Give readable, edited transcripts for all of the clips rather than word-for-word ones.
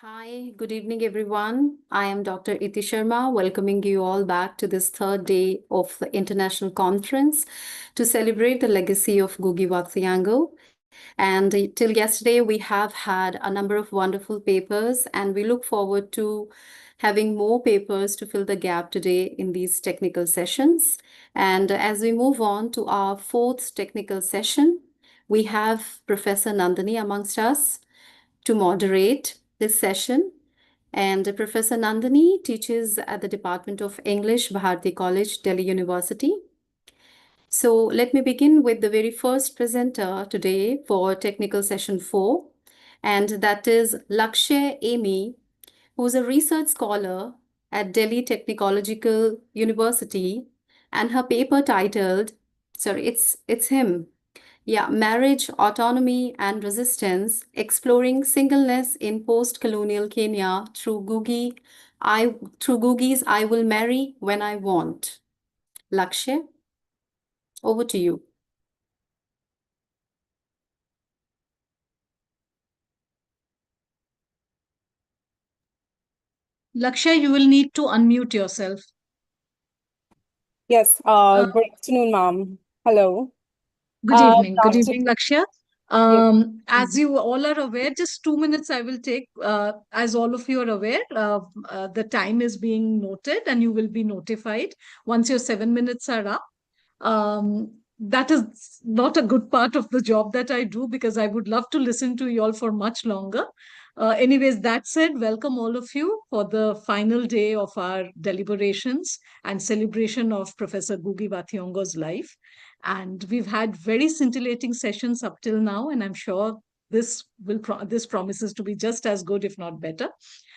Hi, good evening, everyone. I am Dr. Iti Sharma, welcoming you all back to this third day of the international conference to celebrate the legacy of Ngũgĩ wa Thiong'o. And till yesterday, we have had a number of wonderful papers, and we look forward to having more papers to fill the gap today in these technical sessions. And as we move on to our fourth technical session, we have Professor Nandini amongst us to moderate this session. And Professor Nandini teaches at the Department of English, Bharati College, Delhi University. So let me begin with the very first presenter today for technical session 4, and that is Lakshay Amy, who's a research scholar at Delhi Technological University, and her paper titled, sorry, it's him. Yeah, Marriage, Autonomy, and Resistance, Exploring Singleness in Post-Colonial Kenya through Ngũgĩ's I Will Marry When I Want. Lakshay, over to you. Lakshay, you will need to unmute yourself. Yes, good afternoon, ma'am. Hello. Good evening. Good After- evening, Lakshay. Yes. As you all are aware, just 2 minutes I will take. As all of you are aware, the time is being noted and you will be notified once your 7 minutes are up. That is not a good part of the job that I do because I would love to listen to you all for much longer. Anyways, that said, welcome all of you for the final day of our deliberations and celebration of Professor Ngũgĩ wa Thiong'o's life. And we've had very scintillating sessions up till now, and I'm sure this promises to be just as good, if not better.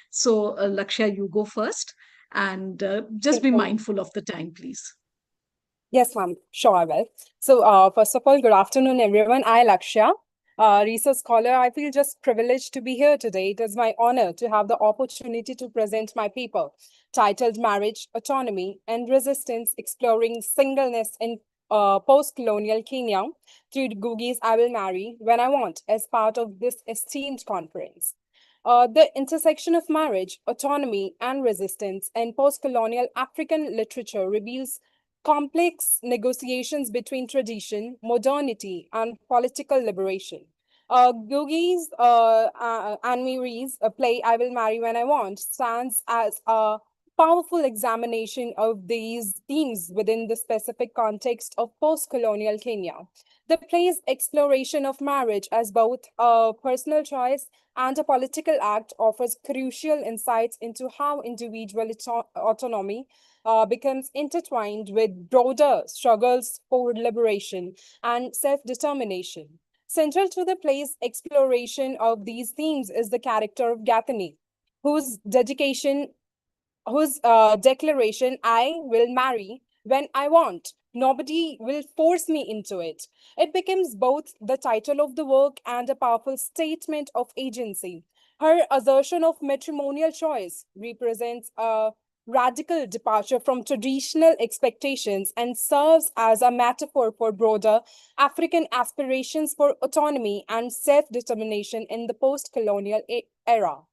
So, Lakshay, you go first, and just be mindful of the time, please. Yes, ma'am. Sure, I will. So, first of all, good afternoon, everyone. I, Lakshya, research scholar. I feel just privileged to be here today. It is my honor to have the opportunity to present my paper titled Marriage, Autonomy, and Resistance, Exploring Singleness in Post-Colonial Kenya through Ngũgĩ's I Will Marry When I Want as part of this esteemed conference. The intersection of marriage, autonomy, and resistance in post-colonial African literature reveals complex negotiations between tradition, modernity, and political liberation. Ngũgĩ's Anne Marie's play I Will Marry When I Want stands as a powerful examination of these themes within the specific context of post-colonial Kenya. The play's exploration of marriage as both a personal choice and a political act offers crucial insights into how individual autonomy becomes intertwined with broader struggles for liberation and self-determination. Central to the play's exploration of these themes is the character of Gathany, whose declaration, I will marry when I want. Nobody will force me into it. It becomes both the title of the work and a powerful statement of agency. Her assertion of matrimonial choice represents a radical departure from traditional expectations and serves as a metaphor for broader African aspirations for autonomy and self-determination in the post-colonial era.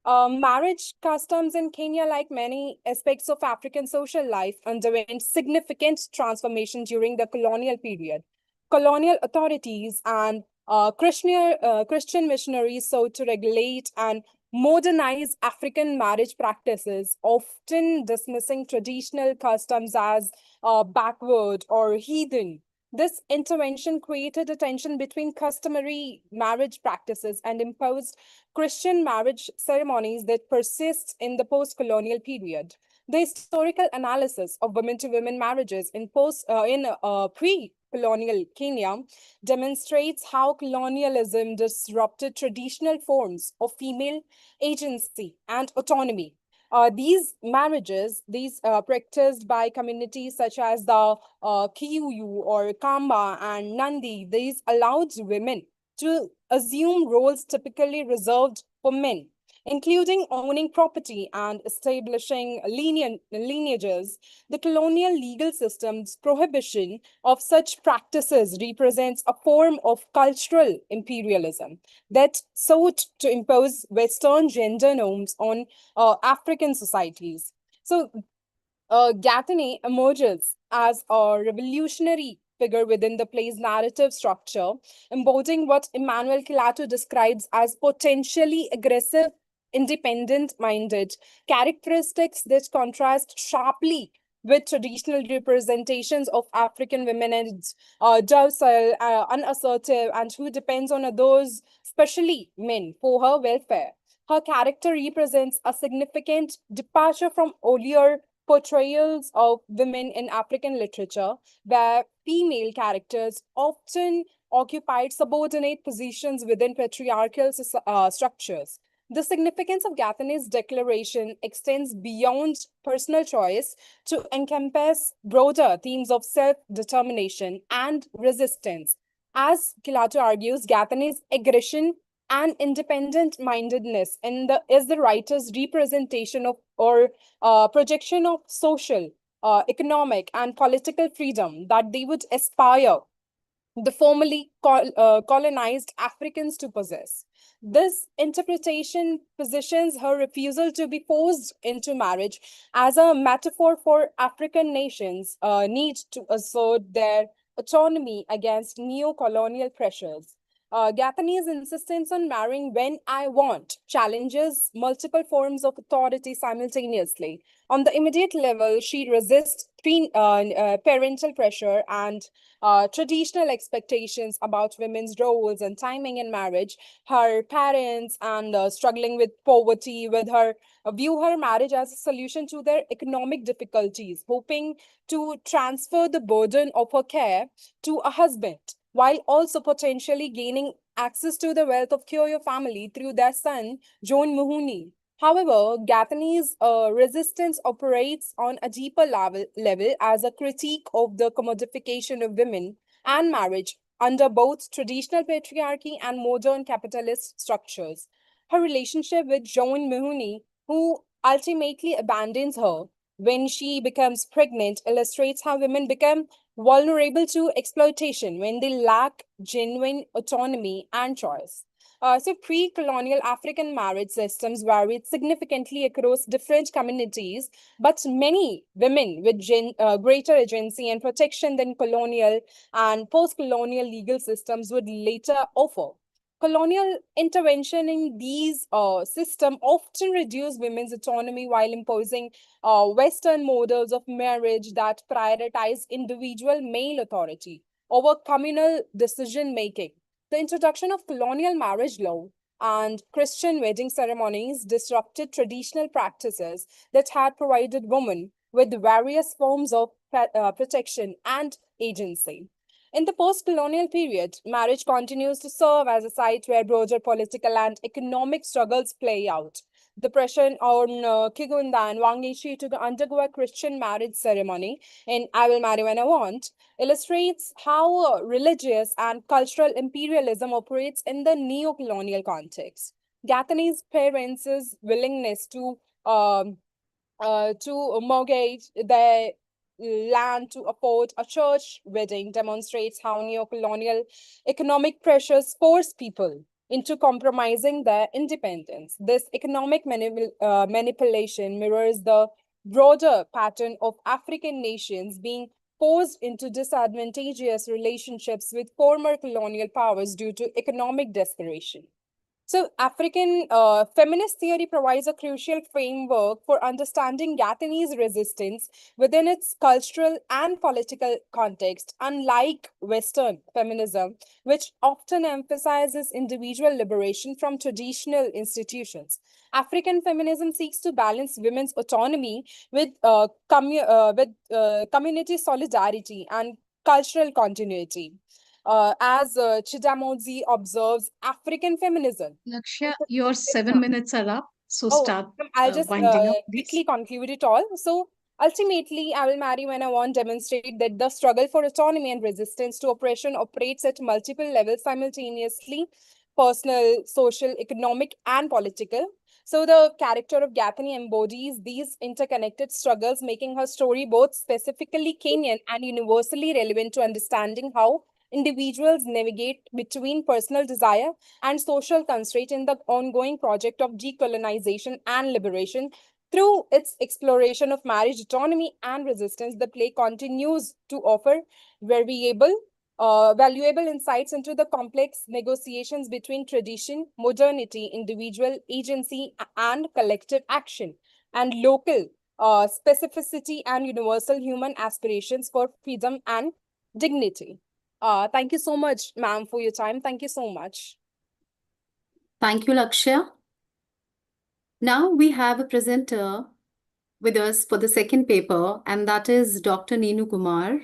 Marriage customs in Kenya, like many aspects of African social life, underwent significant transformation during the colonial period. Colonial authorities and Christian missionaries sought to regulate and modernize African marriage practices, often dismissing traditional customs as backward or heathen. This intervention created a tension between customary marriage practices and imposed Christian marriage ceremonies that persist in the post-colonial period. The historical analysis of women-to-women marriages in pre-colonial Kenya demonstrates how colonialism disrupted traditional forms of female agency and autonomy. These marriages, practiced by communities such as the Kikuyu or Kamba and Nandi, these allowed women to assume roles typically reserved for men. including owning property and establishing lineages. The colonial legal system's prohibition of such practices represents a form of cultural imperialism that sought to impose Western gender norms on African societies. So, Gattene emerges as a revolutionary figure within the play's narrative structure, embodying what Emmanuel Kilato describes as potentially aggressive, independent-minded characteristics that contrast sharply with traditional representations of African women as docile, unassertive, and who depends on others, especially men, for her welfare. Her character represents a significant departure from earlier portrayals of women in African literature, where female characters often occupied subordinate positions within patriarchal structures. The significance of Gathene's declaration extends beyond personal choice to encompass broader themes of self-determination and resistance. As Kilato argues, Gathene's aggression and independent-mindedness is the writer's representation of or projection of social, economic, and political freedom that they would aspire the formerly colonized Africans to possess. This interpretation positions her refusal to be forced into marriage as a metaphor for African nations' need to assert their autonomy against neo-colonial pressures. Gathene's insistence on marrying when I want challenges multiple forms of authority simultaneously. On the immediate level, she resists parental pressure and traditional expectations about women's roles and timing in marriage. Her parents and struggling with poverty, with her view her marriage as a solution to their economic difficulties, hoping to transfer the burden of her care to a husband, while also potentially gaining access to the wealth of Kyoyo family through their son, John Muhuni. However, Gathene's resistance operates on a deeper level as a critique of the commodification of women and marriage under both traditional patriarchy and modern capitalist structures. Her relationship with John Muhuni, who ultimately abandons her when she becomes pregnant, illustrates how women become vulnerable to exploitation when they lack genuine autonomy and choice. Pre-colonial African marriage systems varied significantly across different communities, but many women with greater agency and protection than colonial and post-colonial legal systems would later offer. Colonial intervention in these systems often reduced women's autonomy while imposing Western models of marriage that prioritize individual male authority over communal decision-making. The introduction of colonial marriage law and Christian wedding ceremonies disrupted traditional practices that had provided women with various forms of protection and agency. In the post-colonial period, marriage continues to serve as a site where broader political and economic struggles play out. The pressure on Kigunda and Wangechi to undergo a Christian marriage ceremony in I Will Marry When I Want illustrates how religious and cultural imperialism operates in the neo-colonial context. Gathene's parents' willingness to mortgage their land to afford a church wedding demonstrates how neo-colonial economic pressures force people into compromising their independence. This economic manipulation mirrors the broader pattern of African nations being forced into disadvantageous relationships with former colonial powers due to economic desperation. So, African feminist theory provides a crucial framework for understanding Gathene's resistance within its cultural and political context, unlike Western feminism, which often emphasizes individual liberation from traditional institutions. African feminism seeks to balance women's autonomy with community solidarity and cultural continuity. As Chidamodzi observes, African feminism. Lakshya, your 7 minutes are up. So Oh, start I'll just winding up, please. quickly conclude it all. So ultimately, I Will Marry When I Want demonstrate that the struggle for autonomy and resistance to oppression operates at multiple levels simultaneously: personal, social, economic, and political. So the character of Gathani embodies these interconnected struggles, making her story both specifically Kenyan and universally relevant to understanding how individuals navigate between personal desire and social constraint in the ongoing project of decolonization and liberation. Through its exploration of marriage autonomy and resistance, the play continues to offer valuable insights into the complex negotiations between tradition, modernity, individual agency, and collective action, and local specificity and universal human aspirations for freedom and dignity. Thank you so much, ma'am, for your time. Thank you so much. Thank you, Lakshya. Now we have a presenter with us for the second paper, and that is Dr. Neenu Kumar.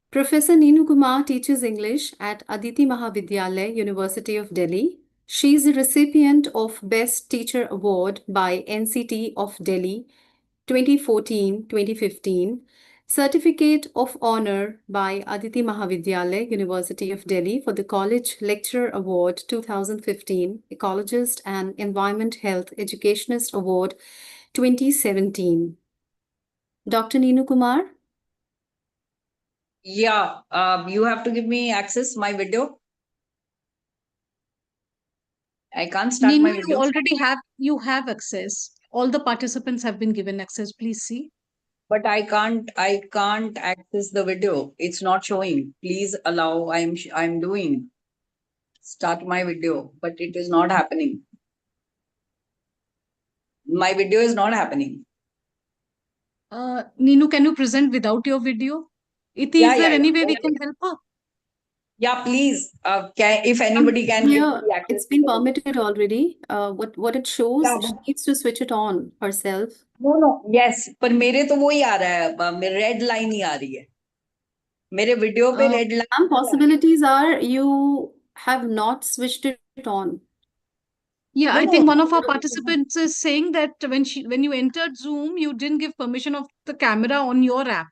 Professor Neenu Kumar teaches English at Aditi Mahavidyalaya, University of Delhi. She is a recipient of Best Teacher Award by NCT of Delhi 2014-2015, Certificate of Honor by Aditi Mahavidyalaya, University of Delhi for the College Lecturer Award 2015, Ecologist and Environment Health Educationist Award 2017. Dr. Neenu Kumar? Yeah, you have to give me access my video. I can't start my Neenu, video. you have access. All the participants have been given access. Please see. But I can't access the video. It's not showing. Please allow. I'm doing. Start my video, but it is not happening. My video is not happening. Neenu, can you present without your video? Iti, is there any way we can help her? Yeah, please. If anybody can give Yeah, me access. it's been permitted already. What it shows, Yeah, she needs to switch it on herself. No. Yes, पर मेरे तो वही आ रहा है. मेरे red line ही आ रही है. मेरे video पे red line. Some possibilities are you have not switched it on. Yeah, No, I think no. one of our participants is saying that when you entered Zoom, you didn't give permission of the camera on your app.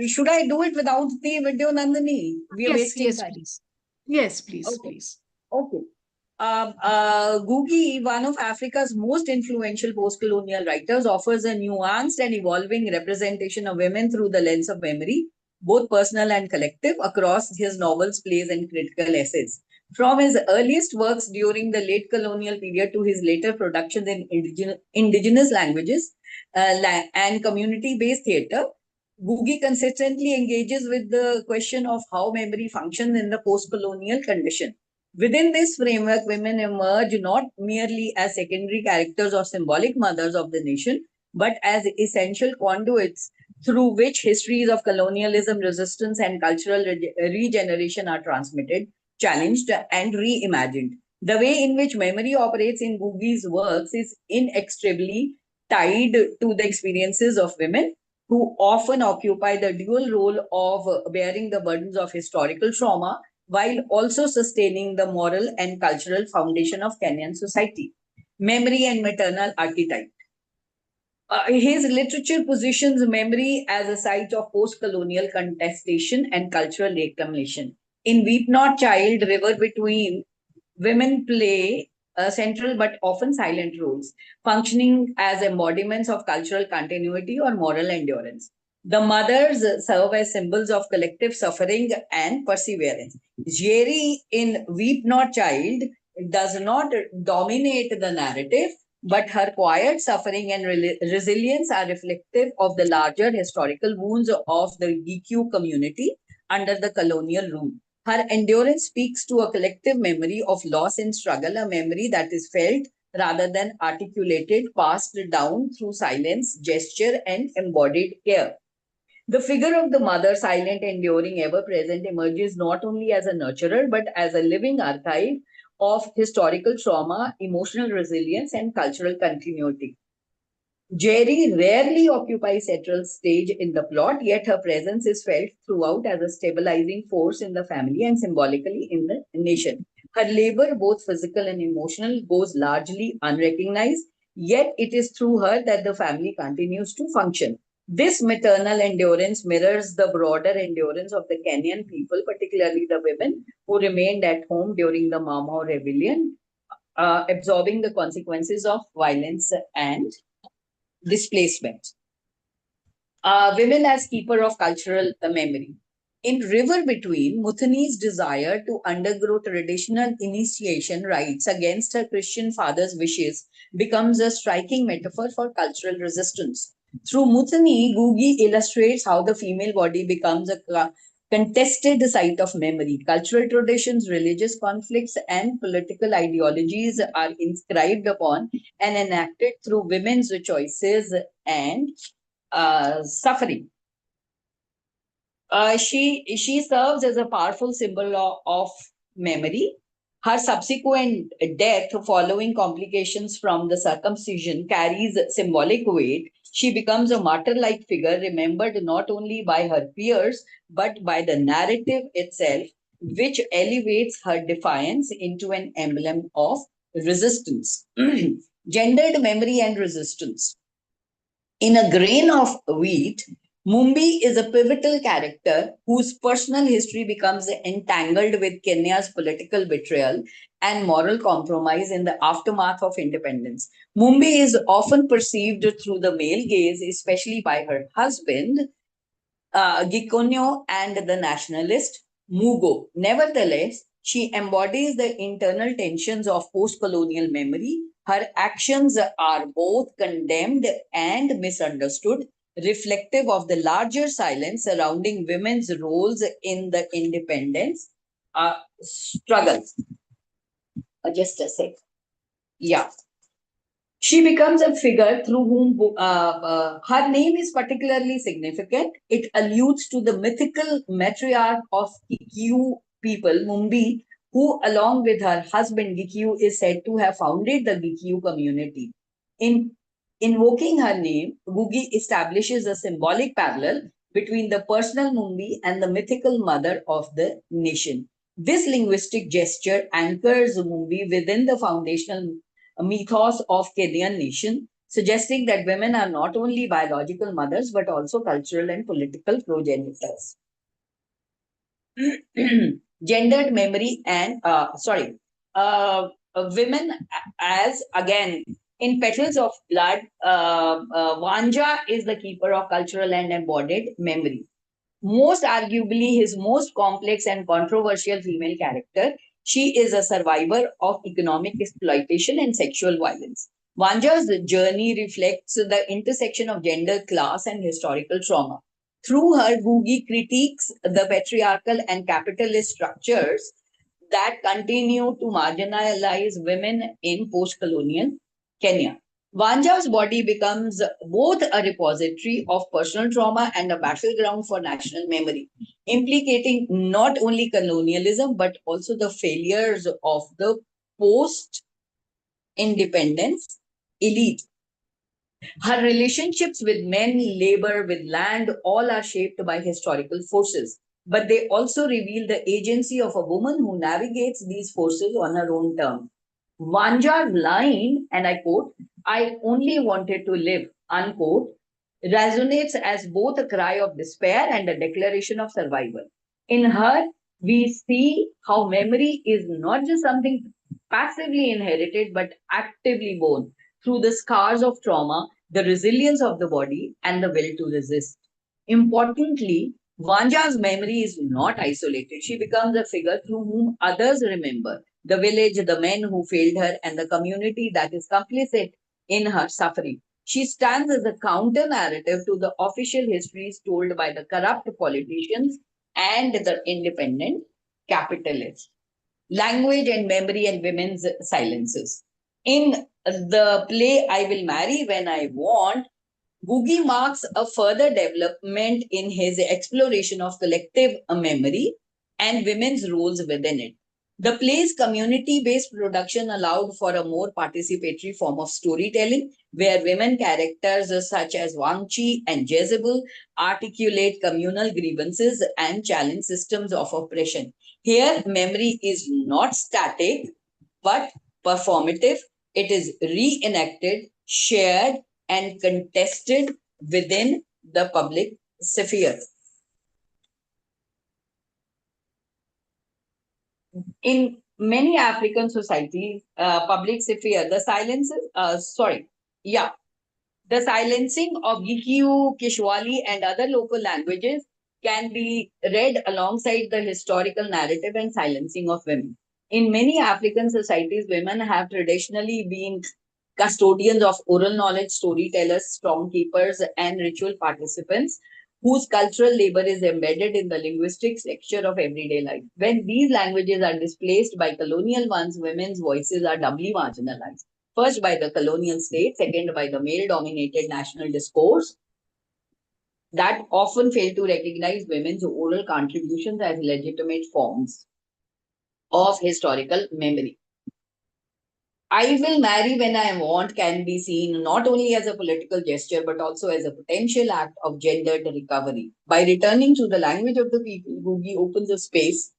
Should I do it without the video, Nandini? We are wasting time. Please. Yes, please, Okay. please. Okay. Ngũgĩ, one of Africa's most influential post-colonial writers, offers a nuanced and evolving representation of women through the lens of memory, both personal and collective, across his novels, plays, and critical essays. From his earliest works during the late colonial period to his later productions in indigenous languages and community-based theatre, Ngũgĩ consistently engages with the question of how memory functions in the post-colonial condition. Within this framework, women emerge not merely as secondary characters or symbolic mothers of the nation, but as essential conduits through which histories of colonialism, resistance, and cultural regeneration are transmitted, challenged, and reimagined. The way in which memory operates in Ngũgĩ's works is inextricably tied to the experiences of women, who often occupy the dual role of bearing the burdens of historical trauma while also sustaining the moral and cultural foundation of Kenyan society. Memory and maternal archetype. His literature positions memory as a site of post-colonial contestation and cultural reclamation. In Weep Not Child, River Between, women play central but often silent roles, functioning as embodiments of cultural continuity or moral endurance. The mothers serve as symbols of collective suffering and perseverance. Jerry in Weep Not Child does not dominate the narrative, but her quiet suffering and resilience are reflective of the larger historical wounds of the DQ community under the colonial rule. Her endurance speaks to a collective memory of loss and struggle, a memory that is felt rather than articulated, passed down through silence, gesture, and embodied care. The figure of the mother, silent, enduring, ever present, emerges not only as a nurturer, but as a living archive of historical trauma, emotional resilience, and cultural continuity. Jerry rarely occupies central stage in the plot, yet her presence is felt throughout as a stabilizing force in the family and symbolically in the nation. Her labor, both physical and emotional, goes largely unrecognized, yet it is through her that the family continues to function. This maternal endurance mirrors the broader endurance of the Kenyan people, particularly the women who remained at home during the Mau Mau rebellion, absorbing the consequences of violence and displacement. Women as keeper of cultural memory. In River Between, Muthani's desire to undergo traditional initiation rites against her Christian father's wishes becomes a striking metaphor for cultural resistance. Through Muthani, Ngũgĩ illustrates how the female body becomes a contested site of memory. Cultural traditions, religious conflicts, and political ideologies are inscribed upon and enacted through women's choices and suffering. She serves as a powerful symbol of memory. Her subsequent death following complications from the circumcision carries symbolic weight. She becomes a martyr-like figure remembered not only by her peers, but by the narrative itself, which elevates her defiance into an emblem of resistance. Gendered memory and resistance. In A Grain of Wheat, Mumbi is a pivotal character whose personal history becomes entangled with Kenya's political betrayal and moral compromise in the aftermath of independence. Mumbi is often perceived through the male gaze, especially by her husband, Gikonyo, and the nationalist Mugo. Nevertheless, she embodies the internal tensions of post-colonial memory. Her actions are both condemned and misunderstood, reflective of the larger silence surrounding women's roles in the independence struggle. Just a sec. Yeah. She becomes a figure through whom her name is particularly significant. It alludes to the mythical matriarch of Kikuyu people, Mumbi, who, along with her husband Gikuyu, is said to have founded the Gikuyu community. In invoking her name, Ngũgĩ establishes a symbolic parallel between the personal Mumbi and the mythical mother of the nation. This linguistic gesture anchors Mumbi within the foundational mythos of Kenyan nation, suggesting that women are not only biological mothers but also cultural and political progenitors. Gendered memory and women as again in Petals of Blood, Vanja is the keeper of cultural and embodied memory. Most arguably his most complex and controversial female character, she is a survivor of economic exploitation and sexual violence. Vanja's journey reflects the intersection of gender, class, and historical trauma. Through her, Ngũgĩ critiques the patriarchal and capitalist structures that continue to marginalize women in post-colonial Kenya. Vanja's body becomes both a repository of personal trauma and a battleground for national memory, implicating not only colonialism but also the failures of the post-independence elite. Her relationships with men, labor, with land, all are shaped by historical forces, but they also reveal the agency of a woman who navigates these forces on her own terms. Vanja's line, and I quote, "I only wanted to live," unquote, resonates as both a cry of despair and a declaration of survival. In her, we see how memory is not just something passively inherited, but actively born through the scars of trauma, the resilience of the body, and the will to resist. Importantly, Vanja's memory is not isolated. She becomes a figure through whom others remember the village, the men who failed her, and the community that is complicit in her suffering. She stands as a counter-narrative to the official histories told by the corrupt politicians and the independent capitalists. Language and memory and women's silences. In the play I Will Marry When I Want, Ngũgĩ marks a further development in his exploration of collective memory and women's roles within it. The play's community-based production allowed for a more participatory form of storytelling, where women characters such as Wangchi and Jezebel articulate communal grievances and challenge systems of oppression. Here, memory is not static, but performative. It is reenacted, shared, and contested within the public sphere. In many African societies, public sphere, the silencing of Gikyu, Kishwali, and other local languages can be read alongside the historical narrative and silencing of women. In many African societies, women have traditionally been custodians of oral knowledge, storytellers, storm keepers, and ritual participants whose cultural labor is embedded in the linguistic texture of everyday life. When these languages are displaced by colonial ones, women's voices are doubly marginalized. First, by the colonial state, second, by the male dominated national discourse that often fail to recognize women's oral contributions as legitimate forms of historical memory. I will marry when I want can be seen not only as a political gesture but also as a potential act of gendered recovery. By returning to the language of the people, Ngũgĩ opens a space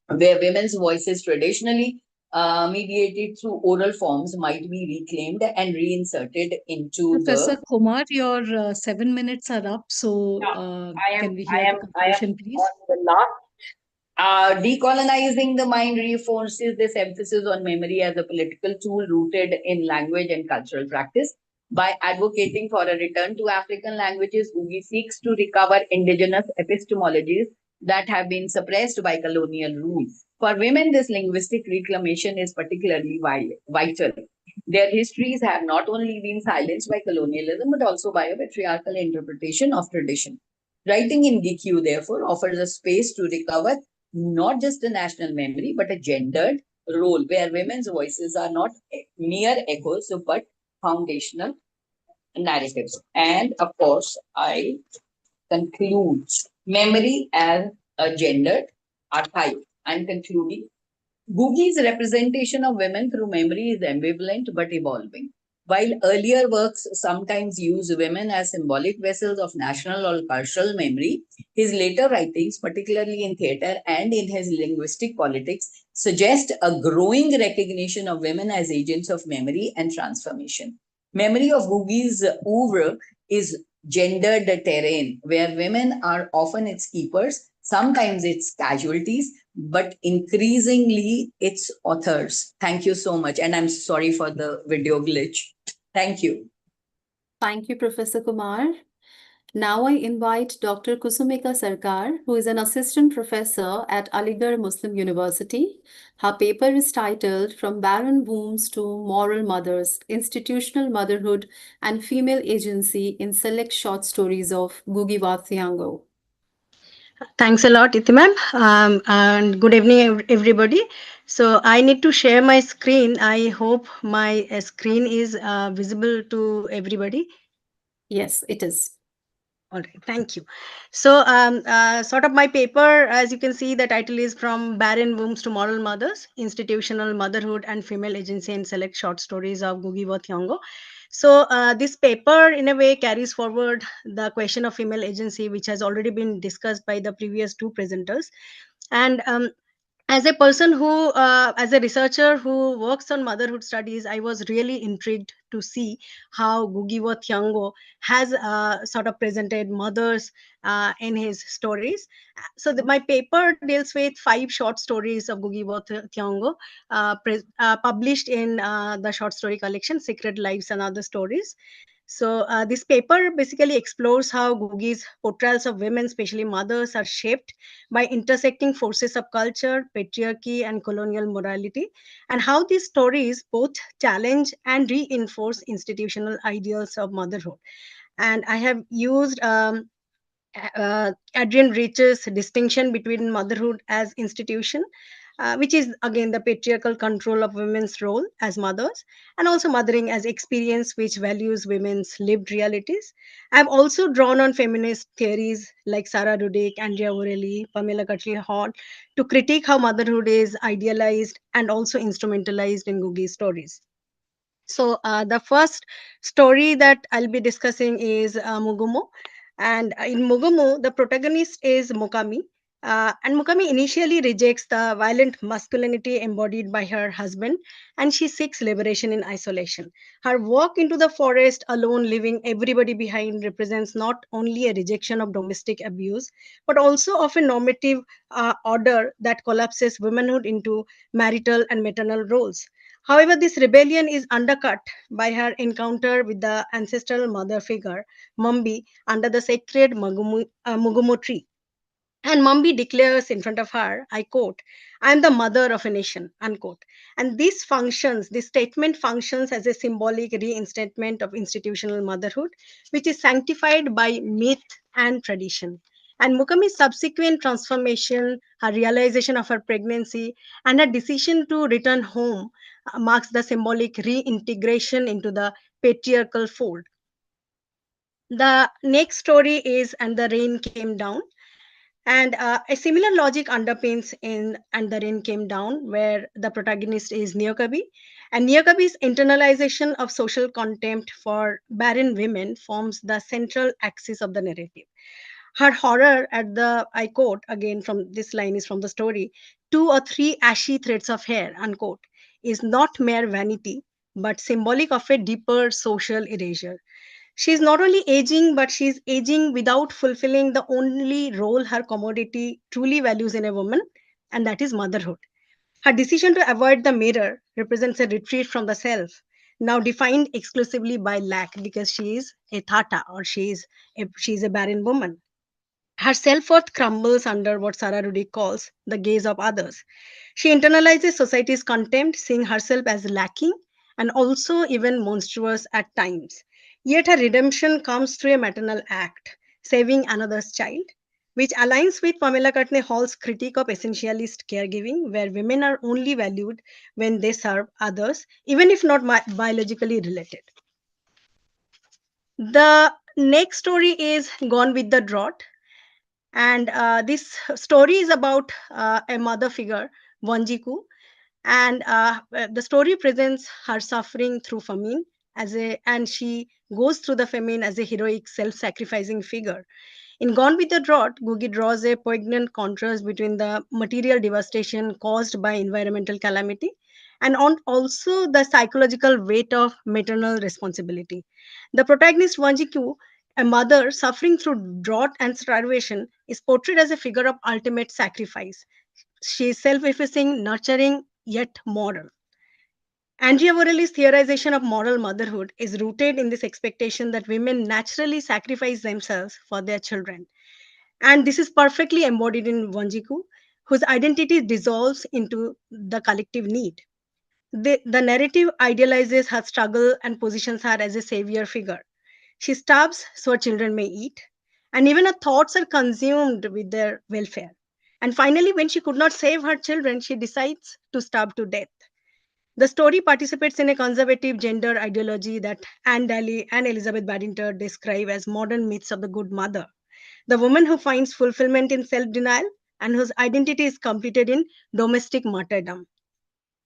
where women's voices traditionally mediated through oral forms might be reclaimed and reinserted into Professor the. Kumar, your 7 minutes are up. So can we hear the conclusion, please? On the last. Decolonizing the mind reinforces this emphasis on memory as a political tool rooted in language and cultural practice. By advocating for a return to African languages, Ngũgĩ seeks to recover indigenous epistemologies that have been suppressed by colonial rule. For women, this linguistic reclamation is particularly vital. Their histories have not only been silenced by colonialism, but also by a patriarchal interpretation of tradition. Writing in Gikyu, therefore, offers a space to recover not just a national memory, but a gendered role where women's voices are not mere echoes, but foundational narratives. And of course, I conclude memory as a gendered archive. I'm concluding. Ngũgĩ's representation of women through memory is ambivalent but evolving. While earlier works sometimes use women as symbolic vessels of national or cultural memory, his later writings, particularly in theatre and in his linguistic politics, suggest a growing recognition of women as agents of memory and transformation. Memory of Ngũgĩ's oeuvre is gendered terrain, where women are often its keepers, sometimes its casualties, but increasingly its authors. Thank you so much. And I'm sorry for the video glitch. Thank you. Thank you, Professor Kumar. Now I invite Dr. Kusumika Sarkar, who is an assistant professor at Aligarh Muslim University. Her paper is titled From Barren Wombs to Moral Mothers, Institutional Motherhood and Female Agency in Select Short Stories of Ngũgĩ wa Thiong'o. Thanks a lot, Iti ma'am, and good evening, everybody. So I need to share my screen. I hope my screen is visible to everybody. Yes, it is. All right, thank you. So sort of my paper, as you can see, the title is From Barren Wombs to Moral Mothers, Institutional Motherhood and Female Agency in Select Short Stories of Ngũgĩ wa Thiong'o. So this paper, in a way, carries forward the question of female agency, which has already been discussed by the previous two presenters. And as a person who, as a researcher who works on motherhood studies, I was really intrigued to see how Ngũgĩ wa Thiong'o has sort of presented mothers in his stories. So my paper deals with 5 short stories of Ngũgĩ wa Thiong'o, published in the short story collection Secret Lives and Other Stories. So this paper basically explores how Ngũgĩ's portrayals of women, especially mothers, are shaped by intersecting forces of culture, patriarchy, and colonial morality, and how these stories both challenge and reinforce institutional ideals of motherhood. And I have used Adrian Rich's distinction between motherhood as institution, which is again the patriarchal control of women's role as mothers, and also mothering as experience which values women's lived realities. I've also drawn on feminist theories like Sarah Rudick, Andrea Worley, Pamela Cutley Hall to critique how motherhood is idealized and also instrumentalized in Ngũgĩ's stories. So the first story that I'll be discussing is Mugumo. And in Mugumo, the protagonist is Mokami, And Mukami initially rejects the violent masculinity embodied by her husband, and she seeks liberation in isolation. Her walk into the forest alone, leaving everybody behind, represents not only a rejection of domestic abuse, but also of a normative order that collapses womanhood into marital and maternal roles. However, this rebellion is undercut by her encounter with the ancestral mother figure, Mambi, under the sacred Mugumo tree. And Mambi declares in front of her, I quote, I am the mother of a nation, unquote. And this statement functions as a symbolic reinstatement of institutional motherhood, which is sanctified by myth and tradition. And Mukami's subsequent transformation, her realization of her pregnancy, and her decision to return home marks the symbolic reintegration into the patriarchal fold. The next story is And the Rain Came Down, and a similar logic underpins in And the Rain Came Down, where the protagonist is Neokabi. And Neokabi's internalization of social contempt for barren women forms the central axis of the narrative. Her horror at the, I quote again from this line is from the story, 2 or 3 ashy threads of hair, unquote, is not mere vanity, but symbolic of a deeper social erasure. She's not only aging, but she's aging without fulfilling the only role her commodity truly values in a woman, and that is motherhood. Her decision to avoid the mirror represents a retreat from the self, now defined exclusively by lack because she is a thata, or she's a barren woman. Her self worth crumbles under what Sarah Rudy calls the gaze of others. She internalizes society's contempt, seeing herself as lacking and also even monstrous at times. Yet her redemption comes through a maternal act, saving another's child, which aligns with Pamela Courtney Hall's critique of essentialist caregiving, where women are only valued when they serve others, even if not biologically related. The next story is Gone with the Drought, and this story is about a mother figure, Wanjiku, and the story presents her suffering through famine and she goes through the famine as a heroic, self-sacrificing figure. In Gone with the Drought, Gugi draws a poignant contrast between the material devastation caused by environmental calamity and also the psychological weight of maternal responsibility. The protagonist, Wanjiku, a mother suffering through drought and starvation, is portrayed as a figure of ultimate sacrifice. She is self effacing, nurturing, yet moral. Andrea Vorelli's theorization of moral motherhood is rooted in this expectation that women naturally sacrifice themselves for their children. And this is perfectly embodied in Wanjiku, whose identity dissolves into the collective need. The narrative idealizes her struggle and positions her as a savior figure. She starves so her children may eat, and even her thoughts are consumed with their welfare. And finally, when she could not save her children, she decides to starve to death. The story participates in a conservative gender ideology that Anne Daly and Elizabeth Badinter describe as modern myths of the good mother, the woman who finds fulfillment in self denial and whose identity is completed in domestic martyrdom.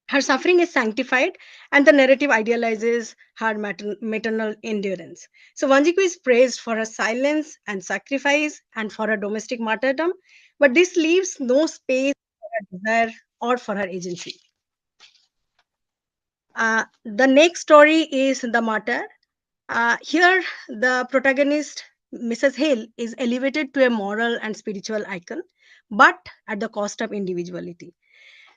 Her suffering is sanctified, and the narrative idealizes her maternal endurance. So, Wanjiku is praised for her silence and sacrifice and for her domestic martyrdom, but this leaves no space for her desire or for her agency. The next story is The Martyr. Here, the protagonist, Mrs. Hill, is elevated to a moral and spiritual icon, but at the cost of individuality.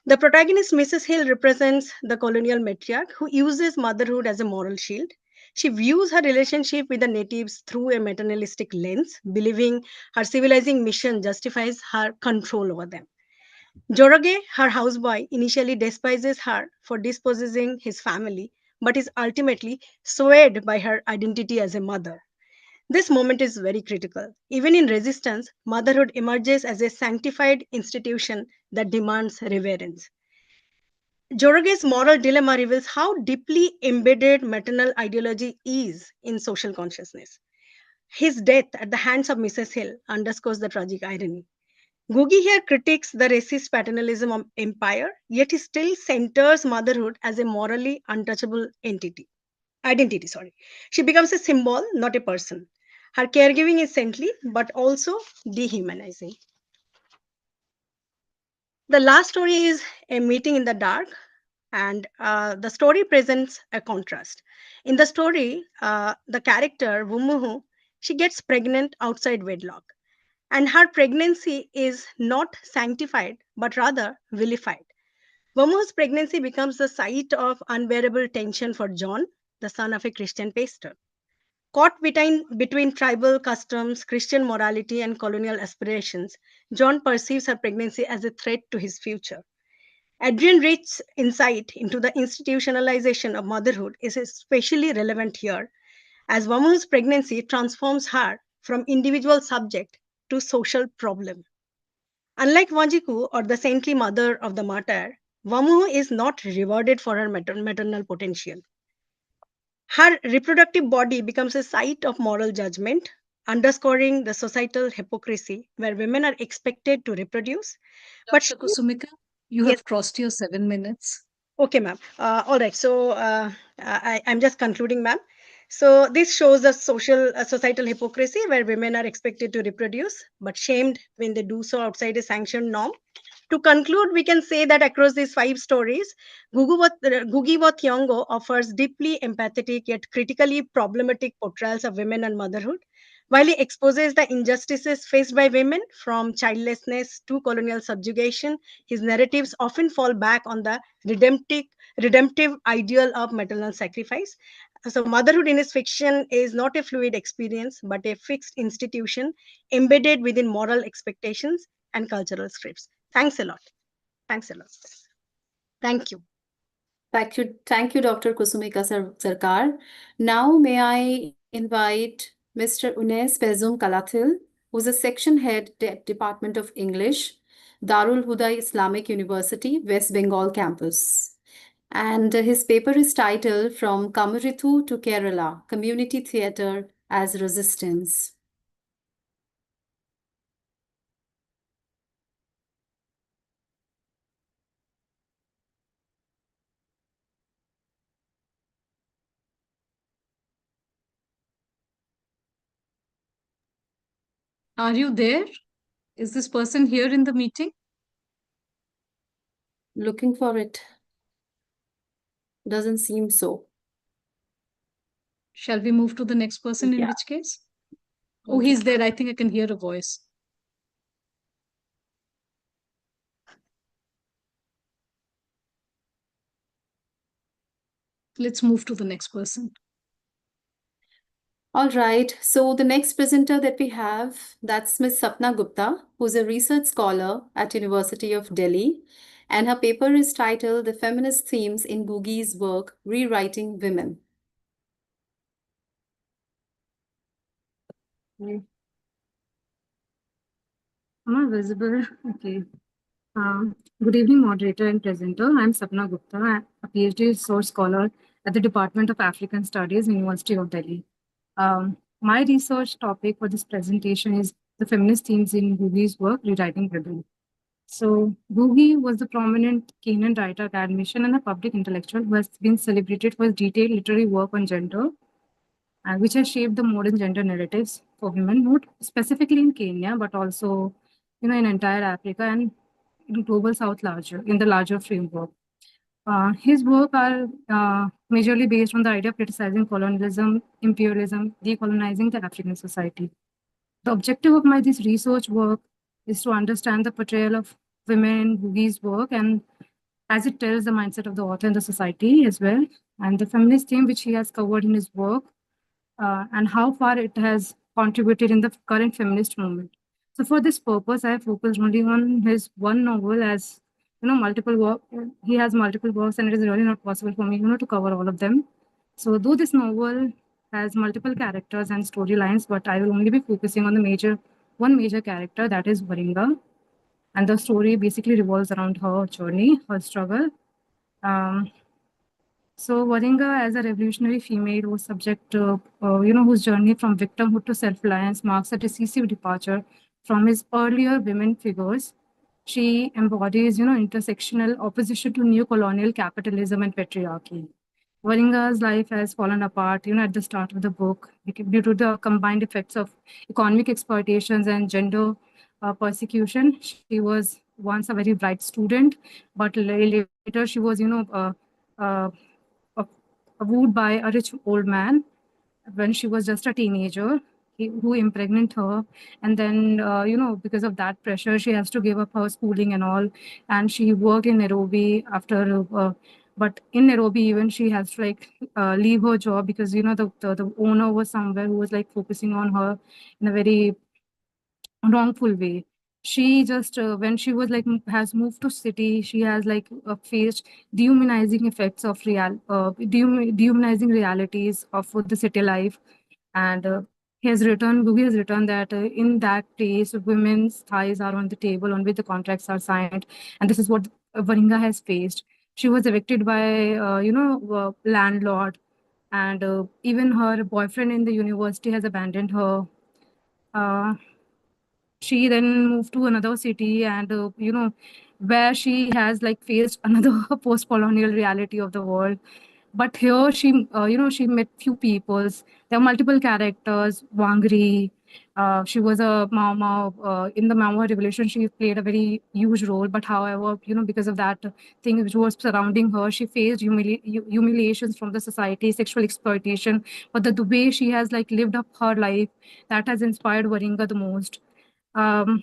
The protagonist, Mrs. Hill, represents the colonial matriarch who uses motherhood as a moral shield. She views her relationship with the natives through a maternalistic lens, believing her civilizing mission justifies her control over them. Joroge, her houseboy, initially despises her for dispossessing his family, but is ultimately swayed by her identity as a mother. This moment is very critical. Even in resistance, motherhood emerges as a sanctified institution that demands reverence. Joroge's moral dilemma reveals how deeply embedded maternal ideology is in social consciousness. His death at the hands of Mrs. Hill underscores the tragic irony. Gugi here critiques the racist paternalism of empire, yet he still centers motherhood as a morally untouchable identity. Sorry, she becomes a symbol, not a person. Her caregiving is saintly, but also dehumanizing. The last story is A Meeting in the Dark, and the story presents a contrast. In the story, the character Wumuhu, she gets pregnant outside wedlock, and her pregnancy is not sanctified but rather vilified. Wumuhu's pregnancy becomes the site of unbearable tension for John, the son of a Christian pastor. Caught between tribal customs, Christian morality, and colonial aspirations, John perceives her pregnancy as a threat to his future. Adrian Rich's insight into the institutionalization of motherhood is especially relevant here, as Wumuhu's pregnancy transforms her from individual subject to social problem. Unlike Wanjiku or the saintly mother of the martyr, Wumuhu is not rewarded for her maternal potential. Her reproductive body becomes a site of moral judgment, underscoring the societal hypocrisy where women are expected to reproduce. But Dr. Kusumika, you yes, have crossed your 7 minutes. okay, ma'am. All right. So I'm just concluding, ma'am. So this shows the societal hypocrisy where women are expected to reproduce, but shamed when they do so outside a sanctioned norm. To conclude, we can say that across these 5 stories, Ngũgĩ Thiong'o offers deeply empathetic yet critically problematic portrayals of women and motherhood. While he exposes the injustices faced by women, from childlessness to colonial subjugation, his narratives often fall back on the redemptive ideal of maternal sacrifice. So, motherhood in his fiction is not a fluid experience, but a fixed institution embedded within moral expectations and cultural scripts. Thanks a lot. Thanks a lot. Thank you. Thank you, Dr. Kusumika Sarkar. Now, may I invite Mr. Unes Bezum Kalathil, who's a section head, Department of English, Darul Huda Islamic University, West Bengal campus. And his paper is titled From Kamarithu to Kerala, Community Theatre as Resistance. Are you there? Is this person here in the meeting? Looking for it. Doesn't seem so. Shall we move to the next person in Yeah. which case? Oh, he's there. I think I can hear a voice. Let's move to the next person. All right, so the next presenter that we have, that's Ms. Sapna Gupta, who's a research scholar at University of Delhi, and her paper is titled The Feminist Themes in Ngũgĩ's Work, Rewriting Women. Am I visible? Okay. Good evening, moderator and presenter. I'm Sapna Gupta, a PhD resource scholar at the Department of African Studies, University of Delhi. My research topic for this presentation is the feminist themes in Ngũgĩ's work, Rewriting Women. So Ngũgĩ was the prominent Kenyan writer, academician, and a public intellectual who has been celebrated for his detailed literary work on gender, which has shaped the modern gender narratives for women, not specifically in Kenya, but also, in entire Africa and in global South in the larger framework. His work are majorly based on the idea of criticizing colonialism, imperialism, decolonizing the African society. The objective of this research work is to understand the portrayal of women in Ngũgĩ's work, and as it tells the mindset of the author and the society as well, and the feminist theme which he has covered in his work, and how far it has contributed in the current feminist movement. So for this purpose, I have focused only on his one novel, as multiple work. He has multiple works, and it is really not possible for me, to cover all of them. So though this novel has multiple characters and storylines, but I will only be focusing on one major character, that is Waringa. And the story basically revolves around her journey, her struggle. So Waringa, as a revolutionary female, was subject to, whose journey from victimhood to self-reliance marks a decisive departure from his earlier women figures. She embodies, intersectional opposition to neo-colonial capitalism and patriarchy. Waringa's life has fallen apart, at the start of the book due to the combined effects of economic exploitations and gender persecution. She was once a very bright student, but later she was, uh, wooed by a rich old man when she was just a teenager, who impregnated her. And then, because of that pressure, she has to give up her schooling and all. And she worked in Nairobi after, but in Nairobi, even she has to like leave her job because, the owner was somewhere who was like focusing on her in a very wrongful way. She just when she was like has moved to city, she has like faced dehumanizing effects of dehumanizing realities of the city life. And Google has written that in that place women's thighs are on the table on which the contracts are signed, and this is what Varinga has faced. She was evicted by landlord, and even her boyfriend in the university has abandoned her. uh, she then moved to another city, and where she has like faced another post-colonial reality of the world. But here she she met few peoples. There are multiple characters. Wangri, she was a Mao in the Mao revolution. She played a very huge role, but however, because of that thing which was surrounding her, she faced humiliations from the society, sexual exploitation. But the way she has like lived up her life, that has inspired Varinga the most. um,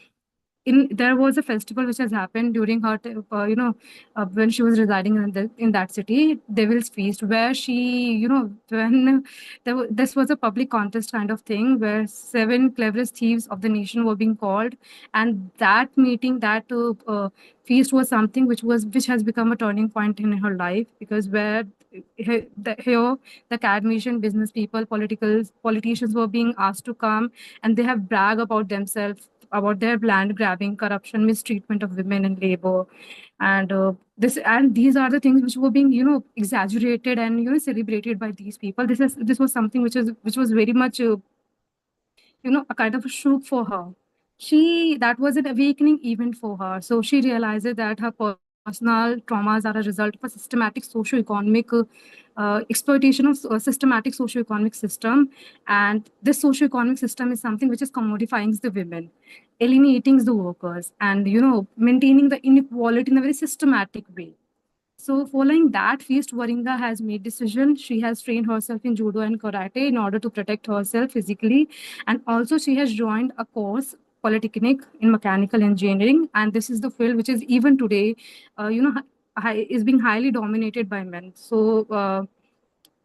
there was a festival which has happened during her when she was residing in that city, Devil's Feast, where she when this was a public contest kind of thing where 7 cleverest thieves of the nation were being called. And that meeting, that feast was something which has become a turning point in her life, because where here the academician, business people, politicians were being asked to come, and they have brag about themselves, about their land grabbing, corruption, mistreatment of women and labor. And these are the things which were being exaggerated and celebrated by these people. This was something which was very much a kind of a shock for her. That was an awakening event for her. So she realizes that her personal traumas are a result of a systematic socio-economic exploitation of a systematic socio-economic system. And this socio-economic system is something which is commodifying the women, alienating the workers, and maintaining the inequality in a very systematic way. So following that feast, Varinga has made decision. She has trained herself in judo and karate in order to protect herself physically. And also she has joined a course, Polytechnic, in mechanical engineering. And this is the field which is even today, is being highly dominated by men. So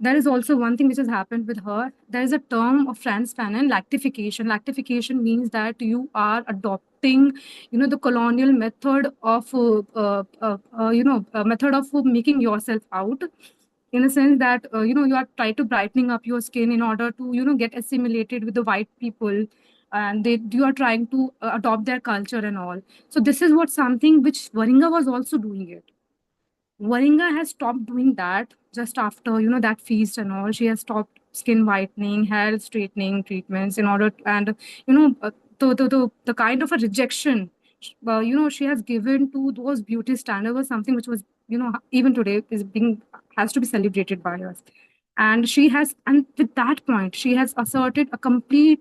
there is also one thing which has happened with her. There is a term of Franz Fanon, lactification. Lactification means that you are adopting, the colonial method of, method of making yourself out, in a sense that, you are trying to brightening up your skin in order to, get assimilated with the white people. And you are trying to adopt their culture and all. So this is what something which Varinga was also doing it. Varinga has stopped doing that just after, that feast and all. She has stopped skin whitening, hair straightening treatments in order, and, the kind of a rejection, she has given to those beauty standards was something which was, even today has to be celebrated by us. And and with that point, she has asserted a complete,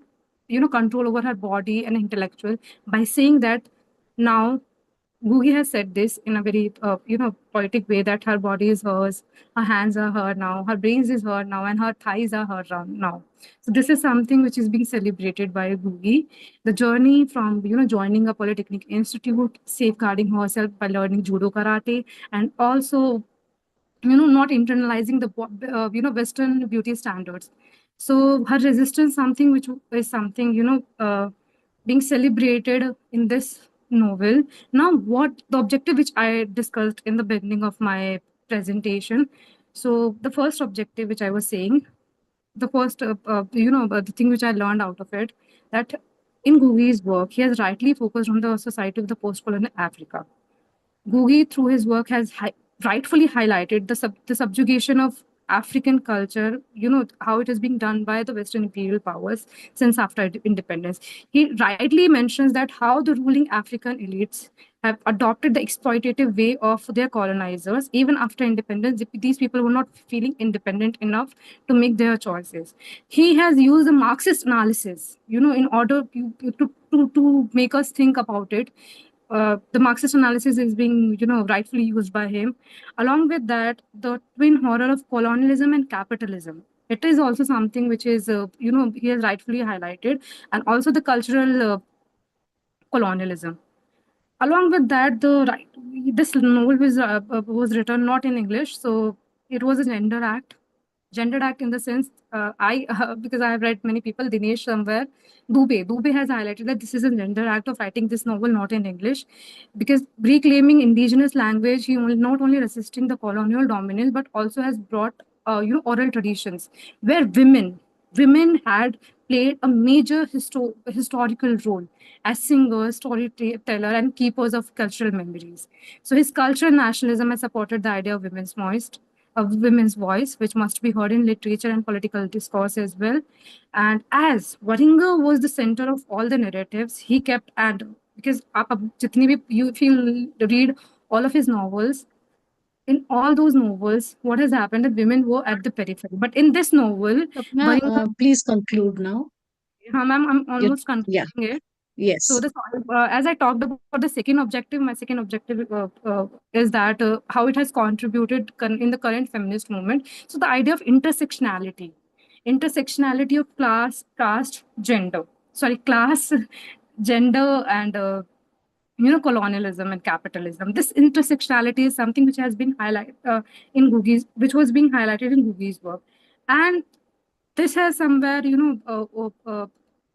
control over her body and intellectual by saying that now Ngũgĩ has said this in a very, poetic way, that her body is hers, her hands are her now, her brains is her now, and her thighs are her now. So this is something which is being celebrated by Ngũgĩ. The journey from, joining a Polytechnic institute, safeguarding herself by learning judo karate, and also, not internalizing the, Western beauty standards. So her resistance, something which is something, being celebrated in this novel. Now, what the objective which I discussed in the beginning of my presentation. So the first objective which I was saying, the first, the thing which I learned out of it, that in Ngũgĩ's work, he has rightly focused on the society of the post-colonial Africa. Ngũgĩ, through his work, has rightfully highlighted the subjugation of African culture, how it is being done by the Western imperial powers since after independence. He rightly mentions that how the ruling African elites have adopted the exploitative way of their colonizers. Even after independence, these people were not feeling independent enough to make their choices. He has used the Marxist analysis, in order to make us think about it. the Marxist analysis is being, rightfully used by him. Along with that, the twin horror of colonialism and capitalism. It is also something which is, he has rightfully highlighted, and also the cultural colonialism. Along with that, this novel was written not in English, so it was a gendered act in the sense because I have read many people, Dinesh somewhere, Dubey has highlighted that this is a gender act of writing this novel not in English, because reclaiming indigenous language, he not only resisting the colonial dominance but also has brought oral traditions where women had played a major historical role as singers, storyteller, and keepers of cultural memories. So his cultural nationalism has supported the idea of women's voice, which must be heard in literature and political discourse as well. And as Waringa was the center of all the narratives, he kept, and because if you read all of his novels, in all those novels, what has happened that women were at the periphery. But in this novel, Sapna, please conclude now. Ma'am, I'm almost concluding it. Yes. So as I talked about the second objective, my second objective is that how it has contributed in the current feminist movement. So the idea of intersectionality of class, gender, and colonialism and capitalism. This intersectionality is something which has been highlighted which was being highlighted in Ngũgĩ's work, and this has somewhere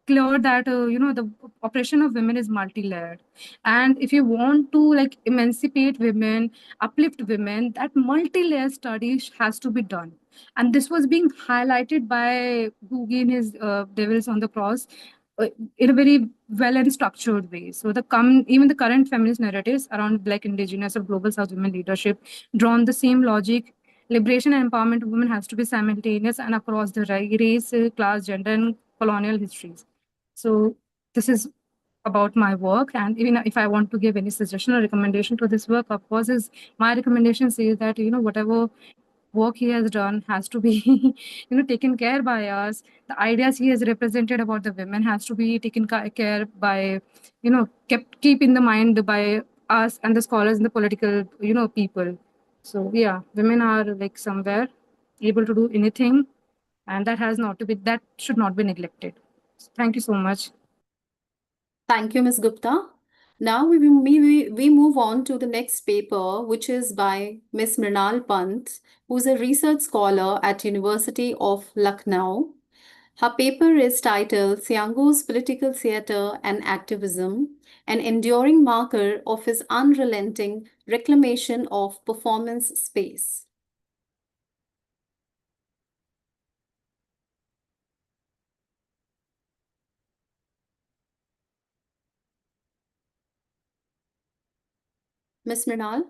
clear that the oppression of women is multi-layered, and if you want to emancipate women, uplift women, that multi-layer study has to be done. And this was being highlighted by Ngũgĩ in his Devils on the Cross in a very well and structured way. So even the current feminist narratives around Black, Indigenous, or Global South women leadership drawn the same logic. Liberation and empowerment of women has to be simultaneous and across the race, class, gender, and colonial histories. So this is about my work. And even if I want to give any suggestion or recommendation to this work, of course, my recommendation says that, whatever work he has done has to be, taken care by us. The ideas he has represented about the women has to be taken care by, keep in the mind by us and the scholars and the political, people. So yeah, women are somewhere able to do anything, and that should not be neglected. So thank you so much. Thank you, Ms. Gupta. Now we move on to the next paper, which is by Ms. Mrinal Pant, who's a research scholar at University of Lucknow. Her paper is titled Thiong'o's Political Theatre and Activism, an enduring marker of his unrelenting reclamation of performance space. Ms. Mrinal?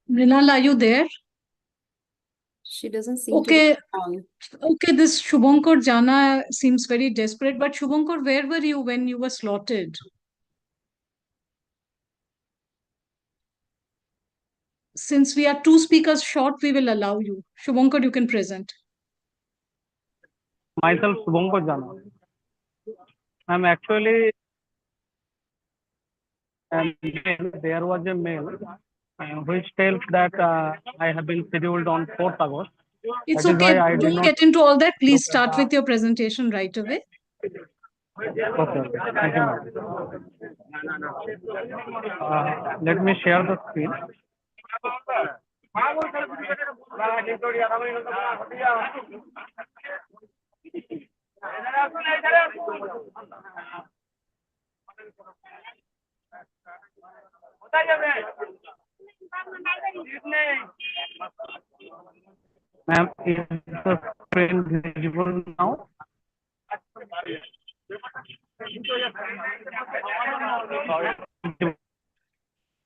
Mrinal, are you there? She doesn't seem to be on. Okay, this Shubhankar Jana seems very desperate, but Shubhankar, where were you when you were slotted? Since we are 2 speakers short, we will allow you. Shubhankar, you can present. Myself, Thiong'o Jana. I'm actually, there was a mail which tells that I have been scheduled on 4th August. It's That is okay. why I did Don't not- get into all that. Please start with your presentation right away. Okay, thank you, ma'am. Let me share the screen. Ma'am, is the screen visible now?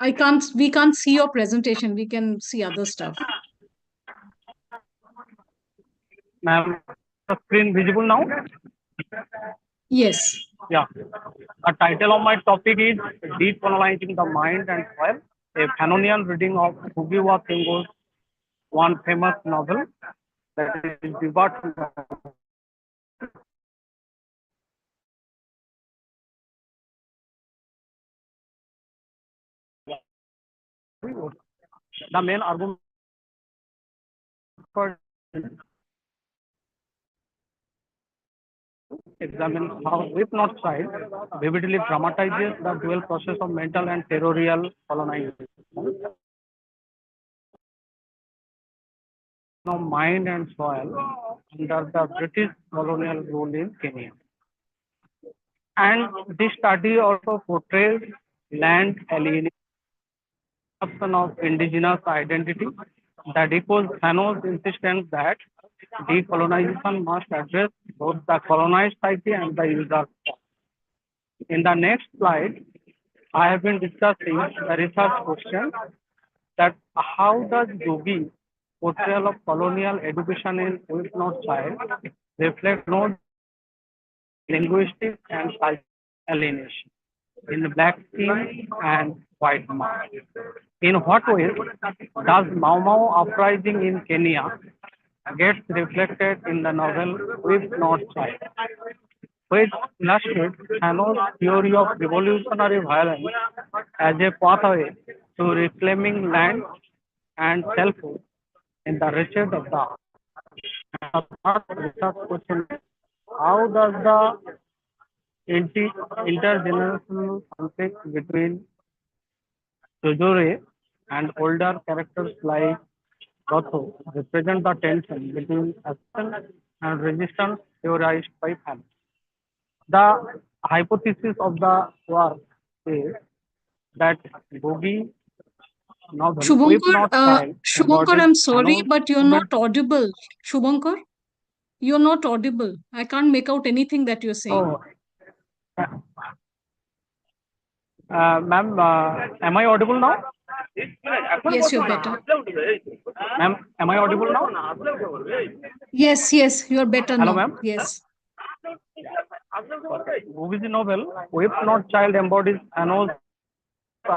We can't see your presentation. We can see other stuff. Ma'am, the screen visible now? Yes. Yeah. The title of my topic is Decolonizing the Mind and Soil, a Fanonian reading of Ngũgĩ Thiong'o's one famous novel, that is the main argument for examine how If Not Child vividly dramatizes the dual process of mental and territorial colonization of mind and soil under the British colonial rule in Kenya. And this study also portrays land alienation of indigenous identity that echoes Thiong'o's insistence that decolonization must address both the colonized psyche and the user. In the next slide, I have been discussing the research question that how does Ngũgĩ portrayal of colonial education in If Not Child reflect no linguistic and psychic alienation in black skin and white mask? In what ways does Mau Mau uprising in Kenya gets reflected in the novel If Not Child, which illustrates Thiong'o's theory of revolutionary violence as a pathway to reclaiming land and selfhood in the wretched of the earth. And the third research question is, how does the intergenerational conflict between Jojore and older characters like Gotho represent the tension between action and resistance theorized by Thiong'o? The hypothesis of the work is that Ngũgĩ novel, If Shubhankar, Not Child, Shubhankar, I'm sorry, Thiong'o's but you're not audible. Shubhankar, you're not audible. I can't make out anything that you're saying. Ma'am, am I audible now? Yes, you're better. Ma'am, am I audible now? Yes, you're better Hello, now. ma'am. Yes. Ngũgĩ's novel, If Not Child, embodies Thiong'o's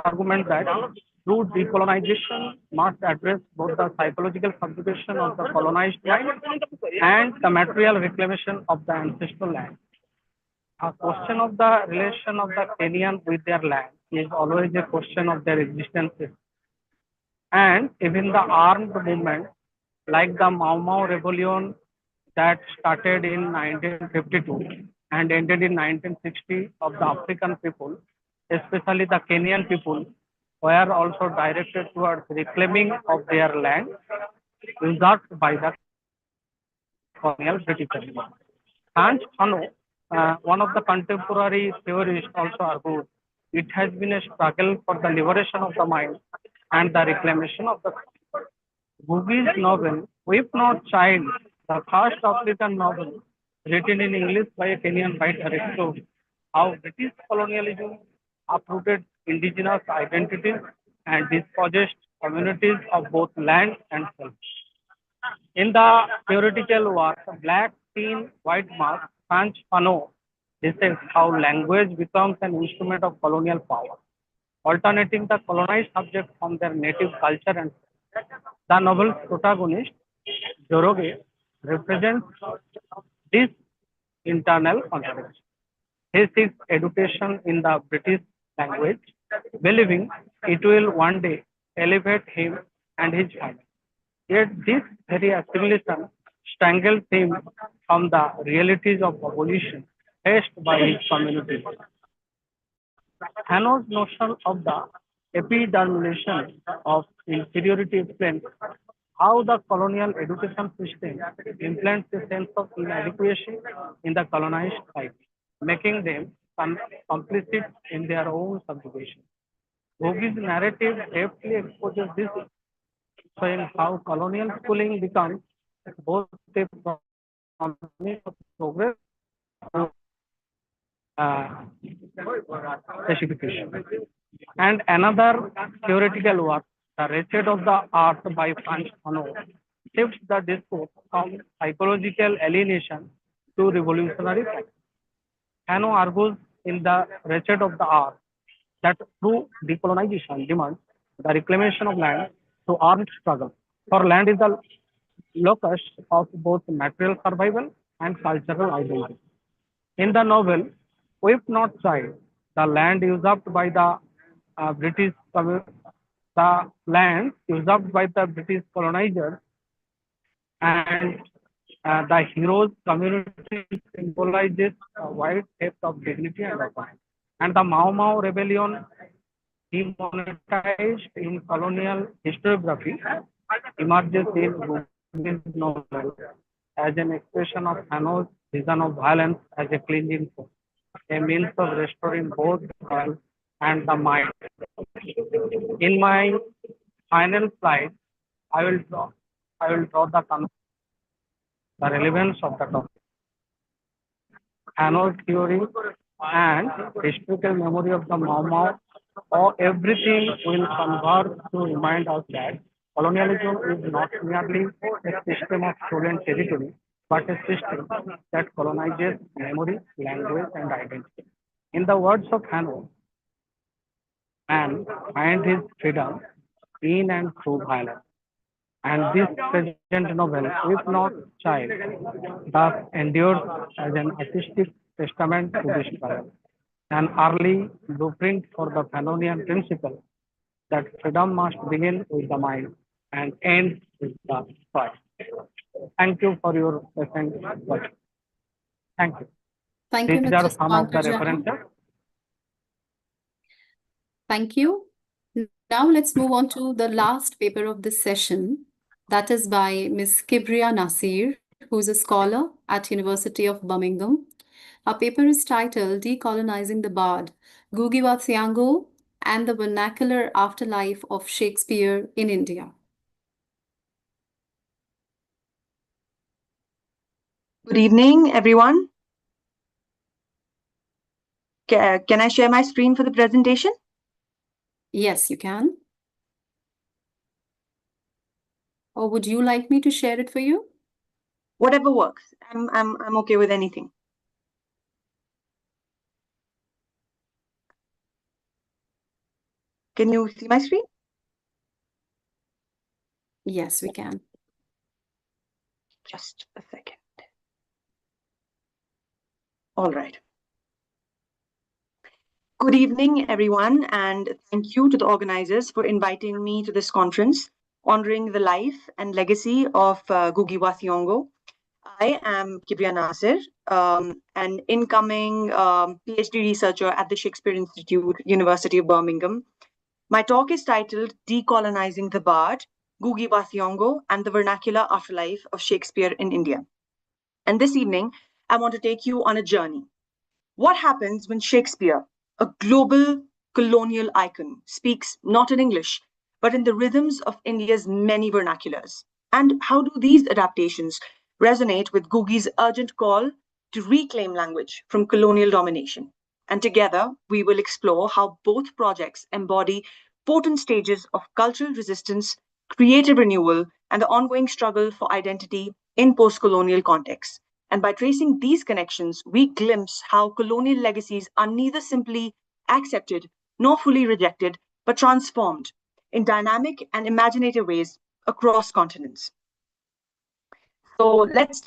argument that true decolonization must address both the psychological subjugation of the colonized mind and the material reclamation of the ancestral land. A question of the relation of the Kenyan with their land is always a question of their existence. And even the armed movement, like the Mau Mau rebellion that started in 1952 and ended in 1960 of the African people, especially the Kenyan people, were also directed towards reclaiming of their land usurped by the colonial British. Thiong'o, one of the contemporary theorists, also argued it has been a struggle for the liberation of the mind and the reclamation of the country. Ngũgĩ's novel, If Not Child, the first African novel written in English by a Kenyan writer, explores how British colonialism uprooted indigenous identities and dispossessed communities of both land and self. In the theoretical work, Black Teen, White Mask, Thiong'o dissects how language becomes an instrument of colonial power, alternating the colonized subject from their native culture and the novel's protagonist, Joroge, represents this internal contradiction. He seeks education in the British language, believing it will one day elevate him and his family. Yet this very assimilation strangles him from the realities of abolition faced by his community. Thiong'o's notion of the epidermulation of inferiority explains how the colonial education system implants a sense of inadequacy in the colonized psyche, making them complicit in their own subjugation. Ngũgĩ's narrative deftly exposes this, showing how colonial schooling becomes both a promise of progress specification. And another theoretical work, The Wretched of the Earth by Thiong'o, shifts the discourse from psychological alienation to revolutionary practice. Thiong'o argues in The Wretched of the Hour that true decolonization demands the reclamation of land through armed struggle. For land is the locus of both material survival and cultural identity. In the novel, Weep Not Child, the land usurped by the the land usurped by the British colonizers and the hero's community symbolizes a wide depth of dignity and autonomy. And the Mau Mau rebellion, demonetized in colonial historiography, emerges in Ngũgĩ's novel as an expression of Thiong'o's vision of violence as a cleansing force, a means of restoring both the soul and the mind. In my final slide, I will draw the relevance of the topic. Thiong'o's theory and historical memory of the Mau Mau, or everything will converge to remind us that colonialism is not merely a system of stolen territory, but a system that colonizes memory, language, and identity. In the words of Thiong'o, man finds his freedom in and through violence. And this present novel, If Not Child, thus endures as an artistic testament to this struggle, an early blueprint for the Fanonian principle that freedom must begin with the mind and end with the heart. Thank you for your patient watching. Thank you. Thank you, These are Mr. some of the Pankaj. references. Thank you. Now let's move on to the last paper of this session. That is by Ms. Kibria Nasir, who is a scholar at University of Birmingham. Our paper is titled Decolonizing the Bard, Ngũgĩ wa Thiong'o and the Vernacular Afterlife of Shakespeare in India. Good evening, everyone. Can I share my screen for the presentation? Yes, you can. Or would you like me to share it for you? Whatever works. I'm okay with anything. Can you see my screen? Yes, we can. Just a second. All right. Good evening, everyone, and thank you to the organizers for inviting me to this conference, honoring the life and legacy of Ngũgĩ wa Thiong'o. I am Kibria Nasir, an incoming PhD researcher at the Shakespeare Institute, University of Birmingham. My talk is titled Decolonizing the Bard, Ngũgĩ wa Thiong'o and the Vernacular Afterlife of Shakespeare in India. And this evening, I want to take you on a journey. What happens when Shakespeare, a global colonial icon, speaks not in English, but in the rhythms of India's many vernaculars? And how do these adaptations resonate with Ngũgĩ's urgent call to reclaim language from colonial domination? And together, we will explore how both projects embody potent stages of cultural resistance, creative renewal, and the ongoing struggle for identity in post-colonial contexts. And by tracing these connections, we glimpse how colonial legacies are neither simply accepted nor fully rejected, but transformed in dynamic and imaginative ways across continents. So let's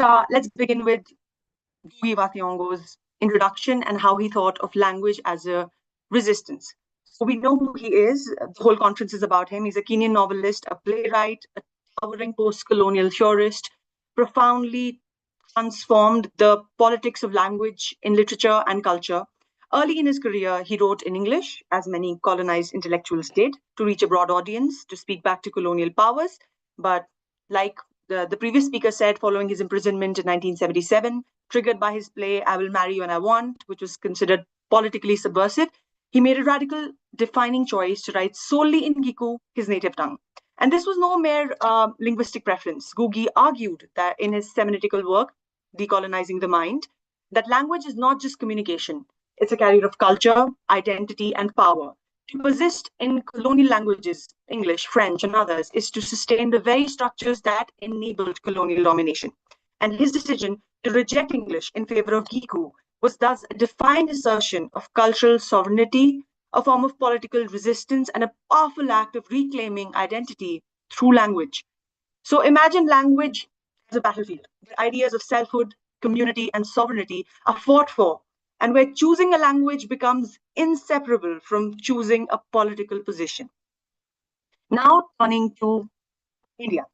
begin with Ngũgĩ wa Thiong'o's introduction and how he thought of language as a resistance. So we know who he is. The whole conference is about him. He's a Kenyan novelist, a playwright, a towering post-colonial theorist, profoundly transformed the politics of language in literature and culture. Early in his career, he wrote in English, as many colonized intellectuals did, to reach a broad audience, to speak back to colonial powers. But like the previous speaker said, following his imprisonment in 1977, triggered by his play I Will Marry You When I Want, which was considered politically subversive, he made a radical, defining choice to write solely in Ngĩkũ, his native tongue. And this was no mere linguistic preference. Ngũgĩ argued that in his seminetical work, Decolonizing the Mind, that language is not just communication. It's a carrier of culture, identity, and power. To persist in colonial languages, English, French, and others, is to sustain the very structures that enabled colonial domination. And his decision to reject English in favor of Ngĩkũ was thus a defined assertion of cultural sovereignty, a form of political resistance, and a powerful act of reclaiming identity through language. So imagine language as a battlefield, where ideas of selfhood, community, and sovereignty are fought for, and where choosing a language becomes inseparable from choosing a political position. Now turning to India.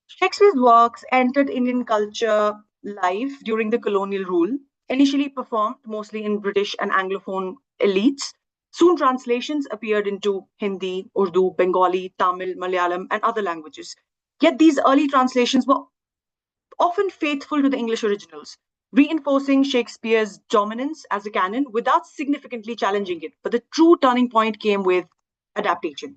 Shakespeare's works entered Indian culture life during the colonial rule, initially performed mostly in British and Anglophone elites. Soon translations appeared into Hindi, Urdu, Bengali, Tamil, Malayalam, and other languages. Yet these early translations were often faithful to the English originals, reinforcing Shakespeare's dominance as a canon without significantly challenging it. But the true turning point came with adaptation.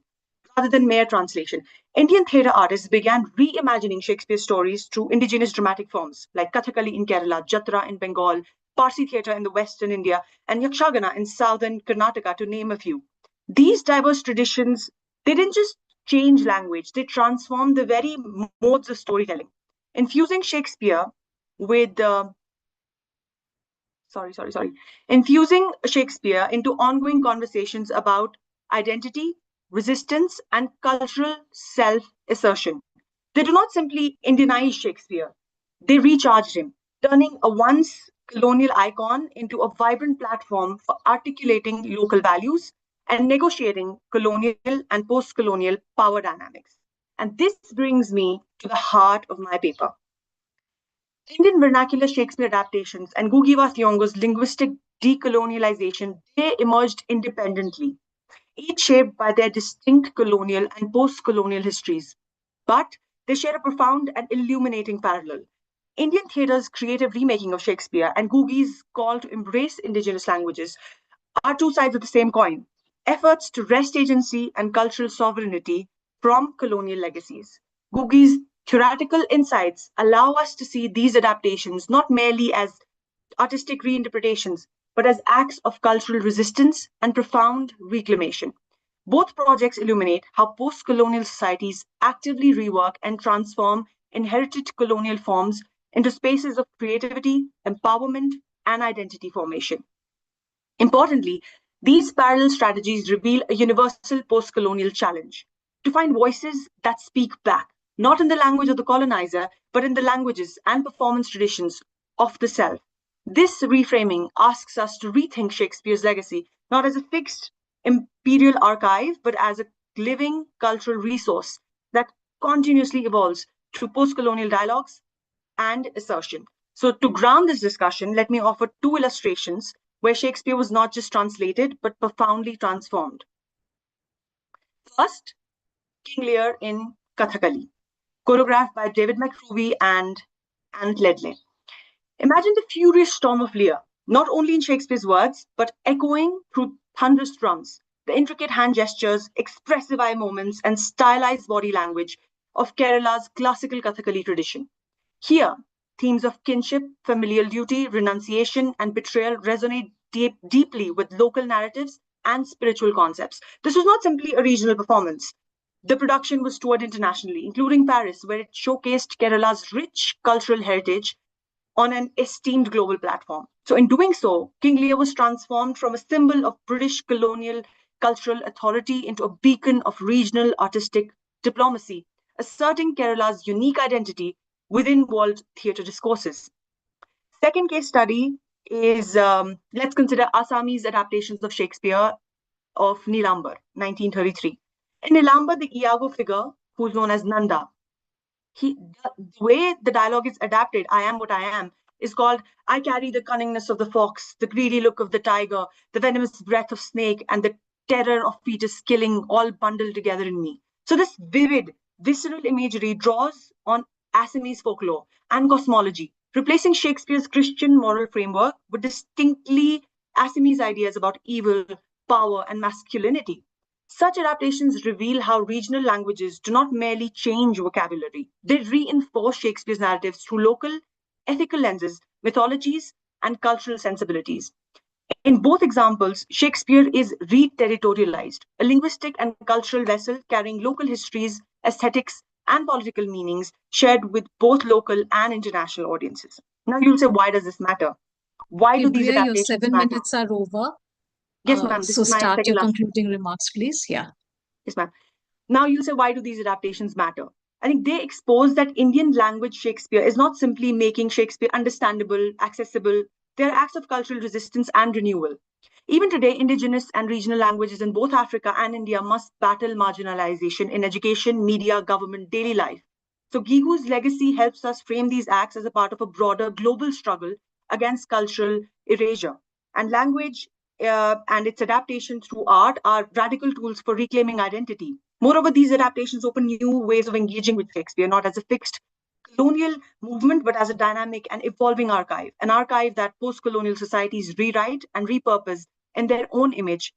Rather than mere translation, Indian theatre artists began reimagining Shakespeare's stories through indigenous dramatic forms like Kathakali in Kerala, Jatra in Bengal, Parsi theatre in the Western India, and Yakshagana in southern Karnataka, to name a few. These diverse traditions, they didn't just change language, they transformed the very modes of storytelling, infusing Shakespeare with infusing Shakespeare into ongoing conversations about identity, resistance, and cultural self-assertion. They do not simply Indianize Shakespeare, they recharged him, turning a once colonial icon into a vibrant platform for articulating local values and negotiating colonial and post-colonial power dynamics. And this brings me to the heart of my paper. Indian vernacular Shakespeare adaptations and Ngũgĩ wa Thiong'o's linguistic decolonialization, they emerged independently, each shaped by their distinct colonial and post-colonial histories. But they share a profound and illuminating parallel. Indian theatre's creative remaking of Shakespeare and Ngũgĩ's call to embrace indigenous languages are two sides of the same coin, efforts to wrest agency and cultural sovereignty from colonial legacies. Ngũgĩ's theoretical insights allow us to see these adaptations not merely as artistic reinterpretations, but as acts of cultural resistance and profound reclamation. Both projects illuminate how post-colonial societies actively rework and transform inherited colonial forms into spaces of creativity, empowerment, and identity formation. Importantly, these parallel strategies reveal a universal post-colonial challenge: to find voices that speak back, not in the language of the colonizer, but in the languages and performance traditions of the self. This reframing asks us to rethink Shakespeare's legacy, not as a fixed imperial archive, but as a living cultural resource that continuously evolves through post-colonial dialogues and assertion. So to ground this discussion, let me offer two illustrations where Shakespeare was not just translated, but profoundly transformed. First, King Lear in Kathakali, choreographed by David McRovey and Anne Ledley. Imagine the furious storm of Lear, not only in Shakespeare's words, but echoing through thunderous drums, the intricate hand gestures, expressive eye movements, and stylized body language of Kerala's classical Kathakali tradition. Here, themes of kinship, familial duty, renunciation, and betrayal resonate deeply with local narratives and spiritual concepts. This was not simply a regional performance. The production was toured internationally, including Paris, where it showcased Kerala's rich cultural heritage on an esteemed global platform. So in doing so, King Lear was transformed from a symbol of British colonial cultural authority into a beacon of regional artistic diplomacy, asserting Kerala's unique identity within world theatre discourses. Second case study is, let's consider Assamese adaptations of Shakespeare of Nilambar, 1933. In Nilambar, the Iago figure, who's known as Nanda, the way the dialogue is adapted, I am what I am, is called, I carry the cunningness of the fox, the greedy look of the tiger, the venomous breath of snake, and the terror of fetus killing, all bundled together in me. So this vivid, visceral imagery draws on Assamese folklore and cosmology, replacing Shakespeare's Christian moral framework with distinctly Assamese ideas about evil, power, and masculinity. Such adaptations reveal how regional languages do not merely change vocabulary, they reinforce Shakespeare's narratives through local, ethical lenses, mythologies, and cultural sensibilities. In both examples, Shakespeare is re-territorialized, a linguistic and cultural vessel carrying local histories, aesthetics, and political meanings shared with both local and international audiences. Now you'll say, why does this matter? Why do these Gabriel, your adaptations 7 matter? minutes are over. Yes, ma'am. This So is my start second your last. concluding remarks, please. Yeah. Yes, ma'am. Now you'll say, why do these adaptations matter? I think they expose that Indian language Shakespeare is not simply making Shakespeare understandable, accessible. They are acts of cultural resistance and renewal. Even today, indigenous and regional languages in both Africa and India must battle marginalization in education, media, government, daily life. So Gigu's legacy helps us frame these acts as a part of a broader global struggle against cultural erasure. And language and its adaptation through art are radical tools for reclaiming identity. Moreover, these adaptations open new ways of engaging with Shakespeare, not as a fixed colonial movement, but as a dynamic and evolving archive, an archive that post-colonial societies rewrite and repurpose in their own image,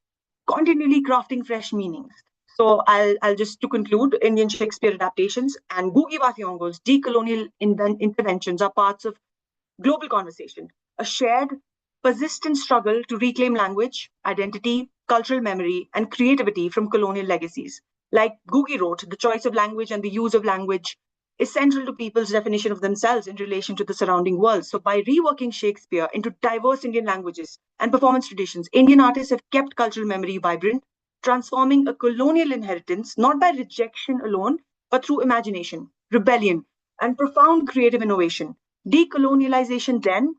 continually crafting fresh meanings. So I'll just to conclude, Indian Shakespeare adaptations and Ngũgĩ wa Thiong'o's decolonial interventions are parts of global conversation, a shared, persistent struggle to reclaim language, identity, cultural memory, and creativity from colonial legacies. Like Ngũgĩ wrote, the choice of language and the use of language is central to people's definition of themselves in relation to the surrounding world. So by reworking Shakespeare into diverse Indian languages and performance traditions, Indian artists have kept cultural memory vibrant, transforming a colonial inheritance not by rejection alone, but through imagination, rebellion, and profound creative innovation. Decolonialization then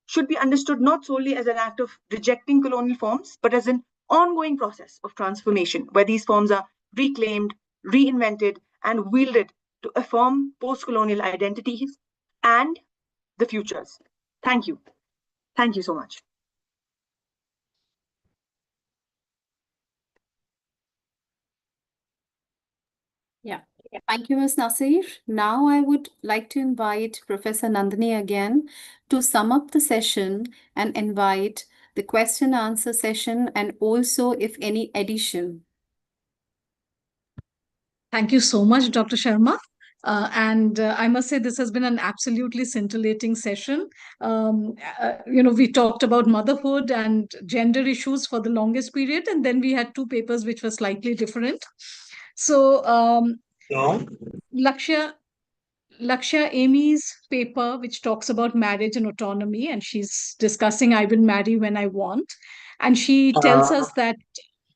should be understood not solely as an act of rejecting colonial forms, but as an ongoing process of transformation where these forms are reclaimed, reinvented, and wielded to affirm post-colonial identities and the futures. Thank you. Thank you so much. Yeah. Thank you, Ms. Nasir. Now I would like to invite Professor Nandini again to sum up the session and invite the question answer session and also if any addition. Thank you so much, Dr. Sharma. I must say this has been an absolutely scintillating session. We talked about motherhood and gender issues for the longest period, and then we had two papers which were slightly different. So Lakshya Amy's paper, which talks about marriage and autonomy, and she's discussing I will marry when I want. And she tells us that...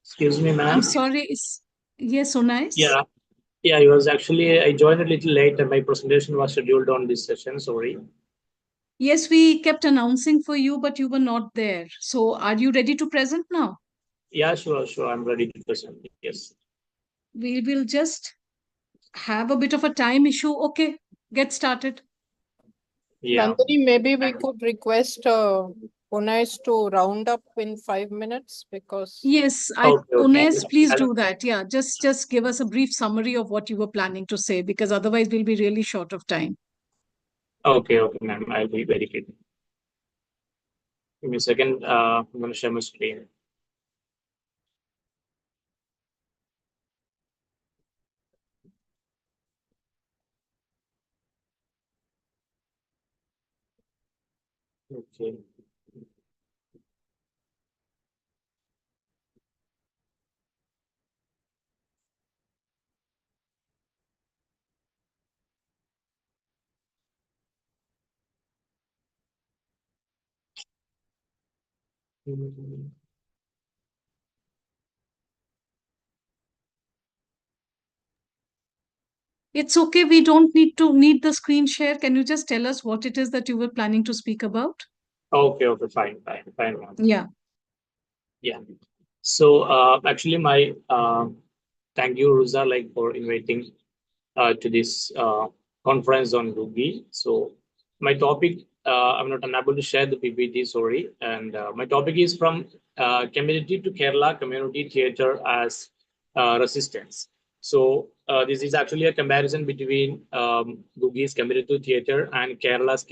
Excuse me, ma'am. I'm sorry. Yes, so nice. Yeah, it was actually, I joined a little late and my presentation was scheduled on this session, sorry. Yes, we kept announcing for you, but you were not there. So are you ready to present now? Yeah, sure. I'm ready to present. Yes. We will just have a bit of a time issue. Okay, get started. Yeah. Nandini, maybe we could request Unais to round up in 5 minutes because... Yes, Unais, please do that. Yeah, just give us a brief summary of what you were planning to say, because otherwise we'll be really short of time. Okay, ma'am. I'll be very quick. Give me a second. I'm going to share my screen. Okay. It's okay. We don't need the screen share. Can you just tell us what it is that you were planning to speak about? Okay, fine. Yeah. Yeah. So actually my thank you, Ruza, for inviting to this conference on Ngũgĩ. So my topic, I'm not unable to share the PPT, sorry. And my topic is from community to Kerala community theater as resistance. So this is actually a comparison between Ngũgĩ's community theater and Kerala's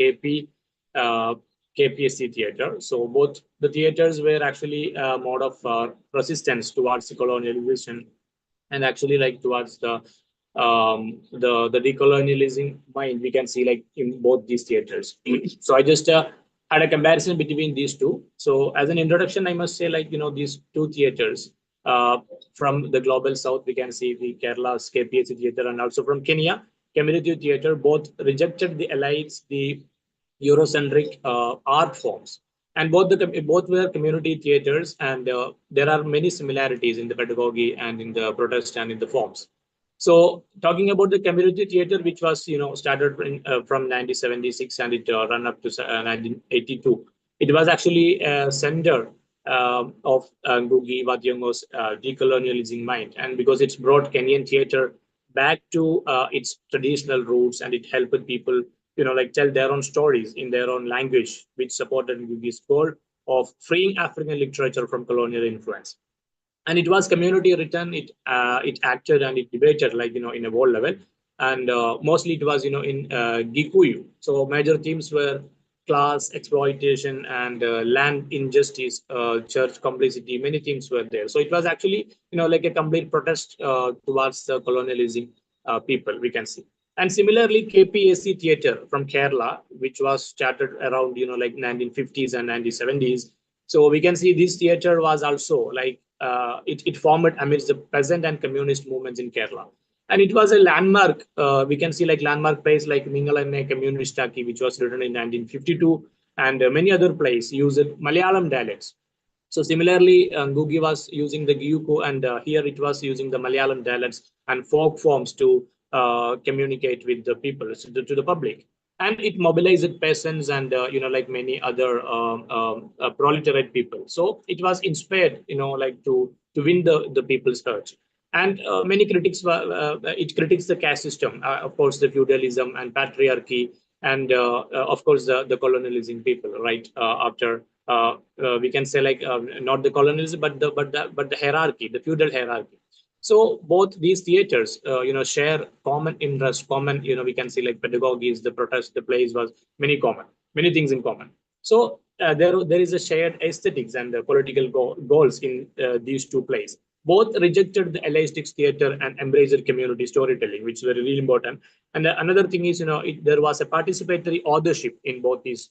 KPSC theater. So both the theaters were actually a mode of resistance towards colonialization and actually towards the decolonializing mind we can see in both these theaters. So I just had a comparison between these two. So as an introduction, I must say these two theaters from the global south, we can see the Kerala's KPSC theater and also from Kenya community theater, both rejected the elites, the Eurocentric art forms And both were community theaters, and there are many similarities in the pedagogy and in the protest and in the forms. So talking about the community theater, which was started from 1976 and it ran up to 1982, it was actually a center of Ngũgĩ wa Thiong'o's decolonializing mind, and because it's brought Kenyan theater back to its traditional roots, and it helped people tell their own stories in their own language, which supported Ngũgĩ's goal of freeing African literature from colonial influence. And it was community written, it acted and it debated in a world level, and mostly it was in Gikuyu. So major themes were class exploitation and land injustice, church complicity. Many themes were there. So it was actually like a complete protest towards the colonialism people, we can see. And similarly, KPAC theater from Kerala, which was started around 1950s and 1970s. So we can see this theater was also it formed amidst the peasant and communist movements in Kerala. And it was a landmark. We can see landmark plays like Ningalanne Communistaki, which was written in 1952, and many other plays used Malayalam dialects. So similarly, Ngũgĩ was using the Gyuku, and here it was using the Malayalam dialects and folk forms to communicate with the people, to the public. And it mobilized peasants and many other proletariat people. So it was inspired to win the people's heart. And many critics it critiques the caste system, of course, the feudalism and patriarchy, and of course the colonialism people, right? After we can say not the colonialism, but the hierarchy, the feudal hierarchy. So both these theaters, share common interest, common, we can see pedagogies, the protest, the plays was many things in common. So there is a shared aesthetics and the political goals in these two plays. Both rejected the Hellenistic theater and embraced community storytelling, which is very really important. And another thing is, there was a participatory authorship in both these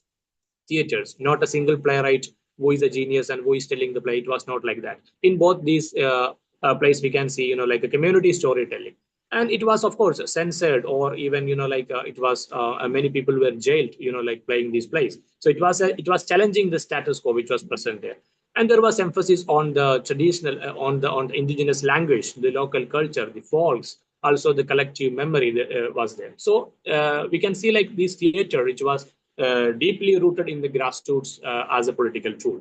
theaters, not a single playwright who is a genius and who is telling the play. It was not like that. In both these plays, we can see, a community storytelling. And it was, of course, censored, or even, it was many people were jailed, playing these plays. So it was challenging the status quo which was present there. And there was emphasis on the traditional, on the indigenous language, the local culture, the folks, also the collective memory that was there. So we can see this theater, which was deeply rooted in the grassroots as a political tool.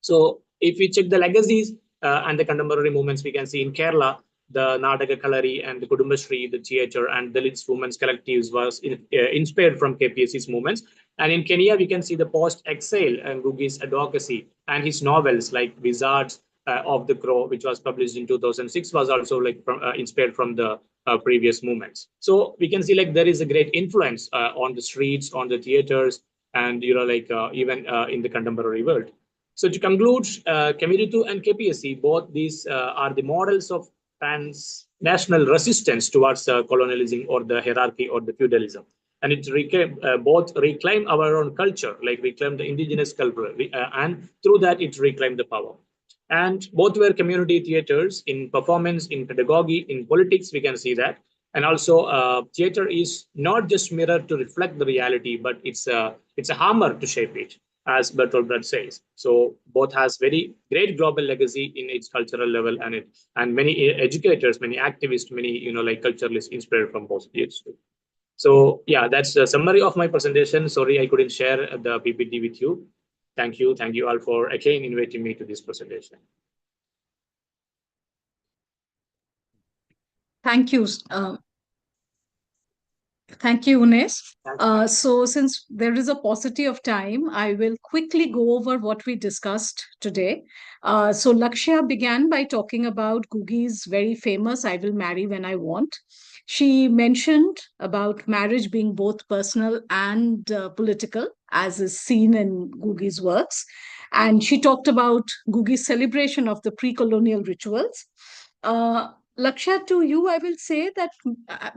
So if we check the legacies and the contemporary movements, we can see in Kerala, the Nataka Kalari and the Kudumbashree, the theater, and the Dalits women's collectives was inspired from KPSC's movements. And in Kenya, we can see the post-exile and Ngũgĩ's advocacy and his novels like Wizards of the Crow, which was published in 2006, was also inspired from the previous movements. So we can see there is a great influence on the streets, on the theaters, and even in the contemporary world. So to conclude, Kemiritu and KPSC, both these are the models of transnational resistance towards colonialism or the hierarchy or the feudalism. And it both reclaim our own culture, reclaim the indigenous culture, and through that it reclaimed the power. And both were community theaters in performance, in pedagogy, in politics, we can see that. And also theater is not just mirror to reflect the reality, but it's a hammer to shape it, as Bertolt Brecht says. So both has very great global legacy in its cultural level, and many educators, many activists, many culturalists inspired from both theaters. So yeah, that's the summary of my presentation. Sorry, I couldn't share the PPT with you. Thank you all for again inviting me to this presentation. Thank you. Thank you, Unes. So since there is a paucity of time, I will quickly go over what we discussed today. So Lakshya began by talking about Ngũgĩ's very famous "I will marry when I want." She mentioned about marriage being both personal and political, as is seen in Ngũgĩ's works. And she talked about Ngũgĩ's celebration of the pre-colonial rituals. Lakshya, to you, I will say that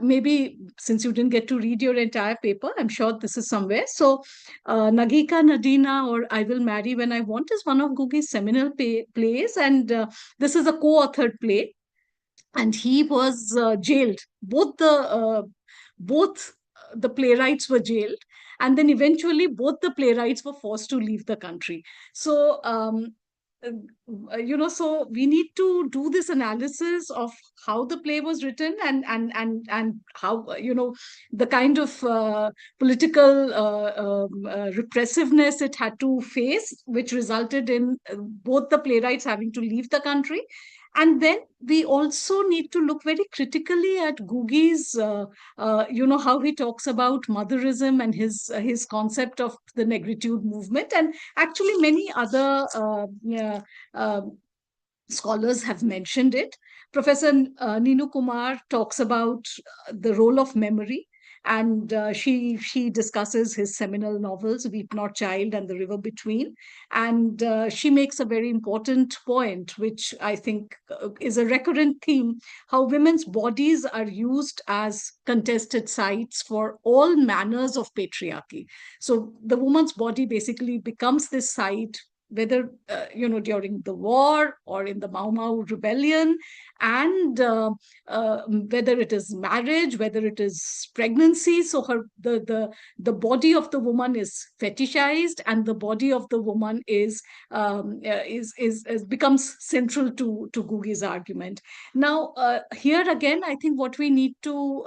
maybe since you didn't get to read your entire paper, I'm sure this is somewhere. So Nagika Nadina, or I Will Marry When I Want, is one of Ngũgĩ's seminal plays. And this is a co-authored play. And he was jailed. Both the playwrights were jailed. And then eventually both the playwrights were forced to leave the country. So, so we need to do this analysis of how the play was written, and how, the kind of political repressiveness it had to face, which resulted in both the playwrights having to leave the country. And then we also need to look very critically at Ngũgĩ's, how he talks about motherism and his concept of the negritude movement, and actually many other scholars have mentioned it. Professor Ninu Kumar talks about the role of memory, and she discusses his seminal novels, Weep Not Child and The River Between. And she makes a very important point, which I think is a recurrent theme, how women's bodies are used as contested sites for all manners of patriarchy. So the woman's body basically becomes this site, whether during the war or in the Mau Mau rebellion, and whether it is marriage, whether it is pregnancy. So the body of the woman is fetishized, and the body of the woman becomes central to Ngũgĩ's argument. Now, here again, I think what we need to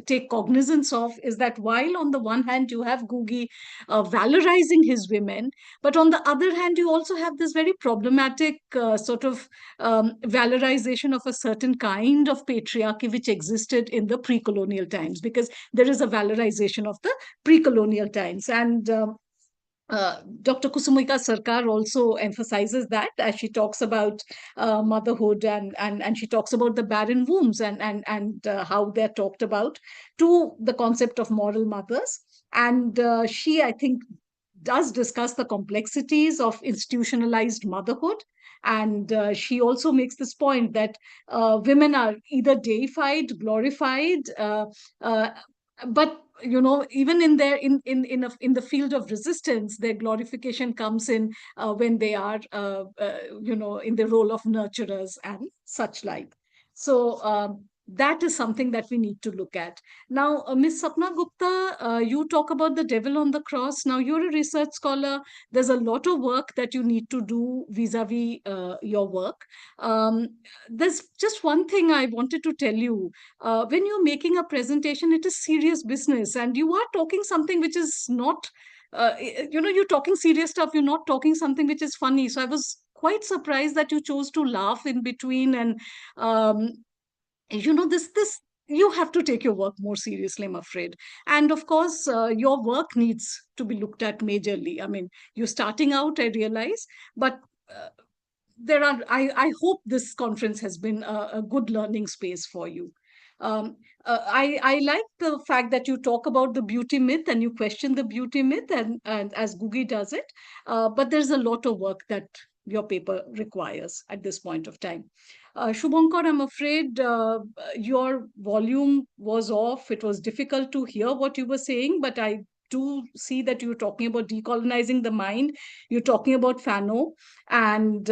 take cognizance of is that while on the one hand you have Ngũgĩ valorizing his women, but on the other hand you also have this very problematic sort of valorization of a certain kind of patriarchy which existed in the pre-colonial times, because there is a valorization of the pre-colonial times. And Dr. Kusumika Sarkar also emphasizes that, as she talks about motherhood, and she talks about the barren wombs, and how they're talked about to the concept of moral mothers. And she, I think, does discuss the complexities of institutionalized motherhood. And she also makes this point that women are either deified, glorified, but even in the field of resistance, their glorification comes in when they are in the role of nurturers and such like. So that is something that we need to look at. Now, Ms. Sapna Gupta, you talk about the devil on the cross. Now, you're a research scholar. There's a lot of work that you need to do vis-a-vis your work. There's just one thing I wanted to tell you. When you're making a presentation, it is serious business, and you are talking something which is not, you're talking serious stuff. You're not talking something which is funny. So I was quite surprised that you chose to laugh in between, and this you have to take your work more seriously, I'm afraid. And of course, your work needs to be looked at majorly. I mean, you're starting out, I realize, but I hope this conference has been a good learning space for you. I like the fact that you talk about the beauty myth and you question the beauty myth, and as Ngũgĩ does it, but there's a lot of work that your paper requires at this point of time. Shubhankar, I'm afraid your volume was off. It was difficult to hear what you were saying, but I do see that you're talking about decolonizing the mind. You're talking about Fanon, and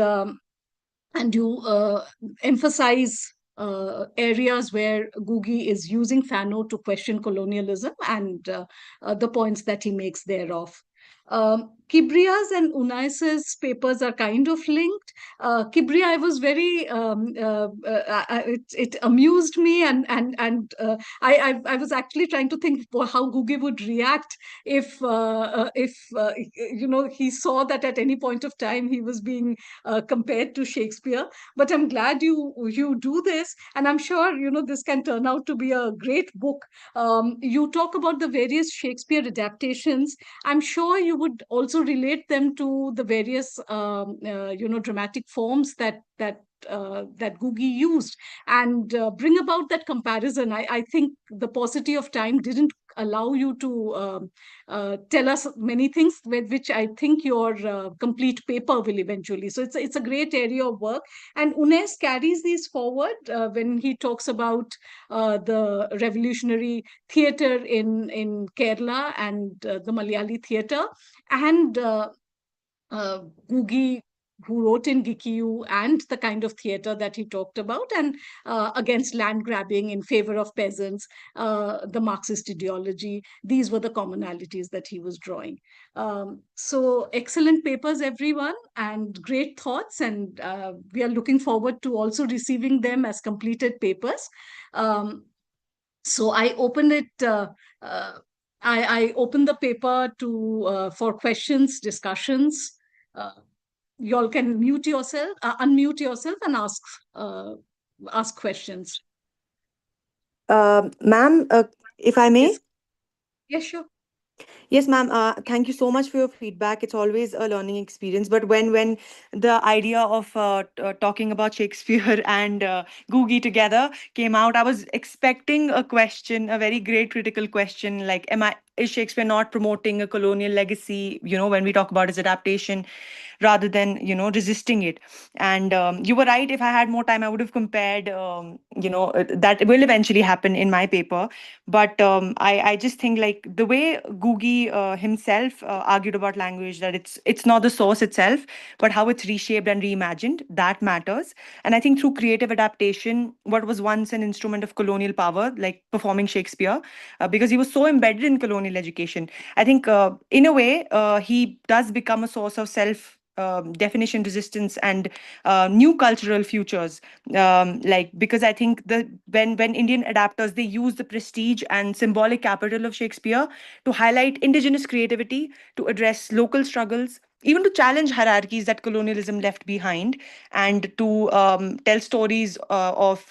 you emphasize areas where Ngũgĩ is using Fanon to question colonialism, and the points that he makes thereof. Kibria's and Unais's papers are kind of linked. Kibria, I was very, it amused me, and I was actually trying to think how Ngũgĩ would react if he saw that at any point of time he was being compared to Shakespeare. But I'm glad you do this, and I'm sure this can turn out to be a great book. You talk about the various Shakespeare adaptations. I'm sure you would also relate them to the various dramatic forms that Ngũgĩ used, and bring about that comparison. I think the paucity of time didn't allow you to tell us many things, which I think your complete paper will eventually. So it's a great area of work, and Unais carries these forward when he talks about the revolutionary theatre in Kerala and the Malayali theatre, and Ngũgĩ who wrote in Gikiu and the kind of theater that he talked about, and against land grabbing in favor of peasants, the Marxist ideology. These were the commonalities that he was drawing. So excellent papers, everyone, and great thoughts. And we are looking forward to also receiving them as completed papers. So I open it. I open the paper to for questions, discussions. You all can unmute yourself, and ask questions. Ma'am, if I may. Yes, sure. Yes, ma'am. Thank you so much for your feedback. It's always a learning experience. But when the idea of talking about Shakespeare and Ngũgĩ together came out, I was expecting a question, a very great critical question, like, is Shakespeare not promoting a colonial legacy? When we talk about his adaptation, rather than resisting it. And you were right. If I had more time, I would have compared. That will eventually happen in my paper. But I just think, like, the way Ngũgĩ himself argued about language, that it's not the source itself, but how it's reshaped and reimagined, that matters. And I think through creative adaptation, what was once an instrument of colonial power, like performing Shakespeare, because he was so embedded in colonial education, I think in a way he does become a source of self definition, resistance, and new cultural futures. Because I think when Indian adapters, they use the prestige and symbolic capital of Shakespeare to highlight indigenous creativity, to address local struggles, even to challenge hierarchies that colonialism left behind, and to tell stories of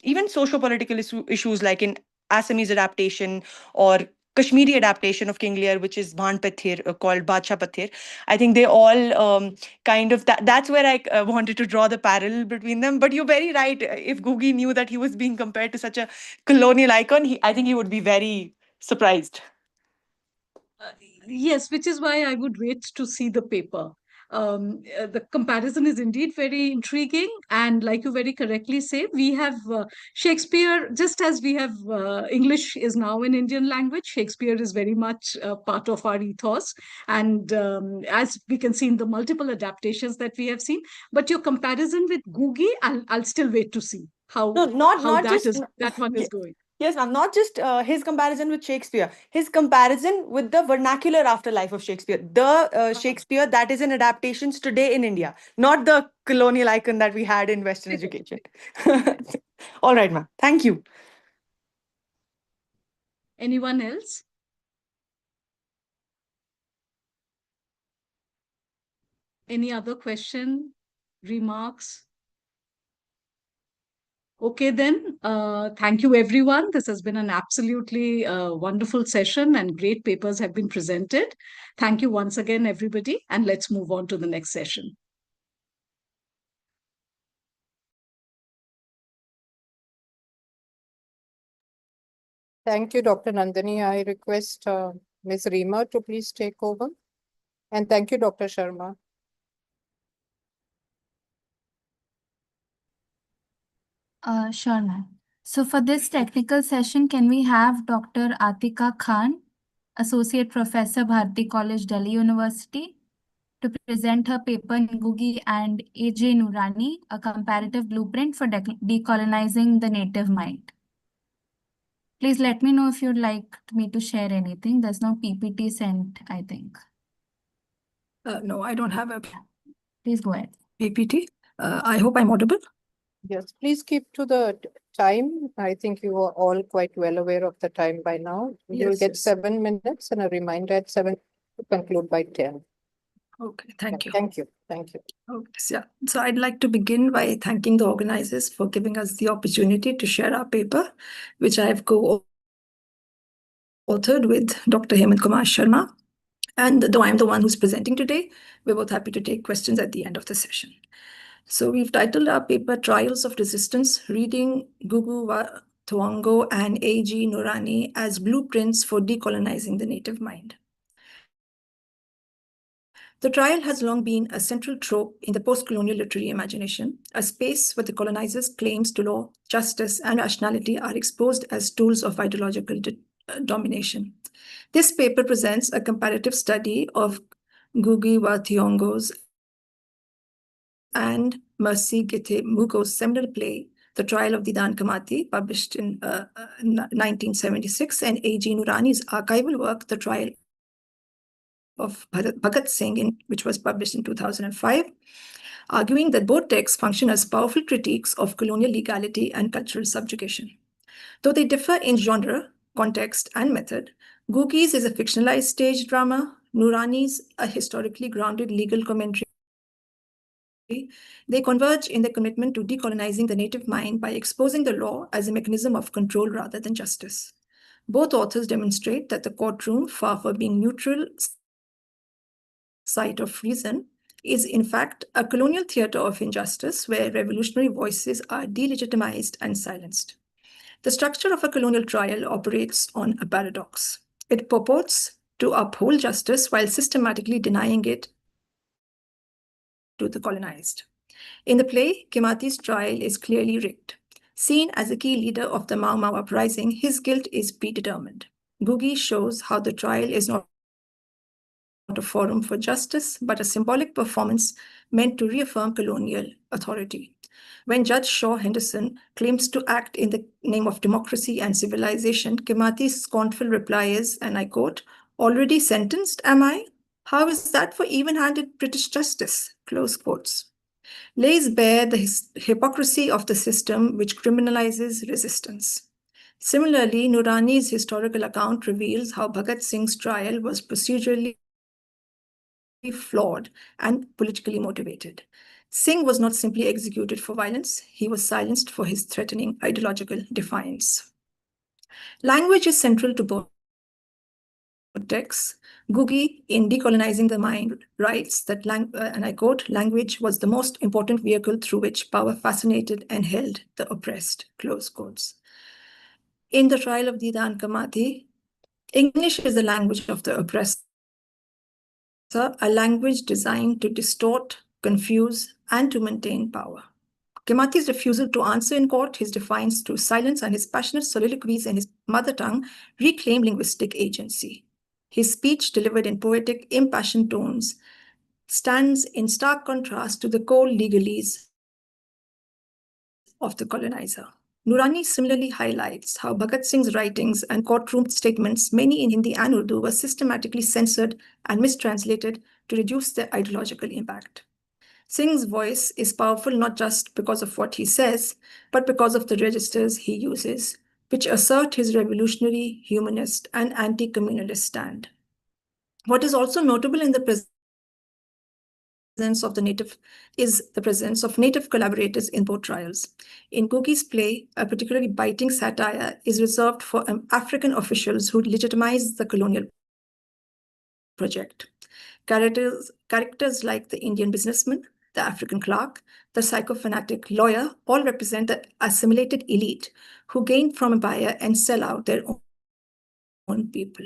even socio-political issues, like in Assamese adaptation or Kashmiri adaptation of King Lear, which is Bhan Pathir, called Badshah Pathir. I think they all kind of, that's where I wanted to draw the parallel between them. But you're very right. If Ngũgĩ knew that he was being compared to such a colonial icon, I think he would be very surprised. Yes, which is why I would wait to see the paper. The comparison is indeed very intriguing. And like you very correctly say, we have Shakespeare, just as we have English is now an Indian language, Shakespeare is very much part of our ethos. And as we can see in the multiple adaptations that we have seen, but your comparison with Ngũgĩ, I'll still wait to see how that one is going. Yes, ma'am. Not just his comparison with Shakespeare, his comparison with the vernacular afterlife of Shakespeare, the Shakespeare that is in adaptations today in India, not the colonial icon that we had in Western education. All right, ma'am. Thank you. Anyone else? Any other question, remarks? Okay, then. Thank you, everyone. This has been an absolutely wonderful session, and great papers have been presented. Thank you once again, everybody. And let's move on to the next session. Thank you, Dr. Nandini. I request Ms. Reema to please take over. And thank you, Dr. Sharma. Sure, ma'am. So for this technical session, can we have Dr. Atika Khan, Associate Professor, Bharati College, Delhi University, to present her paper Ngũgĩ and A.J. Noorani, a comparative blueprint for decolonizing the native mind. Please let me know if you'd like me to share anything. There's no PPT sent, I think. No, I don't have a Please go ahead. PPT. I hope I'm audible. Yes, please keep to the time. I think you are all quite well aware of the time by now. You'll Yes, get yes. 7 minutes and a reminder at 7 to conclude by 10. Okay, thank you. Thank you. Thank you. Okay, yeah. So I'd like to begin by thanking the organizers for giving us the opportunity to share our paper, which I have co-authored with Dr. Hemant Kumar Sharma. And though I'm the one who's presenting today, we're both happy to take questions at the end of the session. So we've titled our paper Trials of Resistance, Reading Ngũgĩ Thiong'o and A.J. Noorani as Blueprints for Decolonizing the Native Mind. The trial has long been a central trope in the post-colonial literary imagination, a space where the colonizers' claims to law, justice, and rationality are exposed as tools of ideological domination. This paper presents a comparative study of Ngũgĩ Thiong'o's and Mercy Gite Mugo's seminal play, The Trial of Didan Kamati, published in 1976, and A.G. Noorani's archival work, The Trial of Bhagat Singh, which was published in 2005, arguing that both texts function as powerful critiques of colonial legality and cultural subjugation. Though they differ in genre, context, and method, Ngũgĩ's is a fictionalized stage drama, Noorani's a historically grounded legal commentary. They converge in their commitment to decolonizing the native mind by exposing the law as a mechanism of control rather than justice. Both authors demonstrate that the courtroom, far from being neutral site of reason, is in fact a colonial theater of injustice where revolutionary voices are delegitimized and silenced. The structure of a colonial trial operates on a paradox. It purports to uphold justice while systematically denying it to the colonized. In the play, Kemati's trial is clearly rigged. Seen as a key leader of the Mau Mau uprising, his guilt is predetermined. Ngũgĩ shows how the trial is not a forum for justice, but a symbolic performance meant to reaffirm colonial authority. When Judge Shaw Henderson claims to act in the name of democracy and civilization, Kemati's scornful reply is, and I quote, "Already sentenced, am I? How is that for even-handed British justice?" Close quotes. Lays bare the hypocrisy of the system which criminalizes resistance. Similarly, Noorani's historical account reveals how Bhagat Singh's trial was procedurally flawed and politically motivated. Singh was not simply executed for violence, he was silenced for his threatening ideological defiance. Language is central to both texts. Ngũgĩ, in Decolonizing the Mind, writes that, and I quote, "Language was the most important vehicle through which power fascinated and held the oppressed," close quotes. In The Trial of Didan Kamati, English is the language of the oppressor, a language designed to distort, confuse, and to maintain power. Kemati's refusal to answer in court, his defiance through silence, and his passionate soliloquies in his mother tongue reclaim linguistic agency. His speech, delivered in poetic, impassioned tones, stands in stark contrast to the cold legalese of the colonizer. Noorani similarly highlights how Bhagat Singh's writings and courtroom statements, many in Hindi and Urdu, were systematically censored and mistranslated to reduce their ideological impact. Singh's voice is powerful not just because of what he says, but because of the registers he uses, which assert his revolutionary, humanist, and anti-communalist stand. What is also notable in the presence of the native is the presence of native collaborators in both trials. In Ngũgĩ's play, a particularly biting satire is reserved for African officials who legitimize the colonial project. Characters like the Indian businessman, the African clerk, the psychopanatic lawyer, all represent the assimilated elite who gain from a buyer and sell out their own people.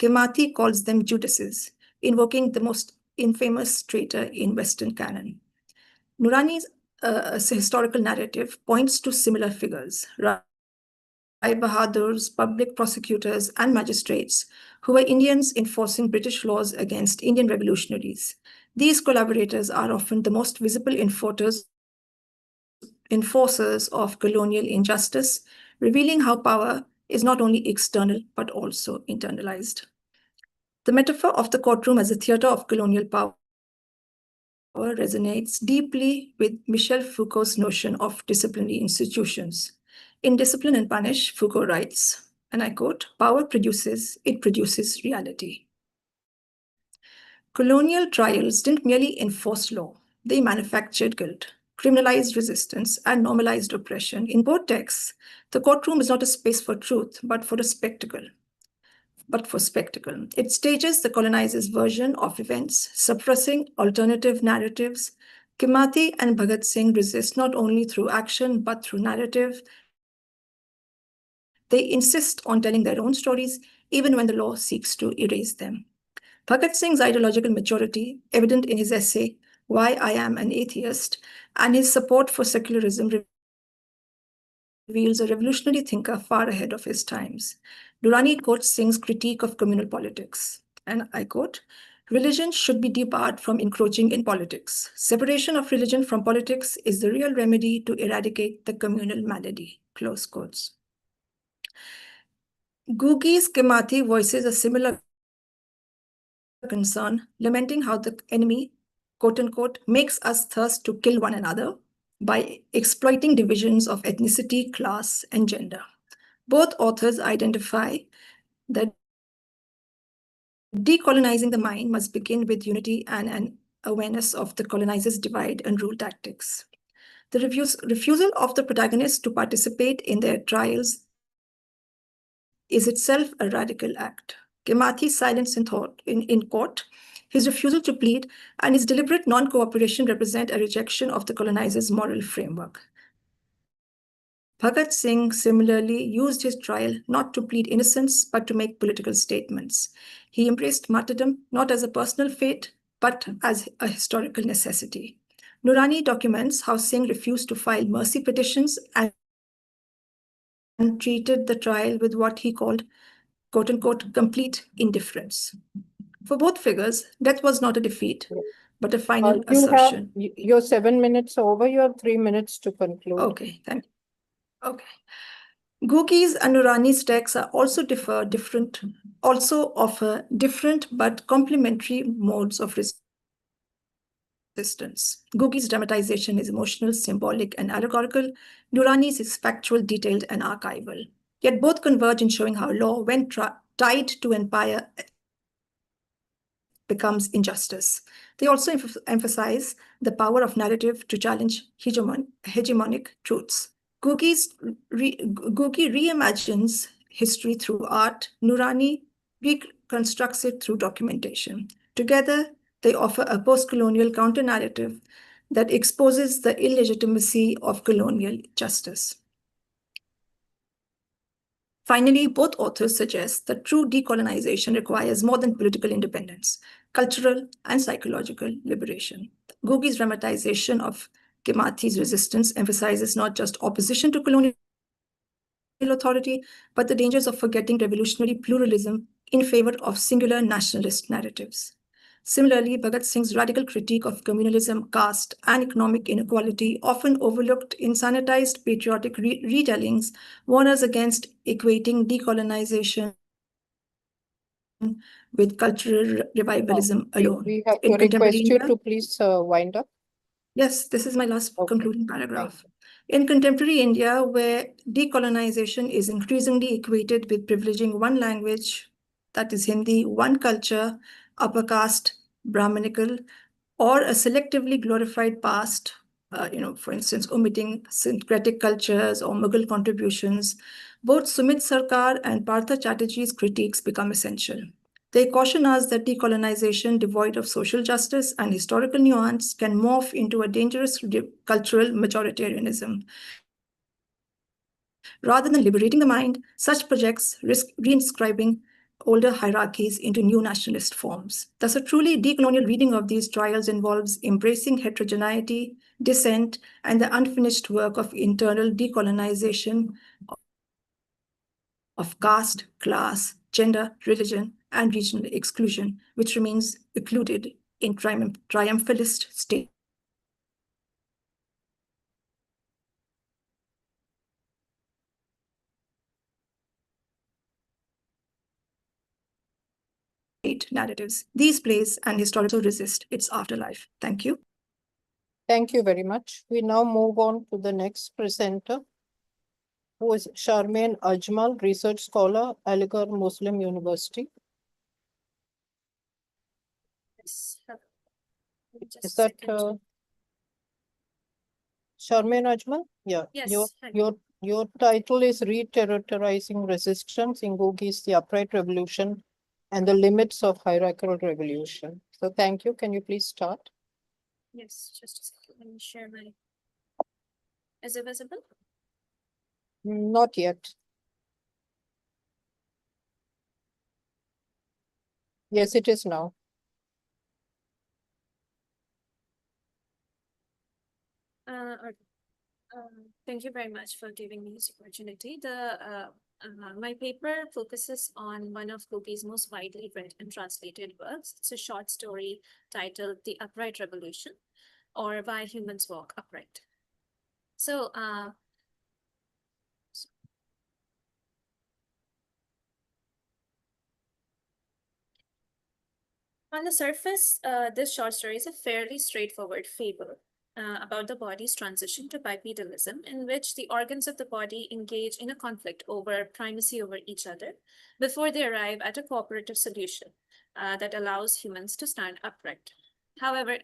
Kemati calls them Judases, invoking the most infamous traitor in Western canon. Noorani's historical narrative points to similar figures, Rai Bahadurs, public prosecutors, and magistrates who were Indians enforcing British laws against Indian revolutionaries. These collaborators are often the most visible enforcers of colonial injustice, revealing how power is not only external, but also internalized. The metaphor of the courtroom as a theater of colonial power resonates deeply with Michel Foucault's notion of disciplinary institutions. In Discipline and Punish, Foucault writes, and I quote, "Power produces reality." Colonial trials didn't merely enforce law, they manufactured guilt, criminalized resistance, and normalized oppression. In both texts, the courtroom is not a space for truth, but for spectacle. It stages the colonizer's version of events, suppressing alternative narratives. Kemati and Bhagat Singh resist not only through action, but through narrative. They insist on telling their own stories, even when the law seeks to erase them. Bhagat Singh's ideological maturity, evident in his essay, Why I Am an Atheist, and his support for secularism reveals a revolutionary thinker far ahead of his times. Noorani quotes Singh's critique of communal politics, and I quote, Religion should be debarred from encroaching in politics. Separation of religion from politics is the real remedy to eradicate the communal malady. Close quotes. Ngũgĩ's Kimathi voices a similar concern, lamenting how the enemy, quote unquote, makes us thirst to kill one another by exploiting divisions of ethnicity, class, and gender. Both authors identify that decolonizing the mind must begin with unity and an awareness of the colonizer's divide and rule tactics. The refusal of the protagonists to participate in their trials is itself a radical act. Kimathi's silence in court, his refusal to plead, and his deliberate non-cooperation represent a rejection of the colonizer's moral framework. Bhagat Singh similarly used his trial not to plead innocence, but to make political statements. He embraced martyrdom not as a personal fate, but as a historical necessity. Nurani documents how Singh refused to file mercy petitions and treated the trial with what he called, quote unquote, complete indifference. For both figures, death was not a defeat, but a final assertion. Your 7 minutes over, you have 3 minutes to conclude. Okay, thank you. Okay. Ngũgĩ's and Nurani's texts also offer different but complementary modes of resistance. Ngũgĩ's dramatization is emotional, symbolic, and allegorical. Nurani's is factual, detailed, and archival. Yet both converge in showing how law, when tied to empire, becomes injustice. They also emphasize the power of narrative to challenge hegemonic truths. Ngũgĩ reimagines history through art. Nurani reconstructs it through documentation. Together, they offer a post-colonial counter-narrative that exposes the illegitimacy of colonial justice. Finally, both authors suggest that true decolonization requires more than political independence, cultural and psychological liberation. Ngũgĩ's dramatization of Kimathi's resistance emphasizes not just opposition to colonial authority, but the dangers of forgetting revolutionary pluralism in favor of singular nationalist narratives. Similarly, Bhagat Singh's radical critique of communalism, caste, and economic inequality, often overlooked in sanitized patriotic retellings, warn us against equating decolonization with cultural revivalism alone. We have to request you to please wind up. Yes, this is my last concluding paragraph. In contemporary India, where decolonization is increasingly equated with privileging one language, that is Hindi, one culture, upper caste, Brahminical, or a selectively glorified past, for instance, omitting syncretic cultures or Mughal contributions, both Sumit Sarkar and Partha Chatterjee's critiques become essential. They caution us that decolonization, devoid of social justice and historical nuance, can morph into a dangerous cultural majoritarianism. Rather than liberating the mind, such projects risk reinscribing older hierarchies into new nationalist forms. Thus, a truly decolonial reading of these trials involves embracing heterogeneity, dissent, and the unfinished work of internal decolonization of caste, class, gender, religion, and regional exclusion, which remains occluded in triumphalist state narratives. These plays and historical resist its afterlife. Thank you. Thank you very much. We now move on to the next presenter, who is Sharmain Ajmal, research scholar, Aligarh Muslim University. Yes. Is that Sharmain Ajmal? Yeah. Yes. Your title is Re-Territorizing Resistance in Ngũgĩ's The Upright Revolution and the Limits of Hierarchical Revolution. So thank you. Can you please start? Yes, just a second. Let me share my. Is it visible? Not yet. Yes, it is now. Thank you very much for giving me this opportunity. The My paper focuses on one of Ngũgĩ's most widely read and translated works. It's a short story titled The Upright Revolution, or Why Humans Walk Upright. So, on the surface, this short story is a fairly straightforward fable about the body's transition to bipedalism, in which the organs of the body engage in a conflict over primacy over each other before they arrive at a cooperative solution that allows humans to stand upright. However,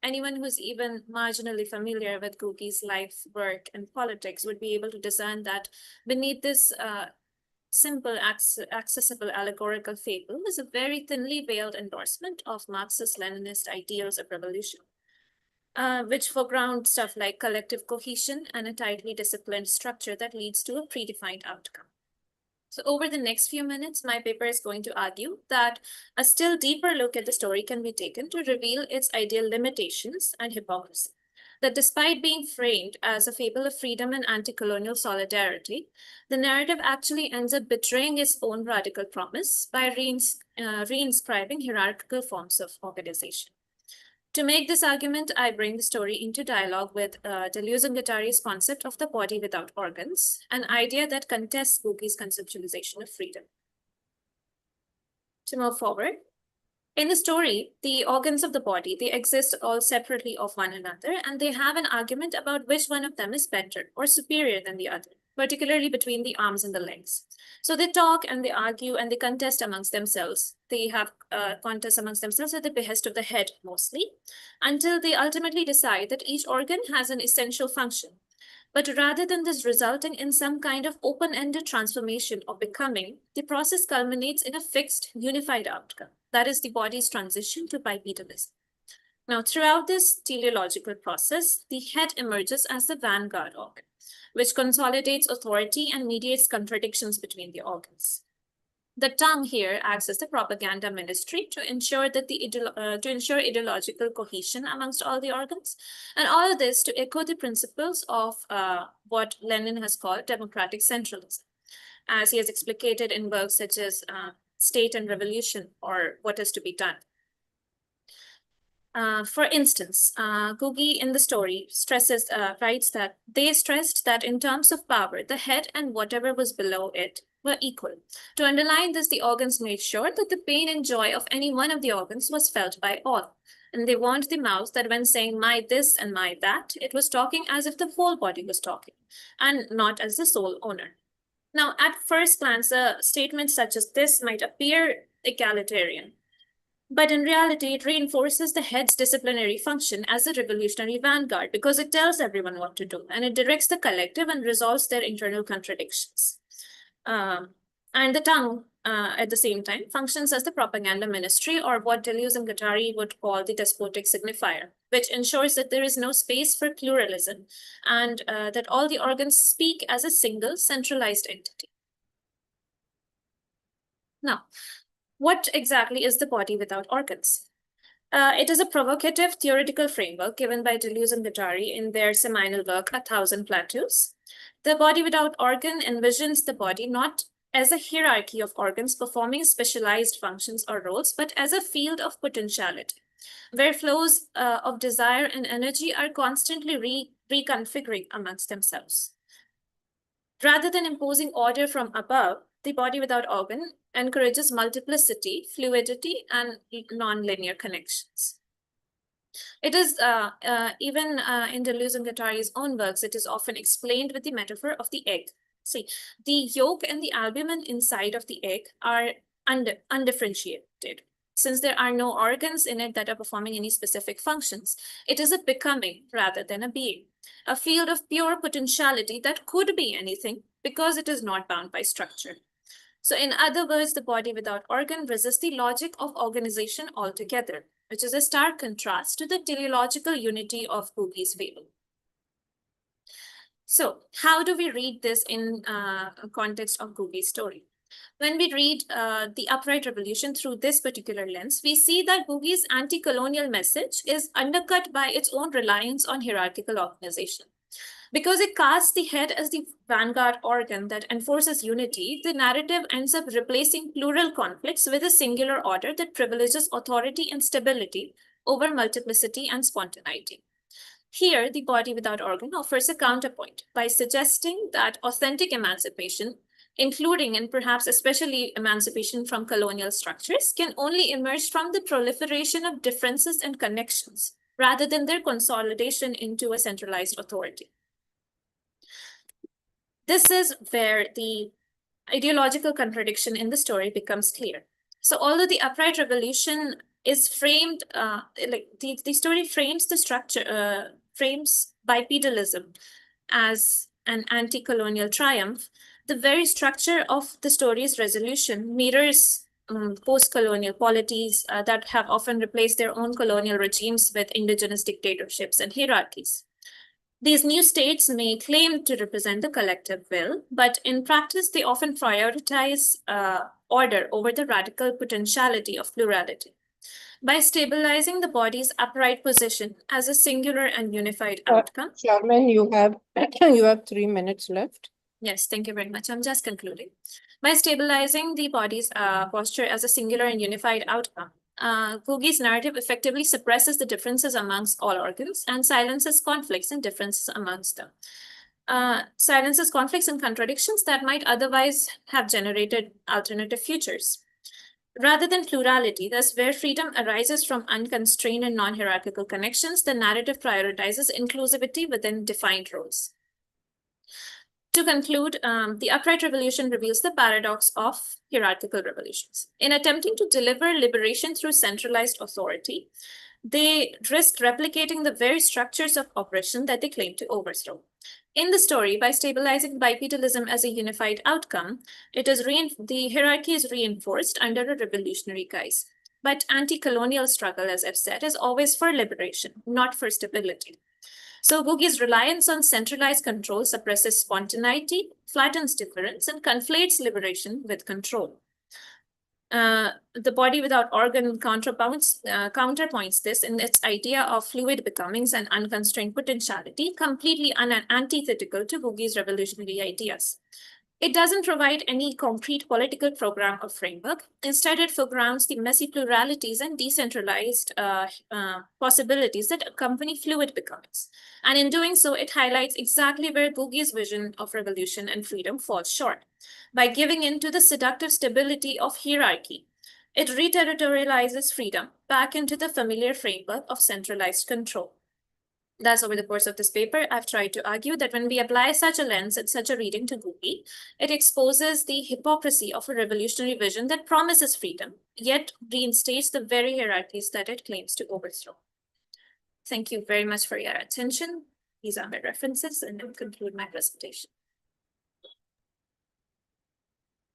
anyone who's even marginally familiar with Ngũgĩ's life, work, and politics would be able to discern that beneath this simple, accessible allegorical fable is a very thinly veiled endorsement of Marxist-Leninist ideals of revolution, which foreground stuff like collective cohesion and a tightly disciplined structure that leads to a predefined outcome. So over the next few minutes, my paper is going to argue that a still deeper look at the story can be taken to reveal its ideal limitations and hypocrisy. That despite being framed as a fable of freedom and anti-colonial solidarity, the narrative actually ends up betraying its own radical promise by reinscribing hierarchical forms of organization. To make this argument, I bring the story into dialogue with Deleuze and Guattari's concept of the body without organs, an idea that contests Ngũgĩ's conceptualization of freedom. To move forward, in the story, the organs of the body, they exist all separately of one another, and they have an argument about which one of them is better or superior than the other, particularly between the arms and the legs. So they talk and they argue and they contest amongst themselves. They have contests amongst themselves at the behest of the head mostly, until they ultimately decide that each organ has an essential function. But rather than this resulting in some kind of open-ended transformation or becoming, the process culminates in a fixed, unified outcome. That is the body's transition to bipedalism. Now, throughout this teleological process, the head emerges as the vanguard organ, which consolidates authority and mediates contradictions between the organs. The tongue here acts as the propaganda ministry to ensure that ideological cohesion amongst all the organs, and all of this to echo the principles of what Lenin has called democratic centralism, as he has explicated in works such as State and Revolution, or What is to be Done. For instance, Ngũgĩ in the story writes that they stressed that in terms of power, the head and whatever was below it were equal. To underline this, the organs made sure that the pain and joy of any one of the organs was felt by all. And they warned the mouth that when saying my this and my that, it was talking as if the whole body was talking, and not as the sole owner. Now, at first glance, a statement such as this might appear egalitarian, but in reality, it reinforces the head's disciplinary function as a revolutionary vanguard because it tells everyone what to do, and it directs the collective and resolves their internal contradictions. And the tongue, at the same time, functions as the propaganda ministry, or what Deleuze and Guattari would call the despotic signifier, which ensures that there is no space for pluralism and that all the organs speak as a single centralized entity. Now, what exactly is the body without organs? It is a provocative theoretical framework given by Deleuze and Guattari in their seminal work, 1,000 Plateaus. The body without organ envisions the body not as a hierarchy of organs performing specialized functions or roles, but as a field of potentiality, where flows of desire and energy are constantly reconfiguring amongst themselves. Rather than imposing order from above, the body without organ encourages multiplicity, fluidity, and non-linear connections. It is, even in Deleuze and Guattari's own works, it is often explained with the metaphor of the egg. See, the yolk and the albumin inside of the egg are undifferentiated. Since there are no organs in it that are performing any specific functions, it is a becoming rather than a being, a field of pure potentiality that could be anything because it is not bound by structure. So in other words, the body without organ resists the logic of organization altogether, which is a stark contrast to the teleological unity of Ngũgĩ's fable. So how do we read this in context of Ngũgĩ's story? When we read the Upright Revolution through this particular lens, we see that Ngũgĩ's anti-colonial message is undercut by its own reliance on hierarchical organization. Because it casts the head as the vanguard organ that enforces unity, the narrative ends up replacing plural conflicts with a singular order that privileges authority and stability over multiplicity and spontaneity. Here, the body without organ offers a counterpoint by suggesting that authentic emancipation, including and perhaps especially emancipation from colonial structures, can only emerge from the proliferation of differences and connections, rather than their consolidation into a centralized authority. This is where the ideological contradiction in the story becomes clear. So although the upright revolution is framed, the story frames the structure, frames bipedalism as an anti-colonial triumph, the very structure of the story's resolution mirrors post-colonial polities that have often replaced their own colonial regimes with indigenous dictatorships and hierarchies. These new states may claim to represent the collective will, but in practice, they often prioritize order over the radical potentiality of plurality. By stabilizing the body's upright position as a singular and unified outcome. Charmaine, you have 3 minutes left. Yes, thank you very much. I'm just concluding. By stabilizing the body's posture as a singular and unified outcome, Ngũgĩ's narrative effectively suppresses the differences amongst all organs and silences conflicts and differences amongst them. Silences conflicts and contradictions that might otherwise have generated alternative futures. Rather than plurality, thus where freedom arises from unconstrained and non-hierarchical connections, the narrative prioritizes inclusivity within defined roles. To conclude, the upright revolution reveals the paradox of hierarchical revolutions. In attempting to deliver liberation through centralized authority, they risk replicating the very structures of oppression that they claim to overthrow. In the story, by stabilizing bipedalism as a unified outcome, the hierarchy is reinforced under a revolutionary guise. But anti-colonial struggle, as I've said, is always for liberation, not for stability. So Ngũgĩ's reliance on centralized control suppresses spontaneity, flattens difference, and conflates liberation with control. The body without organ counterpoints this in its idea of fluid becomings and unconstrained potentiality, completely antithetical to Ngũgĩ's revolutionary ideas. It doesn't provide any concrete political program or framework. Instead, it foregrounds the messy pluralities and decentralized possibilities that accompany fluid becomings. And in doing so, it highlights exactly where Ngũgĩ's vision of revolution and freedom falls short. By giving in to the seductive stability of hierarchy, it reterritorializes freedom back into the familiar framework of centralized control. Thus, over the course of this paper, I've tried to argue that when we apply such a lens and such a reading to Ngũgĩ, it exposes the hypocrisy of a revolutionary vision that promises freedom, yet reinstates the very hierarchies that it claims to overthrow. Thank you very much for your attention. These are my references, and I'll conclude my presentation.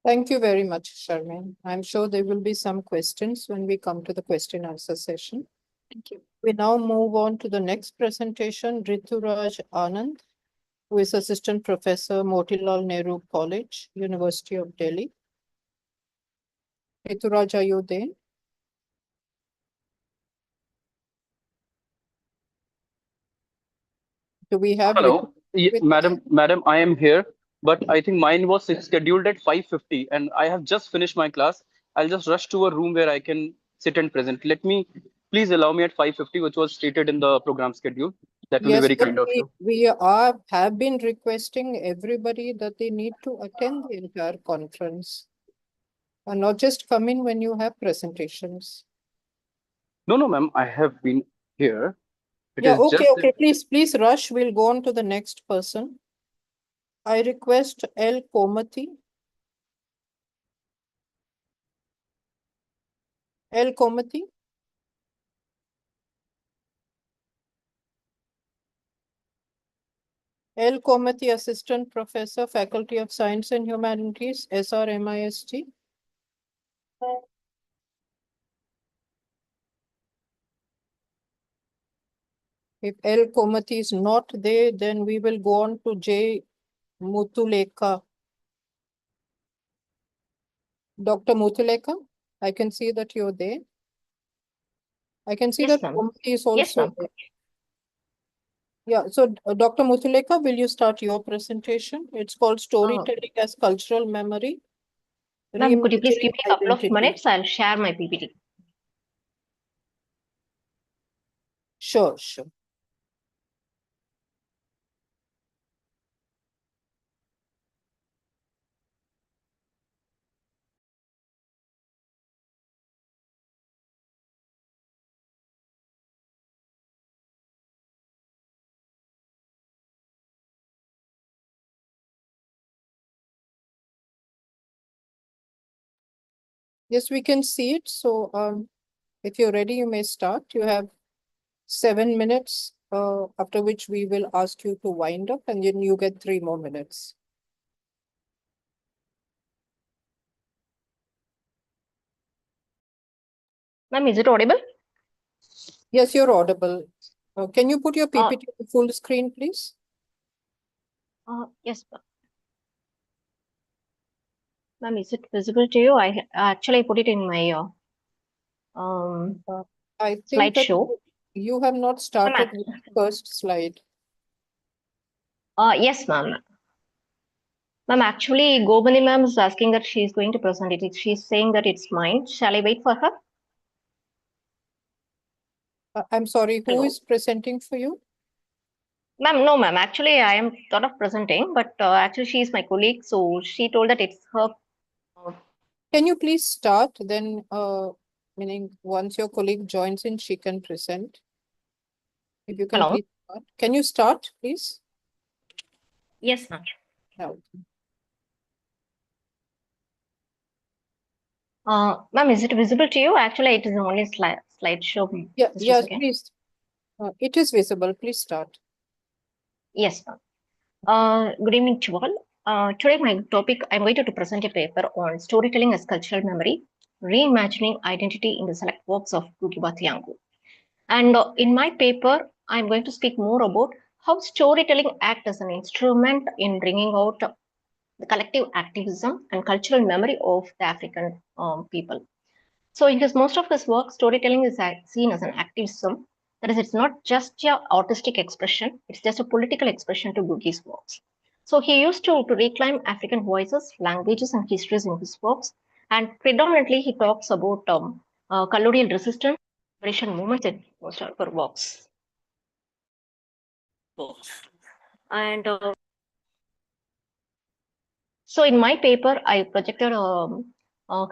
Thank you very much, Charmaine. I'm sure there will be some questions when we come to the question answer session. Thank you. We now move on to the next presentation, Rituraj Anand, who is Assistant Professor, Motilal Nehru College, University of Delhi. Rituraj, are you there? Do we have? Hello, madam, I am here, but I think mine was scheduled at 5:50 and I have just finished my class. I'll just rush to a room where I can sit and present. Please allow me at 5:50, which was stated in the program schedule. That will be very kind of you. We have been requesting everybody that they need to attend the entire conference and not just come in when you have presentations. No, ma'am, I have been here. Okay. Please rush. We'll go on to the next person. I request L. Komati. L. Komati. L. Komati, Assistant Professor, Faculty of Science and Humanities, SRMIST. If L. Komati is not there, then we will go on to J. Muthuleka. Dr. Muthuleka, I can see that you're there. I can see that Komati is also there. Yeah, so Dr. Muthuleka, will you start your presentation? It's called Storytelling as Cultural Memory. Ma'am, could you please give me a couple of Identity. minutes? I'll share my PPT. Sure, sure. Yes, we can see it. So if you're ready, you may start. You have 7 minutes, after which we will ask you to wind up, and then you get 3 more minutes. Ma'am, is it audible? Yes, you're audible. Can you put your PPT to full screen, please? Yes, ma'am. Ma'am, is it visible to you? I actually put it in my I think that slideshow. you have not started with the first slide. Yes, ma'am. Ma'am, actually, Gobani ma'am is asking that she's going to present it. She's saying that it's mine. Shall I wait for her? I'm sorry, who is presenting for you? Ma'am, no, ma'am. Actually, I am thought of presenting, but actually, she is my colleague, so she told that it's her. Can you please start? Then, meaning once your colleague joins in, she can present. If you can Hello? please start. Can you start, please? Yes, ma'am. No. Ma'am, is it visible to you? Actually, it is only slideshow. Yeah, Just a yes, second. please. It is visible. Please start. Yes, ma'am. Good evening to all. Today, my topic, I'm going to present a paper on storytelling as cultural memory, reimagining identity in the select works of Ngũgĩ Thiong'o. And in my paper, I'm going to speak more about how storytelling acts as an instrument in bringing out the collective activism and cultural memory of the African people. So in most of his work, storytelling is seen as an activism. That is, it's not just an artistic expression, it's just a political expression to Ngũgĩ's works. So he used to reclaim African voices, languages, and histories in his works. And predominantly, he talks about colonial resistance, liberation movements in most of her works. And so in my paper, I projected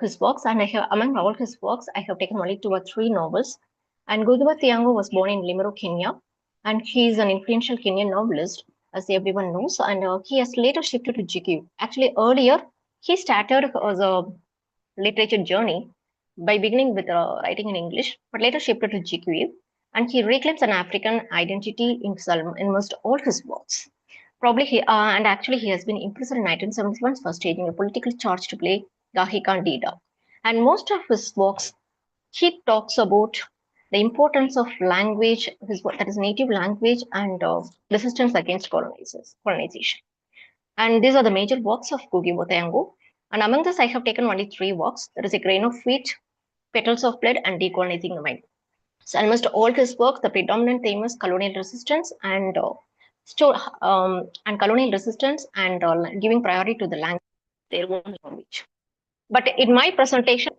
his works, and I have, among all his works, I have taken only 2 or 3 novels. And Ngũgĩ Thiong'o was born in Limuru, Kenya, and he is an influential Kenyan novelist, as everyone knows, and he has later shifted to GQ. Actually, earlier, he started as a literature journey by beginning with writing in English, but later shifted to GQ, and he reclaims an African identity in almost all his works. Probably he, and actually he has been imprisoned in 1971 for staging a politically charged play, Gahikan Dida. And most of his works, he talks about the importance of language, that is native language, and resistance against colonization. And these are the major works of Ngũgĩ Thiong'o. And among this, I have taken only 3 works. There is A Grain of Wheat, Petals of Blood, and Decolonizing the Mind. So almost all his works, the predominant theme is colonial resistance and colonial resistance and giving priority to the language, their own language. But in my presentation,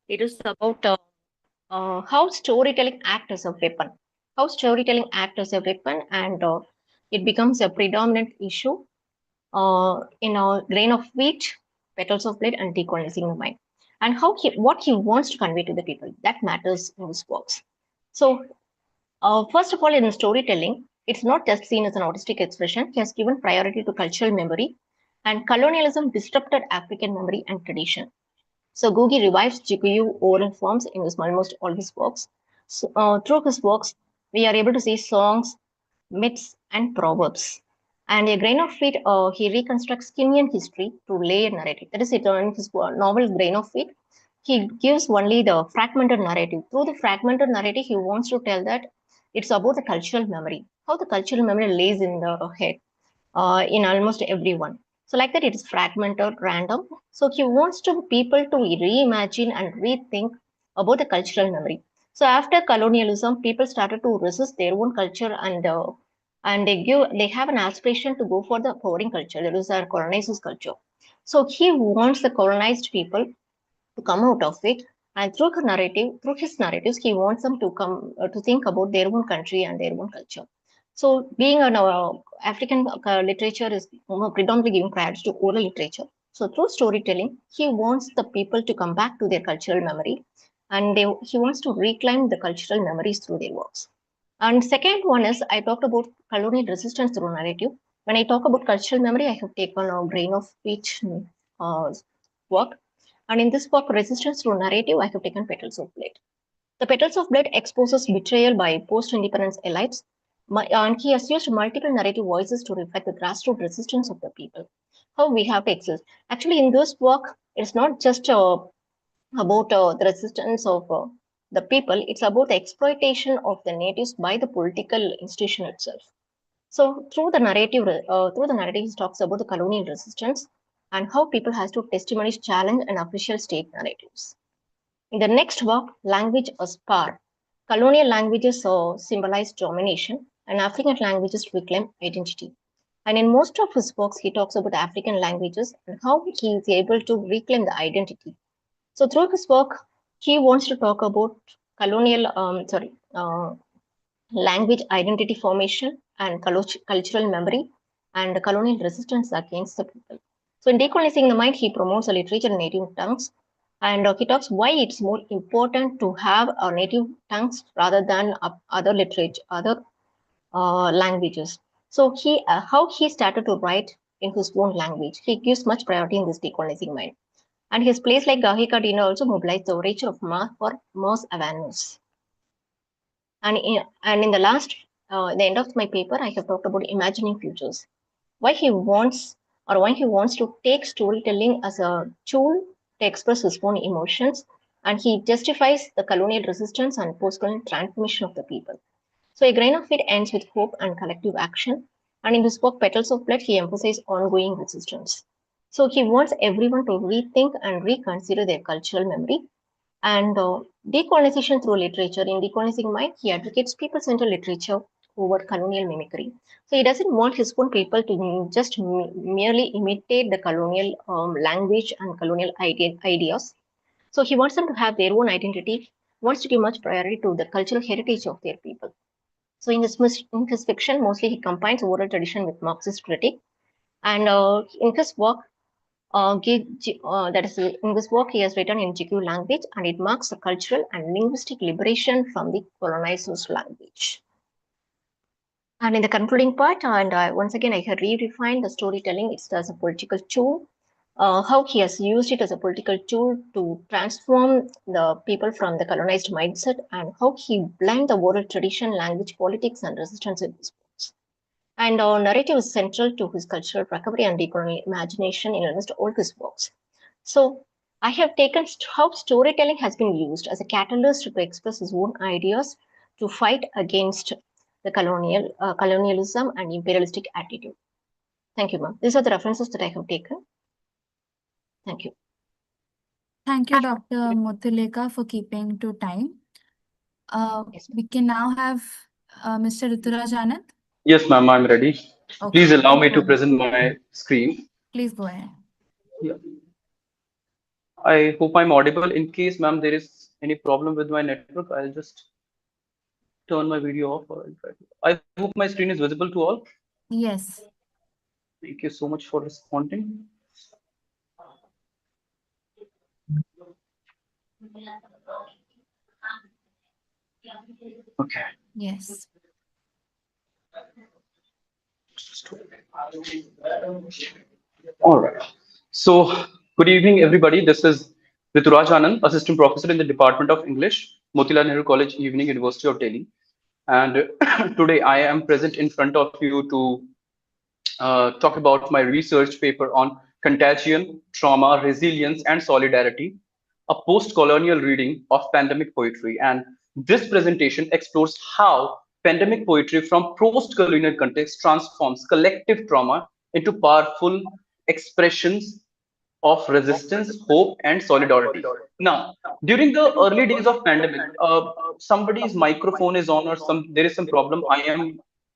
it is about how storytelling acts as a weapon. How storytelling acts as a weapon, and it becomes a predominant issue in A Grain of Wheat, Petals of Blood, and Decolonizing the Mind. And what he wants to convey to the people, that matters in his works. So first of all, in storytelling, it's not just seen as an artistic expression. He has given priority to cultural memory, and colonialism disrupted African memory and tradition. So Ngũgĩ revives Gikuyu oral forms in almost all his works. So, through his works, we are able to see songs, myths, and proverbs. And A Grain of Wheat, he reconstructs Kenyan history through layered narrative. That is, it in his novel Grain of Wheat, he gives only the fragmented narrative. Through the fragmented narrative, he wants to tell that it's about the cultural memory, how the cultural memory lays in the head in almost everyone. So like that, it is fragmented, random. So he wants people to reimagine and rethink about the cultural memory. So after colonialism, people started to resist their own culture and they have an aspiration to go for the foreign culture. That is our colonizers' culture. So he wants the colonized people to come out of it, and through his narratives, he wants them to come to think about their own country and their own culture. So being an African literature is predominantly giving priority to oral literature. So through storytelling, he wants the people to come back to their cultural memory, and he wants to reclaim the cultural memories through their works. And second one is, I talked about colonial resistance through narrative. When I talk about cultural memory, I have taken a grain of each work. And in this work, Resistance Through Narrative, I have taken Petals of Blood. The Petals of Blood exposes betrayal by post-independence elites, and he has used multiple narrative voices to reflect the grassroots resistance of the people. How we have to exist. Actually, in this work, it's not just about the resistance of the people, it's about the exploitation of the natives by the political institution itself. So through the narrative, he talks about the colonial resistance and how people has to testimonies challenge and official state narratives. In the next work, Language as Power, colonial languages symbolize domination and African languages reclaim identity. And in most of his works, he talks about African languages and how he is able to reclaim the identity. So through his work, he wants to talk about colonial, language identity formation and cultural memory and colonial resistance against the people. So in Decolonizing the Mind, he promotes a literature in native tongues, and he talks why it's more important to have native tongues rather than other literature, other languages. So how he started to write in his own language. He gives much priority in this Decolonizing Mind. And his plays like Gahika Dina also mobilize the literature of mass for mass awareness. And in the last, the end of my paper, I have talked about imagining futures. Why he wants to take storytelling as a tool to express his own emotions, and he justifies the colonial resistance and post-colonial transformation of the people. So a grain of it ends with hope and collective action. And in his book, Petals of Blood, he emphasizes ongoing resistance. So he wants everyone to rethink and reconsider their cultural memory. And decolonization through literature. In Decolonizing Mind, he advocates people-centered literature over colonial mimicry. So he doesn't want his own people to just merely imitate the colonial language and colonial ideas. So he wants them to have their own identity, wants to give much priority to the cultural heritage of their people. So in his fiction, mostly he combines oral tradition with Marxist critique. And in his work, that is, in this work, he has written in GQ language, and it marks a cultural and linguistic liberation from the colonizer's language. And in the concluding part, and once again, I have redefined the storytelling. It's as a political tool, how he has used it as a political tool to transform the people from the colonized mindset, and how he blend the oral tradition, language, politics, and resistance in his books. And narrative is central to his cultural recovery and decolonial imagination in almost all his works. So I have taken how storytelling has been used as a catalyst to express his own ideas to fight against the colonialism and imperialistic attitude. Thank you, ma'am. These are the references that I have taken. Thank you. Thank you, Dr. Muthuleka, for keeping to time. We can now have Mr. Rituraj Anand. Yes, ma'am, I'm ready. Okay, Please allow me go to ahead. present my screen. Please go ahead. Yeah. I hope I'm audible. In case, ma'am, there is any problem with my network, I'll just turn my video off, or I'll try to. I hope my screen is visible to all. Yes. Thank you so much for responding. Okay. Yes. All right. So, good evening, everybody. This is Rituraj Anand, Assistant Professor in the Department of English, Motilal Nehru College, Evening, University of Delhi. And today I am present in front of you to talk about my research paper on contagion, trauma, resilience, and solidarity, a post-colonial reading of pandemic poetry. And this presentation explores how pandemic poetry from post-colonial context transforms collective trauma into powerful expressions of resistance, hope, and solidarity. Now, during the early days of pandemic, somebody's microphone is on, or there is some problem.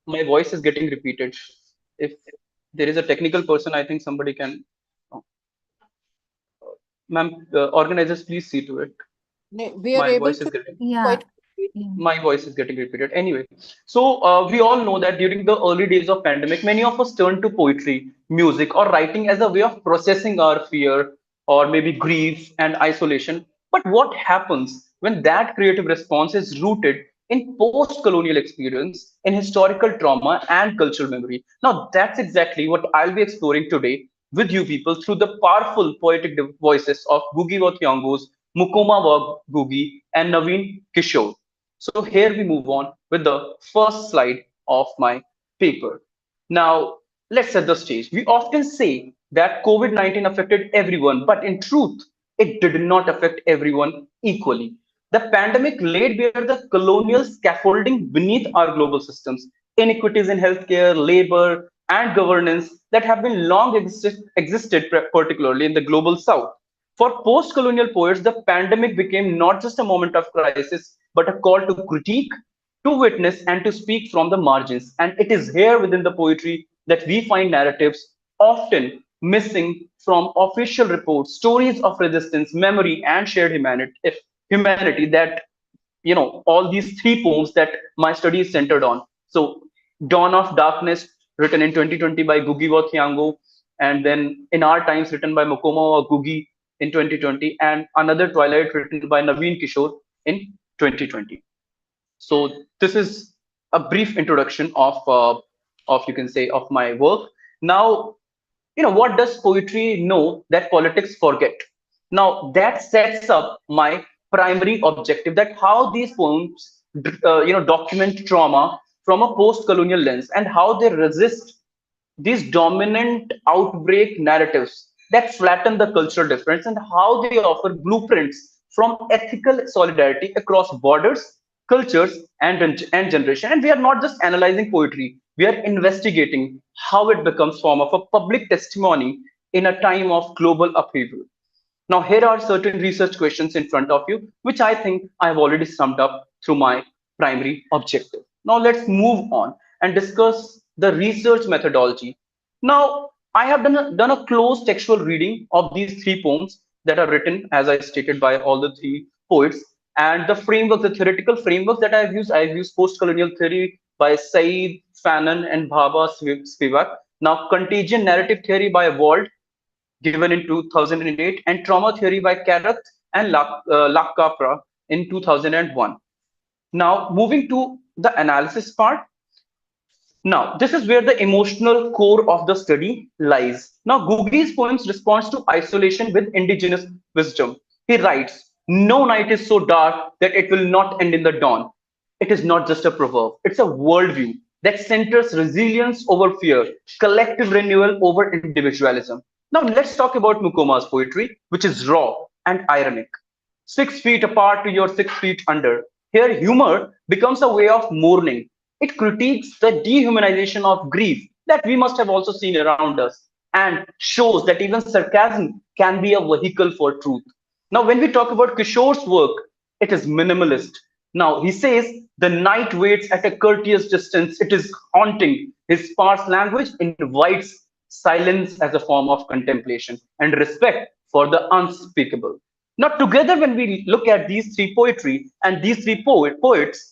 My voice is getting repeated. If there is a technical person, I think somebody can. Ma'am, organizers, please see to it. We are My able voice is to getting quite. my voice is getting repeated anyway. So we all know that during the early days of pandemic, many of us turned to poetry, music, or writing as a way of processing our fear or maybe grief and isolation. But what happens when that creative response is rooted in post-colonial experience, in historical trauma and cultural memory? Now that's exactly what I'll be exploring today with you people through the powerful poetic voices of Ngũgĩ wa Thiong'o's Mukoma wa Ngũgĩ and Naveen Kishore. So here we move on with the first slide of my paper. Now, let's set the stage. We often say that COVID-19 affected everyone, but in truth, it did not affect everyone equally. The pandemic laid bare the colonial scaffolding beneath our global systems, inequities in healthcare, labor, and governance that have been long existed, particularly in the global south. For post colonial poets, the pandemic became not just a moment of crisis, but a call to critique, to witness, and to speak from the margins. And it is here within the poetry that we find narratives often missing from official reports, stories of resistance, memory, and shared humanity that, all these three poems that my study is centered on. So, Dawn of Darkness, written in 2020 by Ngũgĩ wa Thiong'o, and then In Our Times, written by Mukoma wa Ngũgĩ in 2020, and Another Twilight, written by Naveen Kishore in 2020. So this is a brief introduction of you can say of my work. Now, what does poetry know that politics forget? Now that sets up my primary objective, that how these poems document trauma from a post-colonial lens and how they resist these dominant outbreak narratives that flatten the cultural difference, and how they offer blueprints from ethical solidarity across borders, cultures, and generation. And we are not just analyzing poetry, we are investigating how it becomes form of a public testimony in a time of global upheaval. Now, here are certain research questions in front of you, which I think I've already summed up through my primary objective. Now, let's move on and discuss the research methodology. Now, I have done a close textual reading of these three poems that are written, as I stated, by all the three poets. And the framework, the theoretical framework that I've used post-colonial theory by Said, Fanon, and Bhabha Spivak. Now, contagion narrative theory by Wald, given in 2008, and trauma theory by Karath and Lakapra in 2001. Now, moving to the analysis part. Now, this is where the emotional core of the study lies. Now, Ngũgĩ's poems responds to isolation with indigenous wisdom. He writes, "No night is so dark that it will not end in the dawn." It is not just a proverb, it's a worldview that centers resilience over fear, collective renewal over individualism. Now, let's talk about Mukoma's poetry, which is raw and ironic. 6 feet apart to your 6 feet under. Here, humor becomes a way of mourning. It critiques the dehumanization of grief that we must have also seen around us, and shows that even sarcasm can be a vehicle for truth. Now, when we talk about Kishore's work, it is minimalist. Now, he says, "The night waits at a courteous distance. It is haunting." His sparse language invites silence as a form of contemplation and respect for the unspeakable. Now, together, when we look at these three poetry and these three poets,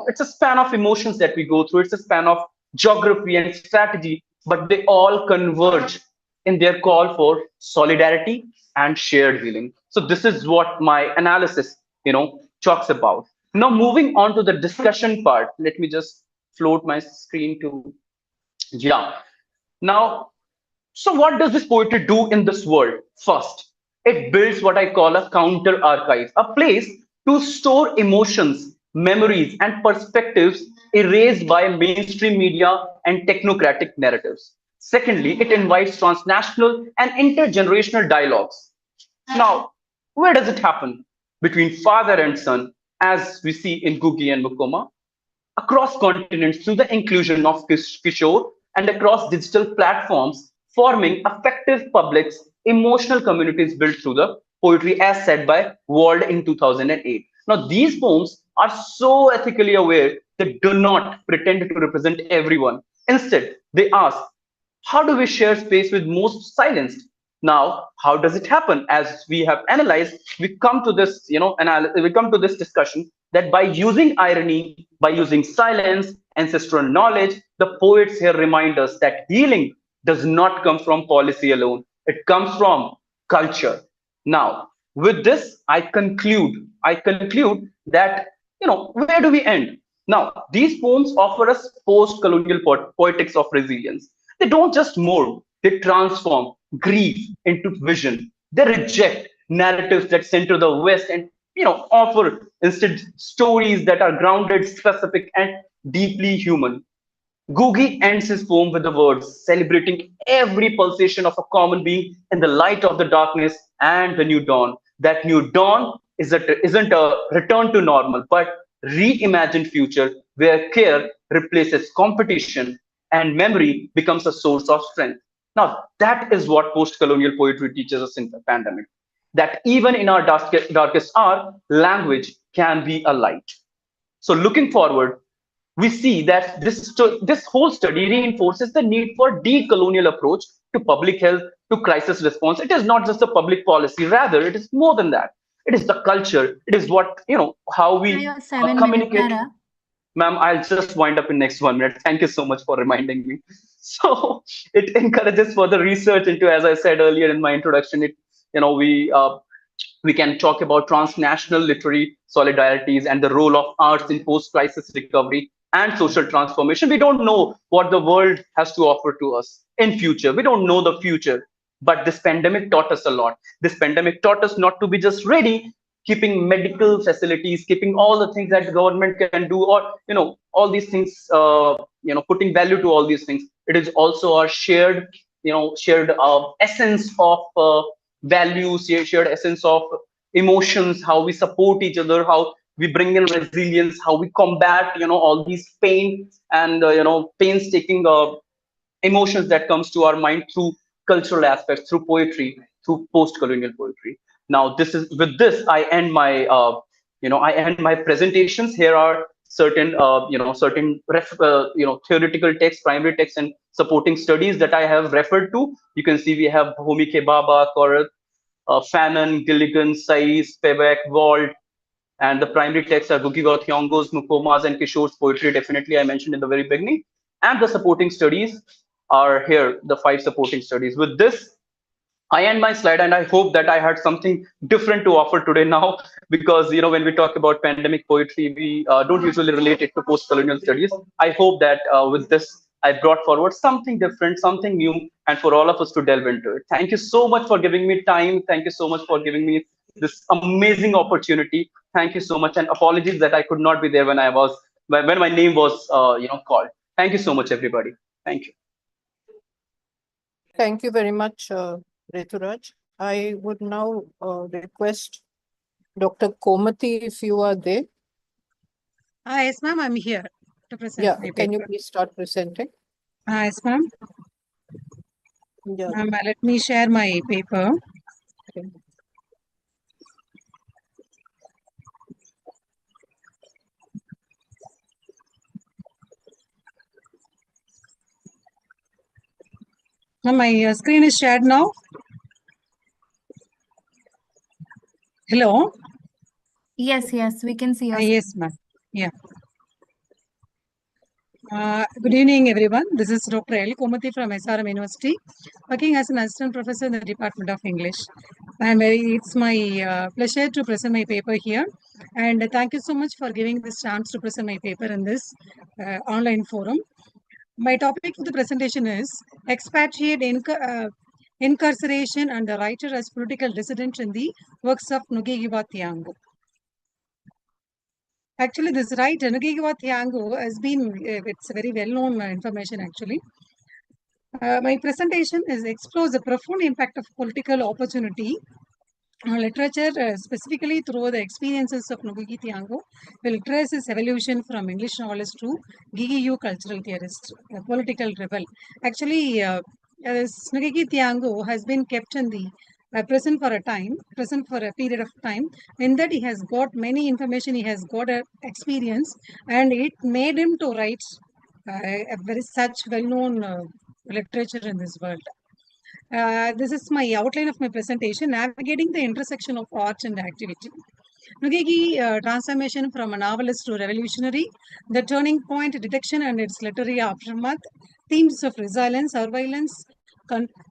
it's a span of emotions that we go through. It's a span of geography and strategy, but they all converge in their call for solidarity and shared healing. So this is what my analysis, talks about. Now, moving on to the discussion part, let me just float my screen to, yeah. Now, so what does this poetry do in this world? First, it builds what I call a counter archive, a place to store emotions, memories, and perspectives erased by mainstream media and technocratic narratives. Secondly, it invites transnational and intergenerational dialogues. Now, where does it happen? Between father and son, as we see in Ngũgĩ and Mukoma, across continents through the inclusion of Kishore, and across digital platforms forming effective publics, emotional communities built through the poetry, as said by Wald in 2008. Now, these poems are so ethically aware they do not pretend to represent everyone. Instead, they ask, how do we share space with most silenced? Now, how does it happen? As we have analyzed, we come to this, we come to this discussion that by using irony, by using silence, ancestral knowledge, the poets here remind us that healing does not come from policy alone. It comes from culture. Now, with this, I conclude that, where do we end? Now, these poems offer us post-colonial poetics of resilience. They don't just mold, they transform grief into vision. They reject narratives that center the West and offer instead stories that are grounded, specific, and deeply human. Ngũgĩ ends his poem with the words celebrating every pulsation of a common being in the light of the darkness and the new dawn. That new dawn isn't a return to normal, but reimagined future where care replaces competition and memory becomes a source of strength. Now, that is what post-colonial poetry teaches us in the pandemic. That even in our darkest hour, language can be a light. So looking forward, we see that this whole study reinforces the need for decolonial approach to public health, to crisis response. It is not just a public policy, rather it is more than that. It is the culture. It is what, how we communicate. Ma'am, I'll just wind up in next 1 minute. Thank you so much for reminding me. So it encourages further research into, as I said earlier in my introduction, we can talk about transnational literary solidarities and the role of arts in post-crisis recovery and social transformation. We don't know what the world has to offer to us in future. We don't know the future, but this pandemic taught us a lot. This pandemic taught us not to be just ready, keeping medical facilities, keeping all the things that the government can do, or all these things, putting value to all these things. It is also our shared essence of values, shared essence of emotions, how we support each other, how we bring in resilience, how we combat all these pain and painstaking emotions that comes to our mind through cultural aspects, through poetry, through post-colonial poetry. Now, with this I end my my presentations. Here are certain theoretical texts, primary texts, and supporting studies that I have referred to. You can see we have Bhumike Baba, Korath, Fanon, Gilligan, Saiz, Spivak, Wald, and the primary texts are Ngũgĩ Thiong'o's, Mukoma's, and Kishore's poetry. Definitely, I mentioned in the very beginning. And the supporting studies are here, the 5 supporting studies. With this, I end my slide, and I hope that I had something different to offer today now, because when we talk about pandemic poetry, we don't usually relate it to post-colonial studies. I hope that with this, I brought forward something different, something new, and for all of us to delve into it. Thank you so much for giving me time. Thank you so much for giving me this amazing opportunity. Thank you so much, and apologies that I could not be there when my name was called. Thank you so much, everybody. Thank you. Thank you very much, Rituraj. I would now request Dr. Komati, if you are there. Yes, ma'am, I'm here to present Yeah, my can you paper. please start presenting? Yes, ma'am. Yeah. Let me share my paper. Okay. Ma'am, my screen is shared now. Hello? Yes, we can see your Yes, ma'am. Yeah. Good evening, everyone. This is Dr. L. Komati from SRM University, working as an assistant professor in the Department of English. It's my pleasure to present my paper here. And thank you so much for giving this chance to present my paper in this online forum. My topic for the presentation is expatriate incarceration and the writer as political dissident in the works of Ngũgĩ Thiong'o. Actually, this writer, Ngũgĩ Thiong'o, has been, it's very well-known information actually. My presentation explores the profound impact of political opportunity literature, specifically through the experiences of Ngũgĩ Thiong'o, will trace his evolution from English novelist to GEU cultural theorist, a political rebel. Actually, Ngũgĩ Thiong'o has been kept in the prison for a period of time. In that he has got many information, he has got experience, and it made him to write a very such well-known literature in this world. This is my outline of my presentation, navigating the intersection of art and activity. Ngũgĩ transformation from a novelist to revolutionary, the turning point, detection and its literary aftermath, themes of resilience, surveillance,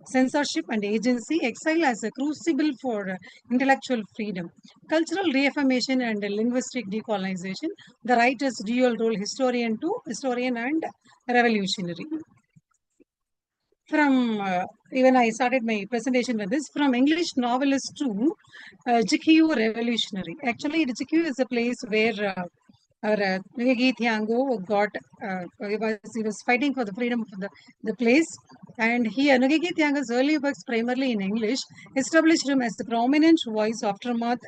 censorship and agency, exile as a crucible for intellectual freedom, cultural reaffirmation and linguistic decolonization, the writer's dual role, historian and revolutionary. From even I started my presentation with this, from English novelist to GQ revolutionary. Actually, GQ is a place where Ngũgĩ Thiong'o got, he was fighting for the freedom of the place. And here, Ngũgĩ Thiong'o's early works, primarily in English, established him as the prominent voice aftermath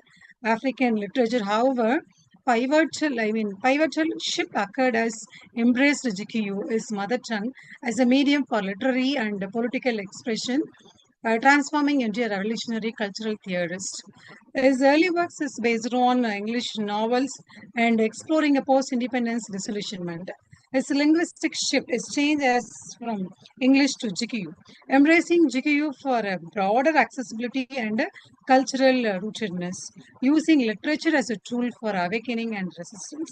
African literature. However, pivotal shift occurred as embraced GQ, his mother tongue, as a medium for literary and political expression, transforming into a revolutionary cultural theorist. His early works is based on English novels and exploring a post-independence disillusionment. His linguistic shift is changed as from English to GQ, embracing GQ for a broader accessibility and cultural rootedness, using literature as a tool for awakening and resistance.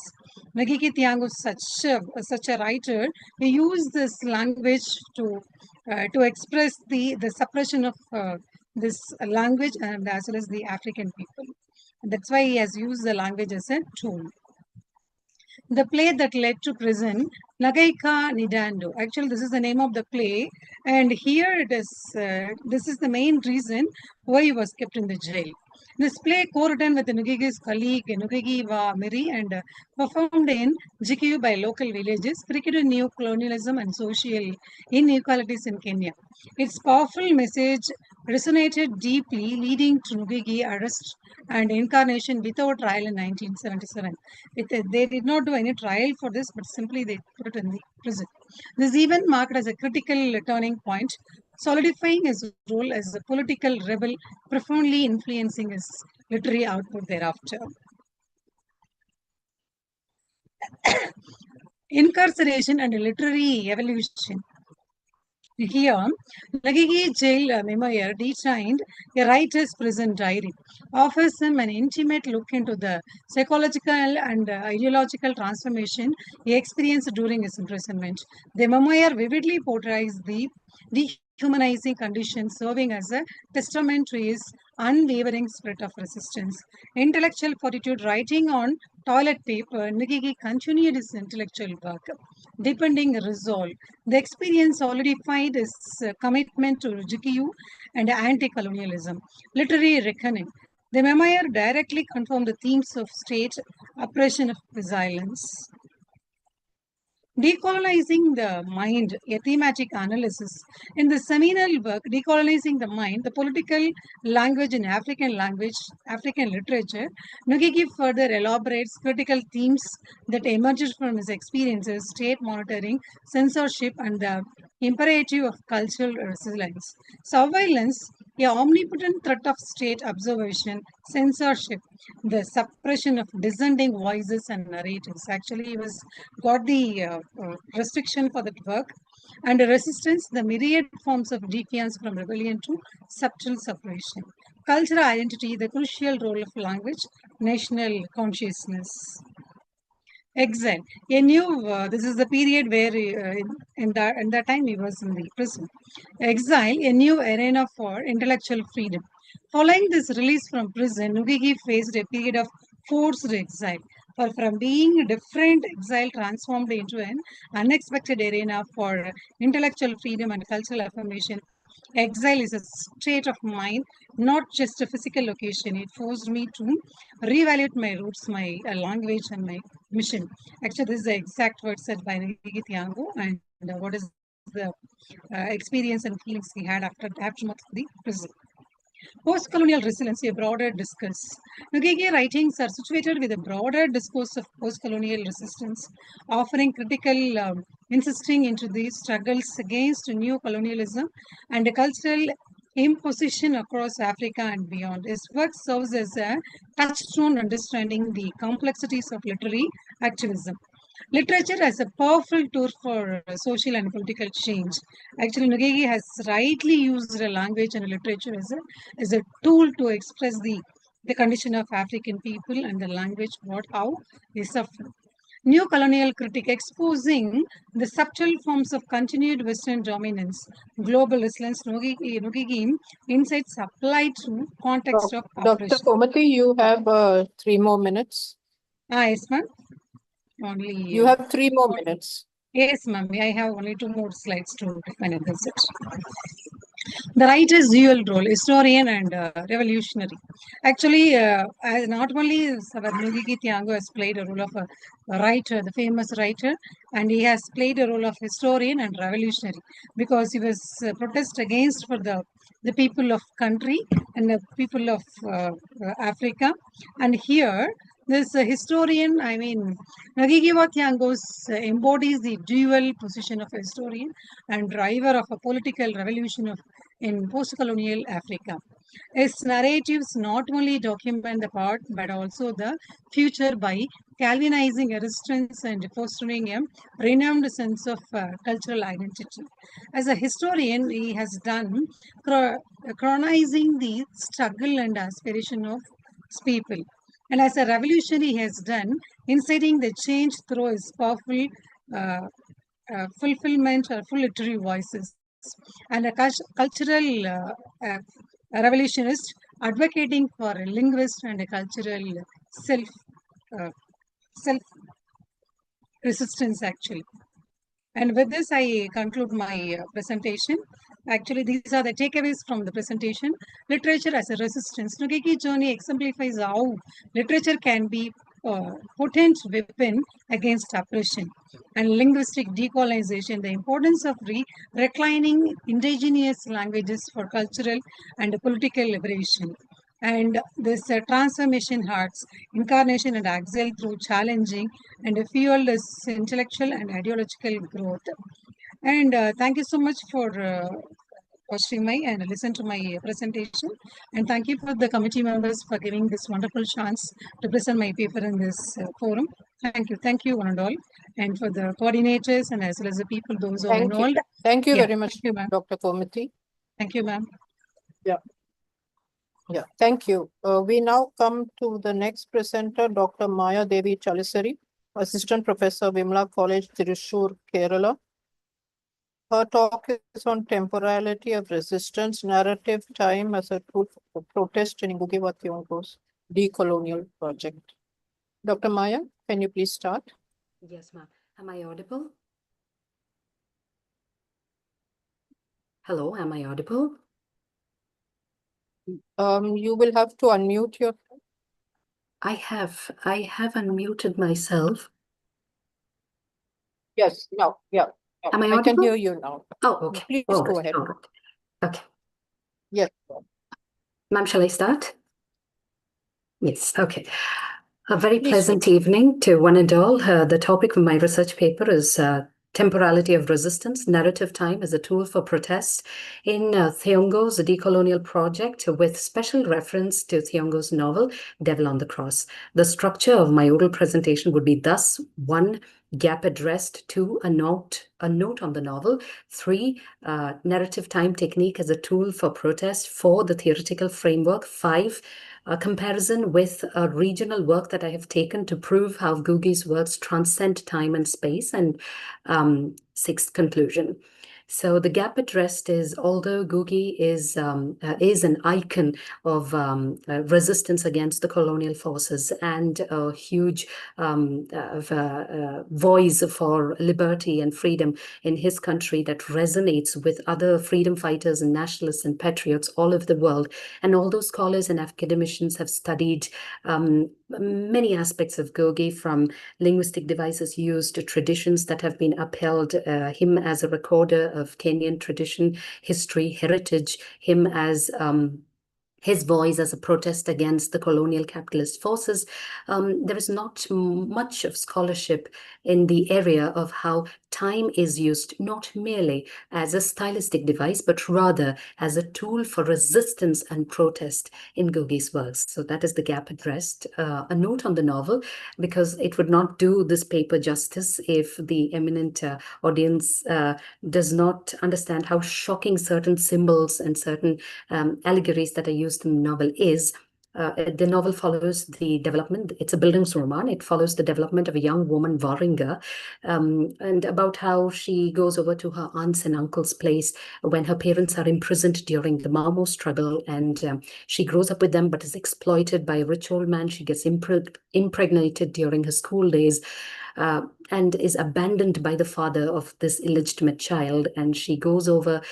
Ngũgĩ Thiong'o is such a writer. He used this language to express the suppression of this language and as well as the African people. And that's why he has used the language as a tool. The play that led to prison, Nagaika Nidando. Actually, this is the name of the play, and here it is. This is the main reason why he was kept in the jail. This play, co-written with Ngũgĩ's colleague Ngũgĩ wa Miri and performed in GQ by local villages, cricketed new colonialism and social inequalities in Kenya. Its powerful message resonated deeply, leading to Ngũgĩ arrest and incarnation without trial in 1977. They did not do any trial for this, but simply they put it in the prison. This event marked as a critical turning point, solidifying his role as a political rebel, profoundly influencing his literary output thereafter. Incarceration and literary evolution. Here, Ngũgĩ jail memoir, Detained, a writer's prison diary, offers him an intimate look into the psychological and ideological transformation he experienced during his imprisonment. The memoir vividly portrays the dehumanizing conditions, serving as a testament to his unwavering spirit of resistance. Intellectual fortitude, writing on toilet paper, Ngũgĩ continued his intellectual work, deepening resolve. The experience solidified his commitment to GQ and anti-colonialism. Literary reckoning. The memoir directly confirmed the themes of state oppression of resilience. Decolonizing the Mind, a thematic analysis. In the seminal work, Decolonizing the Mind, the political language in African literature, Ngũgĩ further elaborates critical themes that emerged from his experiences, state monitoring, censorship, and the imperative of cultural resilience. Surveillance, a omnipotent threat of state observation, censorship, the suppression of dissenting voices and narratives. Actually, he got the restriction for that work. And resistance, the myriad forms of defiance from rebellion to subtle suppression. Cultural identity, the crucial role of language, national consciousness. Exile, a new, this is the period where in that time he was in the prison. Exile, a new arena for intellectual freedom. Following this release from prison, Ngũgĩ faced a period of forced exile. For from being different, exile transformed into an unexpected arena for intellectual freedom and cultural affirmation. Exile is a state of mind, not just a physical location. It forced me to reevaluate my roots, my language, and my mission. Actually, this is the exact word said by Ngũgĩ Thiong'o, and what is the experience and feelings he had after the aftermath of the prison. Post-colonial resilience, a broader discourse. Ngũgĩ writings are situated with a broader discourse of post-colonial resistance, offering critical insisting into the struggles against new colonialism and cultural imposition across Africa and beyond. His work serves as a touchstone understanding the complexities of literary activism. Literature as a powerful tool for social and political change. Actually, Ngũgĩ has rightly used the language and literature as a tool to express the condition of African people and the language, how they suffer. New colonial critic exposing the subtle forms of continued Western dominance, global resilience, Ngũgĩ insights applied to context of Dr. oppression. Komati, you have 3 more minutes. Yes, ma'am. Only You have 3 more minutes. Yes, ma'am. I have only 2 more slides to define it. That's it. The writer's dual role, historian and revolutionary. Actually, not only Ngũgĩ Thiong'o has played a role of a writer, the famous writer, and he has played a role of historian and revolutionary because he was protest against for the people of country and the people of Africa. And here, this historian, I mean, Ngũgĩ Thiong'o embodies the dual position of a historian and driver of a political revolution in post-colonial Africa. His narratives not only document the past but also the future by galvanizing a resistance and fostering a renewed sense of cultural identity. As a historian, he has done chronizing the struggle and aspiration of people. And as a revolutionary, he has done inciting the change through his powerful fulfillment or full literary voices. And a cultural revolutionist advocating for a linguist and a cultural self resistance actually. And with this, I conclude my presentation. Actually, these are the takeaways from the presentation. Literature as a resistance. Ngũgĩ journey exemplifies how literature can be a potent weapon against oppression and linguistic decolonization, the importance of reclining indigenous languages for cultural and political liberation. And this transformation hearts, incarnation and exile through challenging and fueled this intellectual and ideological growth. And thank you so much for watching and listen to my presentation. And thank you for the committee members for giving this wonderful chance to present my paper in this forum. Thank you. Thank you one and all. And for the coordinators and as well as the people, those who are involved. Thank you very much, Dr. Komati. Thank you, ma'am. Yeah, thank you. We now come to the next presenter, Dr. Maya Devi Chalisari, Assistant Professor, Vimla College, Thrissur, Kerala. Her talk is on temporality of resistance, narrative time as a tool for protest in Ngũgĩ Thiong'o's decolonial project. Dr. Maya, can you please start? Yes, ma'am. Am I audible? Hello, am I audible? You will have to unmute yourself. I have unmuted myself. Yes, no, yeah. Am I can audible? hear you now. Oh, okay. Please All go right, ahead. all right. Okay. Yes. Ma'am, shall I start? Yes, okay. A very Please pleasant evening to one and all. The topic of my research paper is Temporality of Resistance, Narrative Time as a Tool for Protest in Thiong'o's Decolonial Project, with special reference to Thiong'o's novel, Devil on the Cross. The structure of my oral presentation would be thus: 1, gap addressed; 2, a note on the novel; 3, narrative time technique as a tool for protest; 4, the theoretical framework; 5, a comparison with a regional work that I have taken to prove how Ngũgĩ's works transcend time and space; and 6th, conclusion. So the gap addressed is, although Ngũgĩ is an icon of resistance against the colonial forces and a huge voice for liberty and freedom in his country that resonates with other freedom fighters and nationalists and patriots all over the world. And all those scholars and academicians have studied many aspects of Ngũgĩ, from linguistic devices used to traditions that have been upheld, him as a recorder of Kenyan tradition, history, heritage, him as his voice as a protest against the colonial capitalist forces. There is not much of scholarship in the area of how time is used not merely as a stylistic device, but rather as a tool for resistance and protest in Ngũgĩ's works. So that is the gap addressed. A note on the novel, because it would not do this paper justice if the eminent audience does not understand how shocking certain symbols and certain allegories that are used in the novel is. The novel follows the development. It's a Bildungsroman. It follows the development of a young woman, Varinga, and about how she goes over to her aunts and uncle's place when her parents are imprisoned during the Mamo struggle, and she grows up with them but is exploited by a rich old man. She gets impregnated during her school days. And is abandoned by the father of this illegitimate child. And she goes over,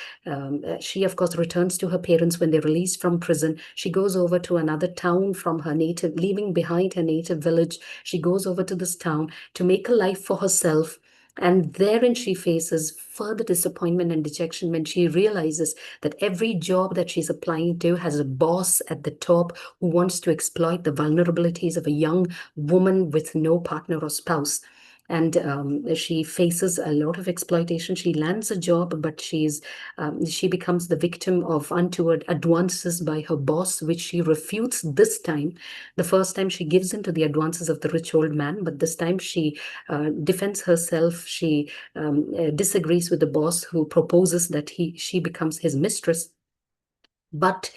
she of course returns to her parents when they're released from prison. She goes over to another town from her native, leaving behind her native village. She goes over to this town to make a life for herself. And therein she faces further disappointment and dejection when she realizes that every job that she's applying to has a boss at the top who wants to exploit the vulnerabilities of a young woman with no partner or spouse. And she faces a lot of exploitation. She lands a job, but she becomes the victim of untoward advances by her boss, which she refutes this time. The first time she gives in to the advances of the rich old man, but this time she defends herself. She disagrees with the boss who proposes that she becomes his mistress. But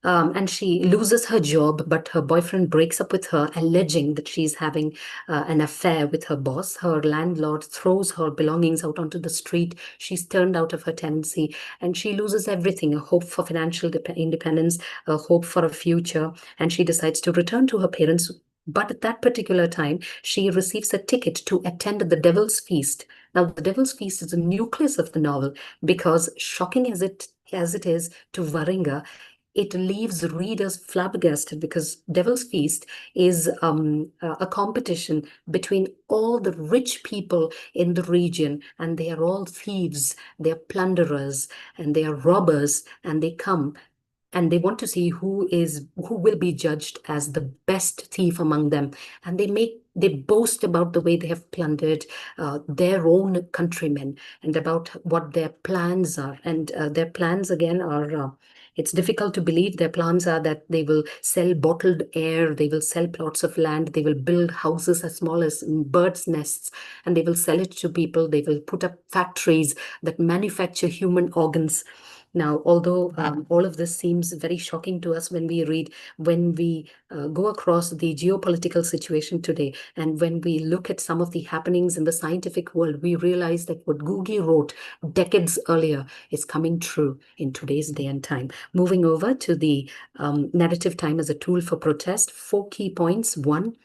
and she loses her job, but her boyfriend breaks up with her, alleging that she's having an affair with her boss. Her landlord throws her belongings out onto the street. She's turned out of her tenancy, and she loses everything, a hope for financial independence, a hope for a future, and she decides to return to her parents. But at that particular time, she receives a ticket to attend the Devil's Feast. Now, the Devil's Feast is the nucleus of the novel because, shocking as it is to Varinga, it leaves readers flabbergasted because Devil's Feast is a competition between all the rich people in the region, and they are all thieves, they are plunderers, and they are robbers, and they come and they want to see who will be judged as the best thief among them. And they boast about the way they have plundered their own countrymen and about what their plans are. And their plans again are it's difficult to believe. Their plans are that they will sell bottled air, they will sell plots of land, they will build houses as small as birds' nests, and they will sell it to people. They will put up factories that manufacture human organs. Now, although all of this seems very shocking to us when we go across the geopolitical situation today, and when we look at some of the happenings in the scientific world, we realize that what Ngũgĩ wrote decades earlier is coming true in today's day and time. Moving over to the narrative time as a tool for protest, 4 key points. 1,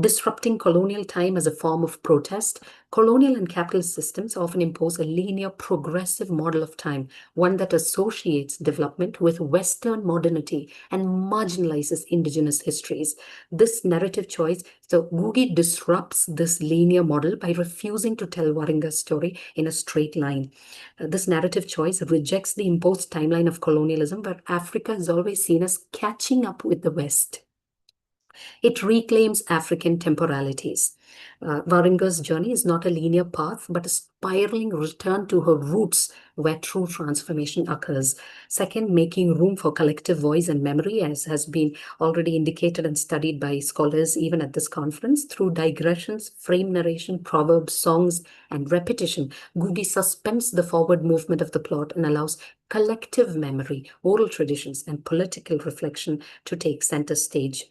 disrupting colonial time as a form of protest. Colonial and capitalist systems often impose a linear, progressive model of time, one that associates development with Western modernity and marginalizes indigenous histories. This narrative choice, so Ngũgĩ disrupts this linear model by refusing to tell Varinga's story in a straight line. This narrative choice rejects the imposed timeline of colonialism, where Africa is always seen as catching up with the West. It reclaims African temporalities. Varinga's journey is not a linear path, but a spiraling return to her roots where true transformation occurs. Second, making room for collective voice and memory, as has been already indicated and studied by scholars even at this conference, through digressions, frame narration, proverbs, songs, and repetition. Ngũgĩ suspends the forward movement of the plot and allows collective memory, oral traditions, and political reflection to take center stage.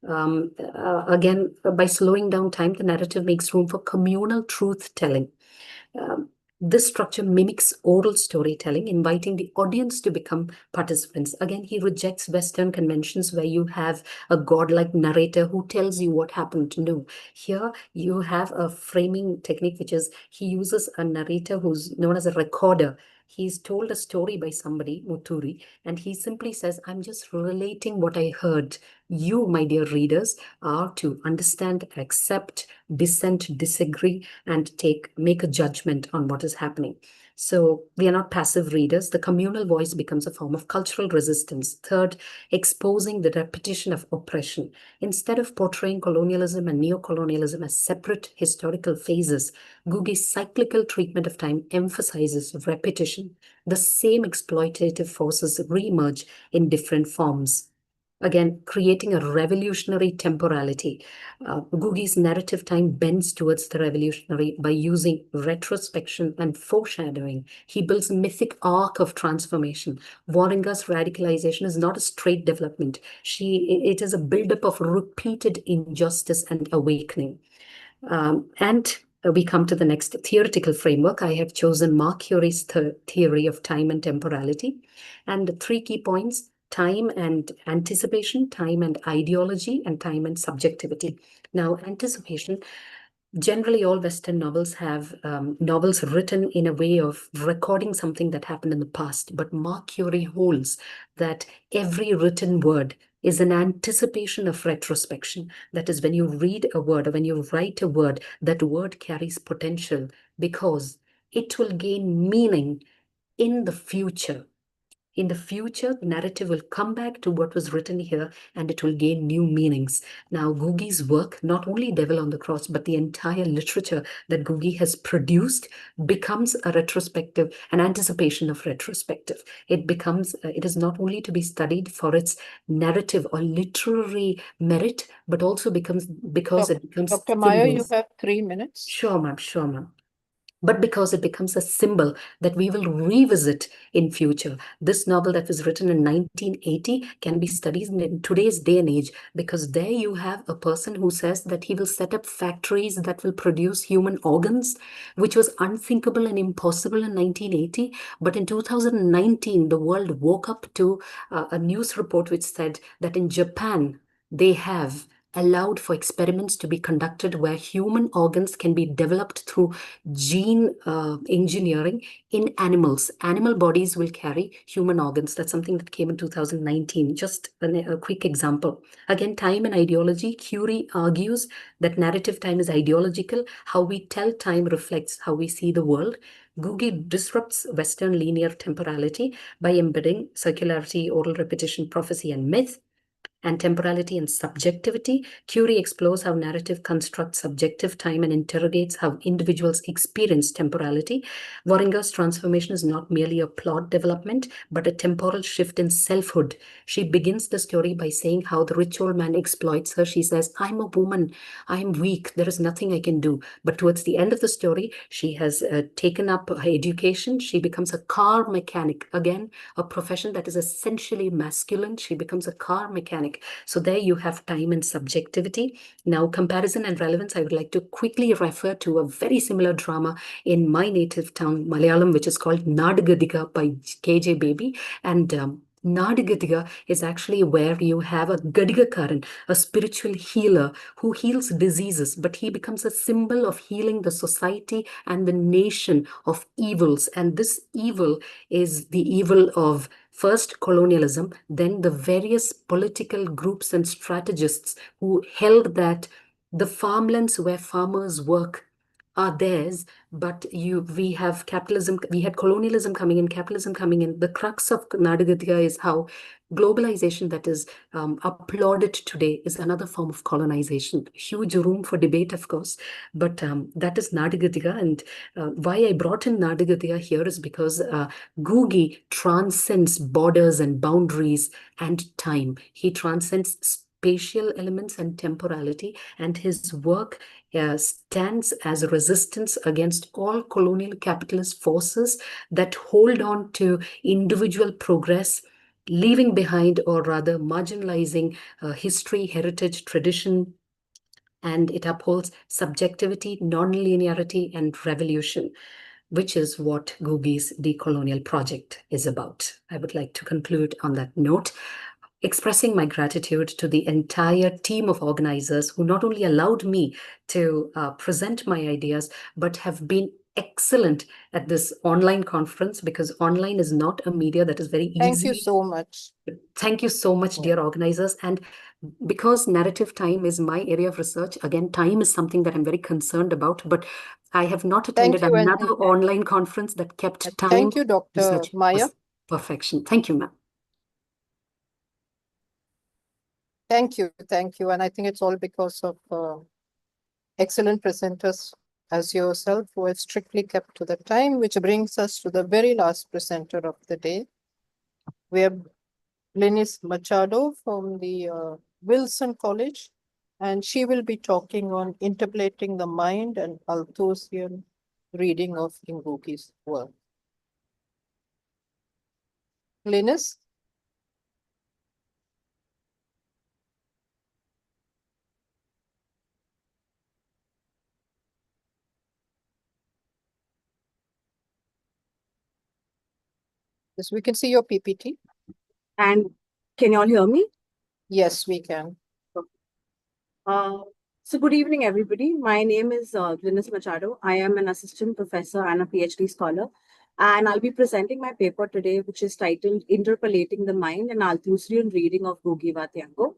Again, by slowing down time, the narrative makes room for communal truth-telling. This structure mimics oral storytelling, inviting the audience to become participants. Again, he rejects Western conventions where you have a godlike narrator who tells you what happened. No, here you have a framing technique, which is he uses a narrator who's known as a recorder. He's told a story by somebody, Muturi, and he simply says, I'm just relating what I heard. You, my dear readers, are to understand, accept, dissent, disagree, and make a judgment on what is happening. So we are not passive readers. The communal voice becomes a form of cultural resistance. Third, exposing the repetition of oppression. Instead of portraying colonialism and neocolonialism as separate historical phases, Ngũgĩ's cyclical treatment of time emphasizes repetition. The same exploitative forces reemerge in different forms. Again, creating a revolutionary temporality. Ngũgĩ's narrative time bends towards the revolutionary by using retrospection and foreshadowing. He builds a mythic arc of transformation. Waringa's radicalization is not a straight development. It is a buildup of repeated injustice and awakening. And we come to the next theoretical framework. I have chosen Mark Curie's theory of time and temporality. And the 3 key points: time and anticipation, time and ideology, and time and subjectivity. Now, anticipation, generally all Western novels have novels written in a way of recording something that happened in the past. But Mark Curie holds that every written word is an anticipation of retrospection. That is, when you read a word or when you write a word, that word carries potential because it will gain meaning in the future. In the future, the narrative will come back to what was written here and it will gain new meanings. Now, Ngũgĩ's work, not only Devil on the Cross, but the entire literature that Ngũgĩ has produced becomes a retrospective, an anticipation of retrospective. It becomes, it is not only to be studied for its narrative or literary merit, but also because it becomes Dr. Maya, you symbols. have 3 minutes. Sure, ma'am. Sure, ma'am. But because it becomes a symbol that we will revisit in future. This novel that was written in 1980 can be studied in today's day and age, because there you have a person who says that he will set up factories that will produce human organs, which was unthinkable and impossible in 1980. But in 2019, the world woke up to a news report which said that in Japan, they have allowed for experiments to be conducted where human organs can be developed through gene engineering in animals. Animal bodies will carry human organs. That's something that came in 2019. Just a quick example. Again, time and ideology. Curie argues that narrative time is ideological. How we tell time reflects how we see the world. Ngũgĩ disrupts Western linear temporality by embedding circularity, oral repetition, prophecy, and myth, and temporality and subjectivity. Curie explores how narrative constructs subjective time and interrogates how individuals experience temporality. Waringa's transformation is not merely a plot development, but a temporal shift in selfhood. She begins the story by saying how the rich old man exploits her. She says, "I'm a woman, I'm weak, there is nothing I can do." But towards the end of the story, she has taken up her education. She becomes a car mechanic. Again, a profession that is essentially masculine. She becomes a car mechanic. So there you have time and subjectivity. Now, comparison and relevance, I would like to quickly refer to a very similar drama in my native town, Malayalam, which is called Nadagadika by KJ Baby. And Nadagadika is actually where you have a Gadigakaran, a spiritual healer who heals diseases, but he becomes a symbol of healing the society and the nation of evils. And this evil is the evil of first colonialism, then the various political groups and strategists who held that the farmlands where farmers work are theirs, but we have capitalism, we had colonialism coming in, capitalism coming in. The crux of Nadagadika is how globalization that is applauded today is another form of colonization. Huge room for debate, of course, but that is Nadagadika. And why I brought in Nadagadika here is because Ngũgĩ transcends borders and boundaries and time. He transcends spatial elements and temporality, and his work stands as a resistance against all colonial capitalist forces that hold on to individual progress, leaving behind, or rather marginalizing, history, heritage, tradition, and it upholds subjectivity, non-linearity, and revolution, which is what Ngũgĩ's decolonial project is about. I would like to conclude on that note, expressing my gratitude to the entire team of organizers who not only allowed me to present my ideas, but have been excellent at this online conference, because online is not a media that is very easy. Thank you so much. Thank you so much, dear organizers. And because narrative time is my area of research, again, time is something that I'm very concerned about, but I have not attended you, and another online conference that kept time. thank you, Dr. Research Maya. was perfection. Thank you, ma'am. Thank you. And I think it's all because of excellent presenters as yourself who have strictly kept to the time, which brings us to the very last presenter of the day. We have Glynis Machado from the Wilson College, and she will be talking on interpolating the mind and Althusian reading of Ngũgĩ's work. Glynis? Yes, we can see your PPT. And can you all hear me? Yes, we can. So good evening, everybody. My name is Glynis Machado. I am an assistant professor and a PhD scholar. And I'll be presenting my paper today, which is titled Interpolating the Mind and Althusian Reading of Ngũgĩ wa Thiong'o.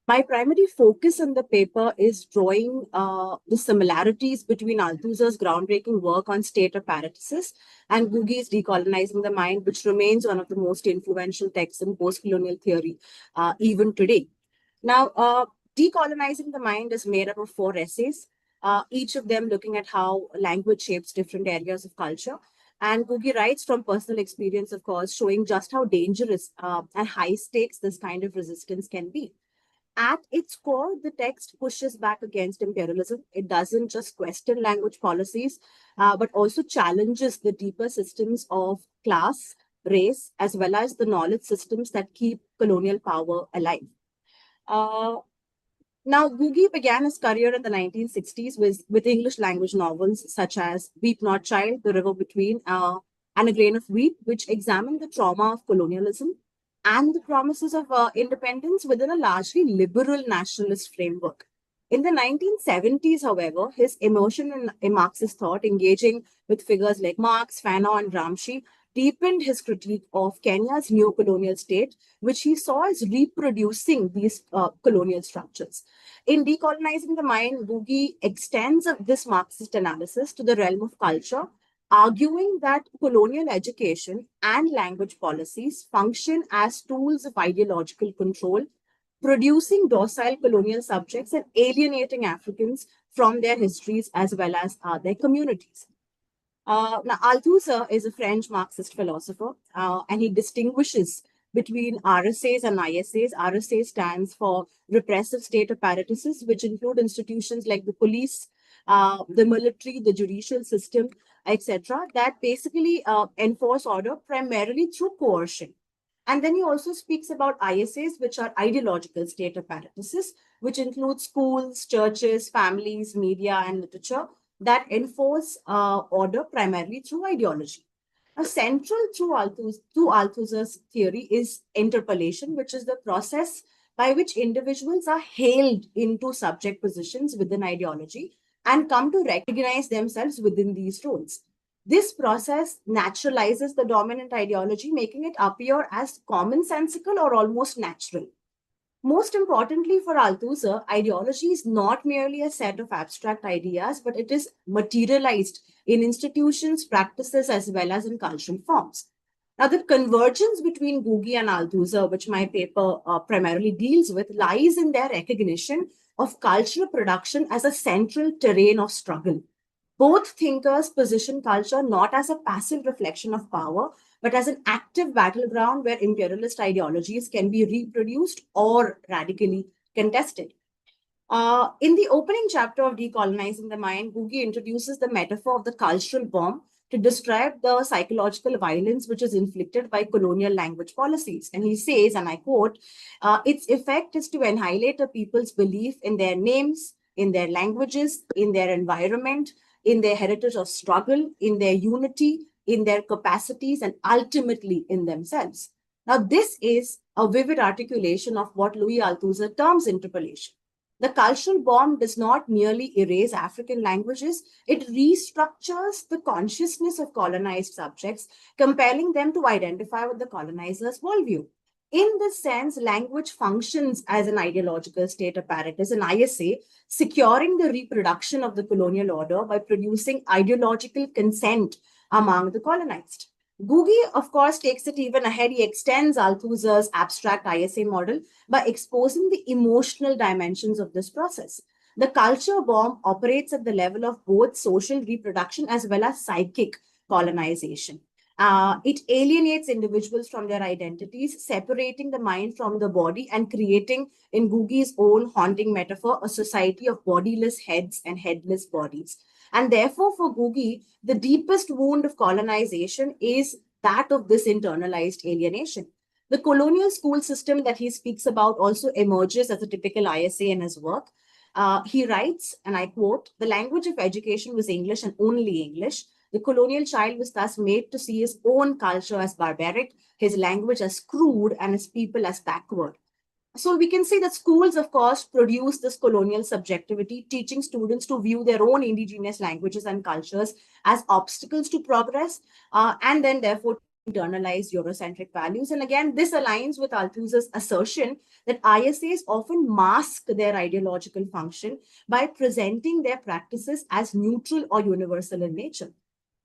My primary focus in the paper is drawing the similarities between Althuser's groundbreaking work on state apparatuses and Ngũgĩ's Decolonizing the Mind, which remains one of the most influential texts in post-colonial theory even today. Now, Decolonizing the Mind is made up of 4 essays, each of them looking at how language shapes different areas of culture. And Ngũgĩ writes from personal experience, of course, showing just how dangerous and high stakes this kind of resistance can be. At its core, the text pushes back against imperialism. It doesn't just question language policies, but also challenges the deeper systems of class, race, as well as the knowledge systems that keep colonial power alive. Now, Ngũgĩ began his career in the 1960s with English language novels such as Weep Not Child, The River Between, and A Grain of Wheat, which examined the trauma of colonialism and the promises of independence within a largely liberal nationalist framework. In the 1970s, however, his immersion in Marxist thought, engaging with figures like Marx, Fanon, and Gramsci, deepened his critique of Kenya's neo-colonial state, which he saw as reproducing these colonial structures. In Decolonizing the Mind, Ngũgĩ extends this Marxist analysis to the realm of culture, arguing that colonial education and language policies function as tools of ideological control, producing docile colonial subjects and alienating Africans from their histories as well as their communities. Now, Althusser is a French Marxist philosopher, and he distinguishes between RSAs and ISAs. RSA stands for repressive state apparatuses, which include institutions like the police, the military, the judicial system, etc., that basically enforce order primarily through coercion. And then he also speaks about ISAs, which are ideological state apparatuses, which include schools, churches, families, media, and literature that enforce order primarily through ideology. Now, central to Althusser's theory is interpolation, which is the process by which individuals are hailed into subject positions within ideology and come to recognize themselves within these roles. This process naturalizes the dominant ideology, making it appear as commonsensical or almost natural. Most importantly for Althusser, ideology is not merely a set of abstract ideas, but it is materialized in institutions, practices, as well as in cultural forms. Now, the convergence between Ngũgĩ and Althusser, which my paper primarily deals with, lies in their recognition of cultural production as a central terrain of struggle. Both thinkers position culture not as a passive reflection of power, but as an active battleground where imperialist ideologies can be reproduced or radically contested. In the opening chapter of Decolonizing the Mind, Ngũgĩ introduces the metaphor of the cultural bomb to describe the psychological violence which is inflicted by colonial language policies. And he says, and I quote, its effect is to annihilate a people's belief in their names, in their languages, in their environment, in their heritage of struggle, in their unity, in their capacities, and ultimately in themselves. Now, this is a vivid articulation of what Louis Althusser terms interpolation. The cultural bomb does not merely erase African languages, it restructures the consciousness of colonized subjects, compelling them to identify with the colonizer's worldview. In this sense, language functions as an ideological state apparatus, an ISA, securing the reproduction of the colonial order by producing ideological consent among the colonized. Ngũgĩ, of course, takes it even ahead. He extends Althusser's abstract ISA model by exposing the emotional dimensions of this process. The culture bomb operates at the level of both social reproduction as well as psychic colonization. It alienates individuals from their identities, separating the mind from the body and creating, in Ngũgĩ's own haunting metaphor, a society of bodiless heads and headless bodies. And therefore, for Ngũgĩ, the deepest wound of colonization is that of this internalized alienation. The colonial school system that he speaks about also emerges as a typical ISA in his work. He writes, and I quote, "The language of education was English and only English. The colonial child was thus made to see his own culture as barbaric, his language as crude, and his people as backward." So we can see that schools, of course, produce this colonial subjectivity, teaching students to view their own indigenous languages and cultures as obstacles to progress, and then therefore internalize Eurocentric values. And again, this aligns with Althusser's assertion that ISAs often mask their ideological function by presenting their practices as neutral or universal in nature.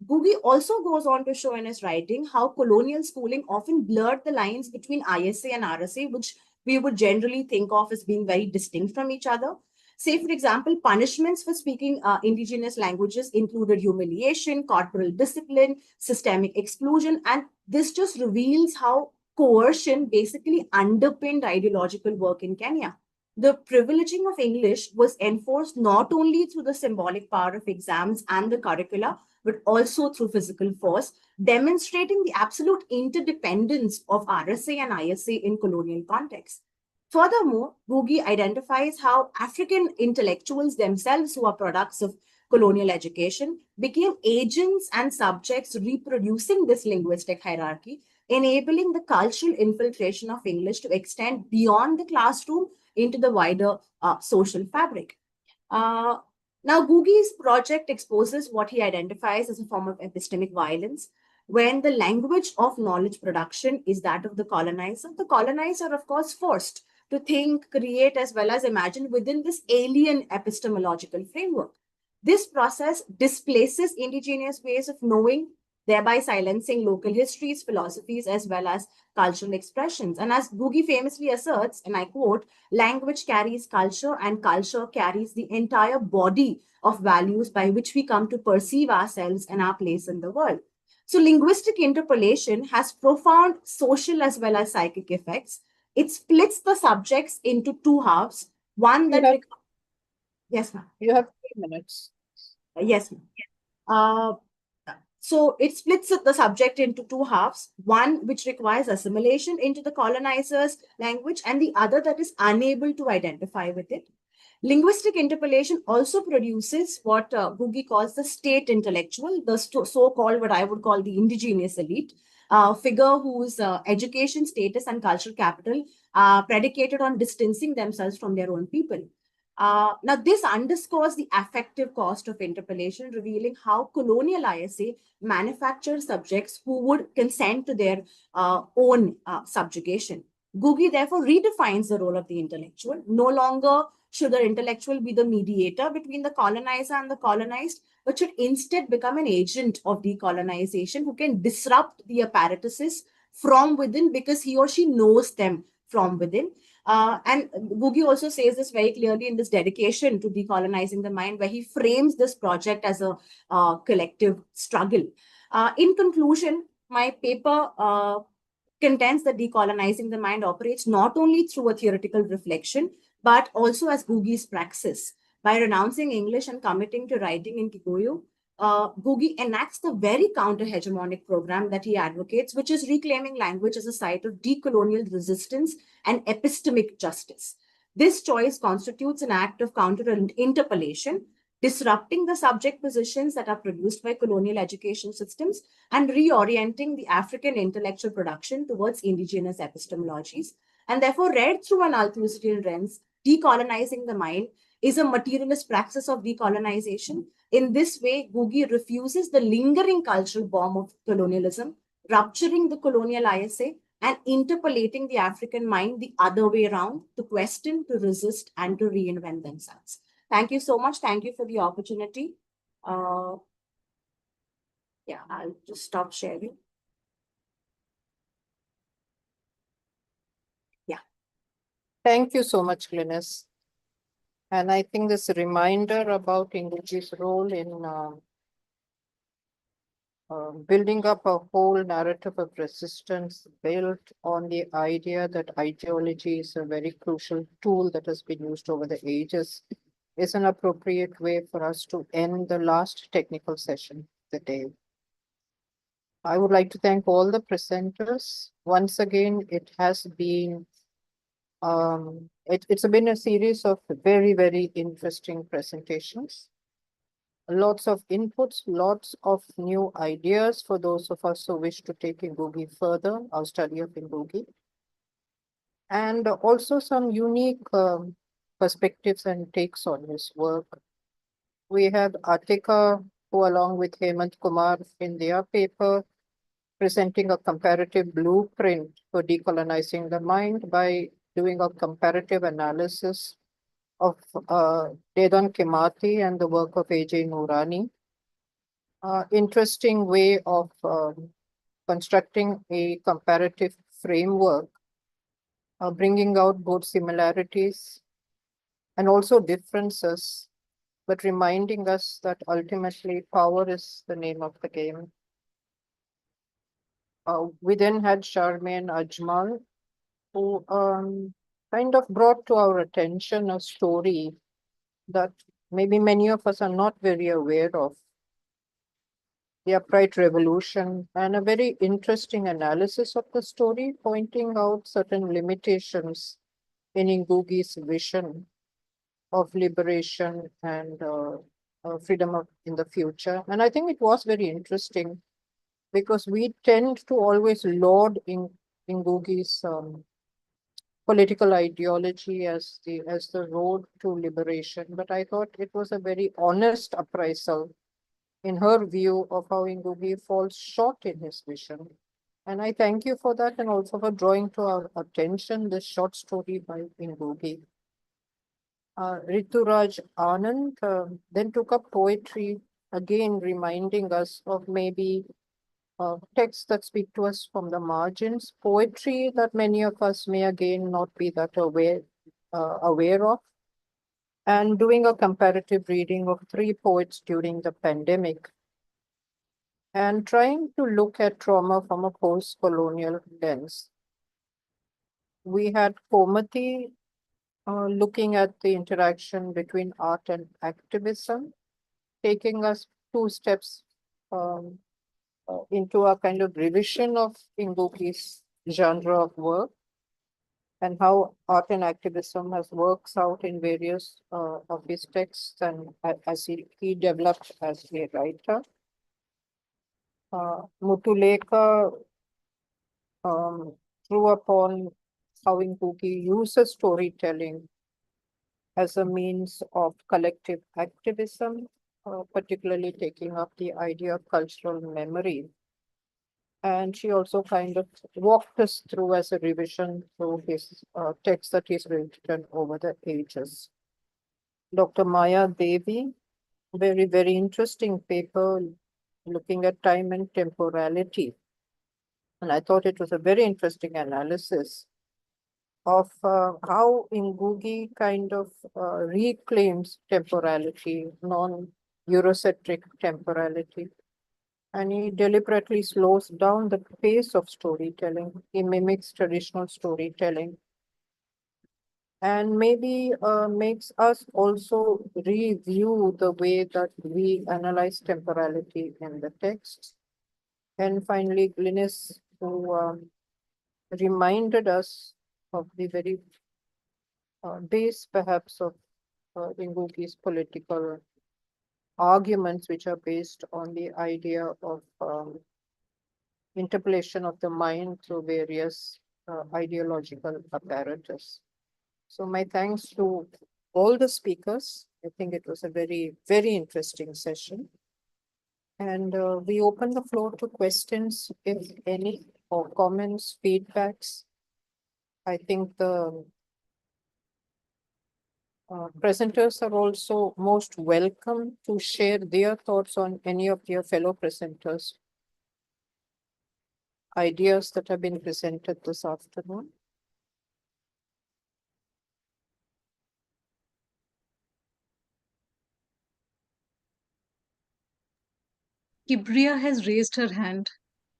Ngũgĩ also goes on to show in his writing how colonial schooling often blurred the lines between ISA and RSA, which we would generally think of as being very distinct from each other. Say, for example, punishments for speaking indigenous languages included humiliation, corporal discipline, systemic exclusion, and this just reveals how coercion basically underpinned ideological work in Kenya. The privileging of English was enforced not only through the symbolic power of exams and the curricula, but also through physical force, demonstrating the absolute interdependence of RSA and ISA in colonial context. Furthermore, Ngũgĩ identifies how African intellectuals themselves, who are products of colonial education, became agents and subjects reproducing this linguistic hierarchy, enabling the cultural infiltration of English to extend beyond the classroom into the wider social fabric. Now, Ngũgĩ's project exposes what he identifies as a form of epistemic violence. When the language of knowledge production is that of the colonizer, of course, forced to think, create, as well as imagine within this alien epistemological framework. This process displaces indigenous ways of knowing, thereby silencing local histories, philosophies, as well as cultural expressions. And as Ngũgĩ famously asserts, and I quote, "Language carries culture and culture carries the entire body of values by which we come to perceive ourselves and our place in the world." So linguistic interpolation has profound social as well as psychic effects. It splits the subjects into two halves. One that... Yes, ma'am. You have 3 minutes. Yes, ma'am. So it splits the subject into two halves, one which requires assimilation into the colonizer's language and the other that is unable to identify with it. Linguistic interpolation also produces what Ngũgĩ calls the state intellectual, the so-called what I would call the indigenous elite, figure whose education, status, and cultural capital are predicated on distancing themselves from their own people. Now, this underscores the affective cost of interpolation, revealing how colonial ISA manufactures subjects who would consent to their own subjugation. Ngũgĩ therefore redefines the role of the intellectual. No longer should the intellectual be the mediator between the colonizer and the colonized, but should instead become an agent of decolonization who can disrupt the apparatuses from within because he or she knows them from within. And Ngũgĩ also says this very clearly in this dedication to decolonizing the mind, where he frames this project as a collective struggle. In conclusion, my paper contends that decolonizing the mind operates not only through a theoretical reflection, but also as Ngũgĩ's praxis. By renouncing English and committing to writing in Kikuyu, Ngũgĩ enacts the very counter-hegemonic program that he advocates, which is reclaiming language as a site of decolonial resistance and epistemic justice. This choice constitutes an act of counter-interpolation, disrupting the subject positions that are produced by colonial education systems and reorienting the African intellectual production towards indigenous epistemologies. And therefore, read through an Althusserian lens, decolonizing the mind is a materialist praxis of decolonization. In this way, Ngũgĩ refuses the lingering cultural bomb of colonialism, rupturing the colonial ISA and interpolating the African mind the other way around, to question, to resist, and to reinvent themselves. Thank you so much. Thank you for the opportunity. Yeah, I'll just stop sharing. Yeah. Thank you so much, Glynis. And I think this reminder about Ngũgĩ's role in building up a whole narrative of resistance built on the idea that ideology is a very crucial tool that has been used over the ages is an appropriate way for us to end the last technical session of the day. I would like to thank all the presenters. Once again, it has been it's been a series of very, very interesting presentations. Lots of inputs, lots of new ideas for those of us who wish to take Ngũgĩ further, our study of Ngũgĩ. And also some unique perspectives and takes on his work. We have Atika, who along with Hemant Kumar in their paper, presenting a comparative blueprint for decolonizing the mind by doing a comparative analysis of Dedan Kimati and the work of A.J. Noorani. Interesting way of constructing a comparative framework, bringing out both similarities and also differences, but reminding us that ultimately power is the name of the game. We then had Charmaine Ajmal, who kind of brought to our attention a story that maybe many of us are not very aware of. The Upright Revolution, and a very interesting analysis of the story, pointing out certain limitations in Ngũgĩ's vision of liberation and freedom in the future. And I think it was very interesting because we tend to always laud Ngũgĩ's political ideology as the road to liberation. But I thought it was a very honest appraisal in her view of how Ngũgĩ falls short in his vision. And I thank you for that and also for drawing to our attention this short story by Ngũgĩ. Rituraj Anand then took up poetry, again reminding us of maybe texts that speak to us from the margins, poetry that many of us may again not be that aware of, and doing a comparative reading of 3 poets during the pandemic, and trying to look at trauma from a post-colonial lens. We had Komati looking at the interaction between art and activism, taking us 2 steps into a kind of revision of Ngũgĩ's genre of work, and how art and activism has works out in various of his texts and as he developed as a writer. Mutuleka drew upon how Ngũgĩ uses storytelling as a means of collective activism, particularly taking up the idea of cultural memory. And she also kind of walked us through as a revision through his text that he's written over the ages. Dr. Maya Devi, very, very interesting paper looking at time and temporality. And I thought it was a very interesting analysis of how Ngũgĩ kind of reclaims temporality, non-Eurocentric temporality. And he deliberately slows down the pace of storytelling. He mimics traditional storytelling. And maybe makes us also review the way that we analyze temporality in the text. And finally, Glynis, who reminded us of the very base, perhaps, of Ngũgĩ's political arguments, which are based on the idea of interpolation of the mind through various ideological apparatus. So my thanks to all the speakers. I think it was a very, very interesting session. And we open the floor to questions, if any. or comments, feedbacks. I think the presenters are also most welcome to share their thoughts on any of their fellow presenters' ideas that have been presented this afternoon. Kibria has raised her hand.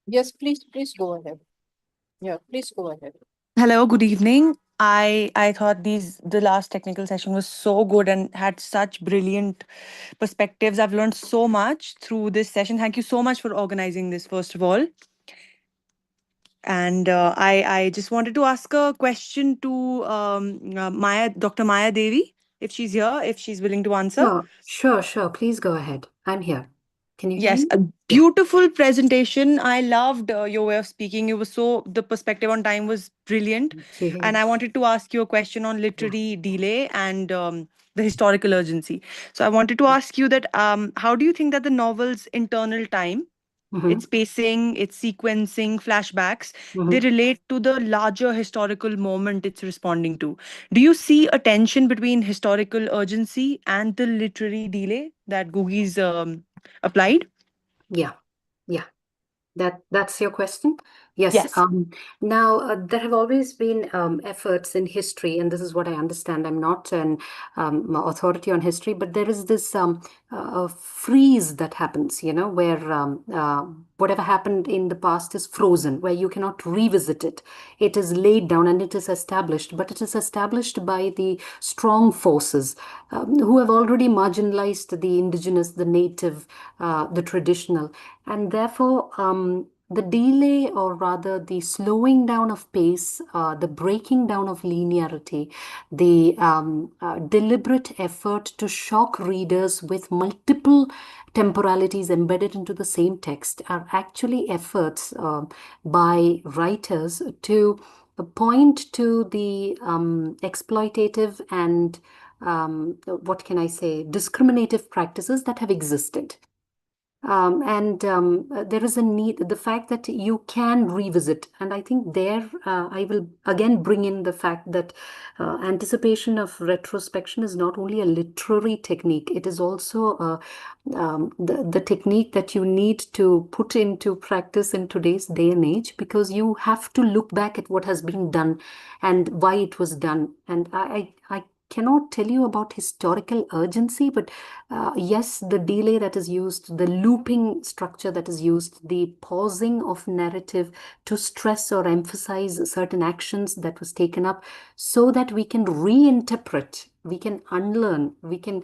Yes, please go ahead. Yeah, please go ahead. Hello, good evening. I thought the last technical session was so good and had such brilliant perspectives. I've learned so much through this session. Thank you so much for organizing this, first of all. And I just wanted to ask a question to Dr. Maya Devi, if she's here, if she's willing to answer. Sure. Please go ahead. I'm here. Can you hear Yes, me? a beautiful presentation. I loved your way of speaking. The perspective on time was brilliant. And I wanted to ask you a question on literary delay and the historical urgency. So I wanted to ask you that how do you think that the novel's internal time, its pacing, its sequencing, flashbacks, they relate to the larger historical moment it's responding to? Do you see a tension between historical urgency and the literary delay that Ngũgĩ's applied? Yeah. That's your question? Yes. Yes. Now, there have always been efforts in history, and this is what I understand. I'm not an authority on history, but there is this freeze that happens, where whatever happened in the past is frozen, where you cannot revisit it. It is laid down and it is established, but it is established by the strong forces who have already marginalized the indigenous, the native, the traditional. And therefore, the delay, or rather the slowing down of pace, the breaking down of linearity, the deliberate effort to shock readers with multiple temporalities embedded into the same text are actually efforts by writers to point to the exploitative and what can I say, discriminative practices that have existed. There is a need, the fact that you can revisit. And I think there I will again bring in the fact that anticipation of retrospection is not only a literary technique, it is also the technique that you need to put into practice in today's day and age, because you have to look back at what has been done and why it was done. And I cannot tell you about historical urgency, but yes, the delay that is used, the looping structure that is used, the pausing of narrative to stress or emphasize certain actions that was taken up, so that we can reinterpret, we can unlearn, we can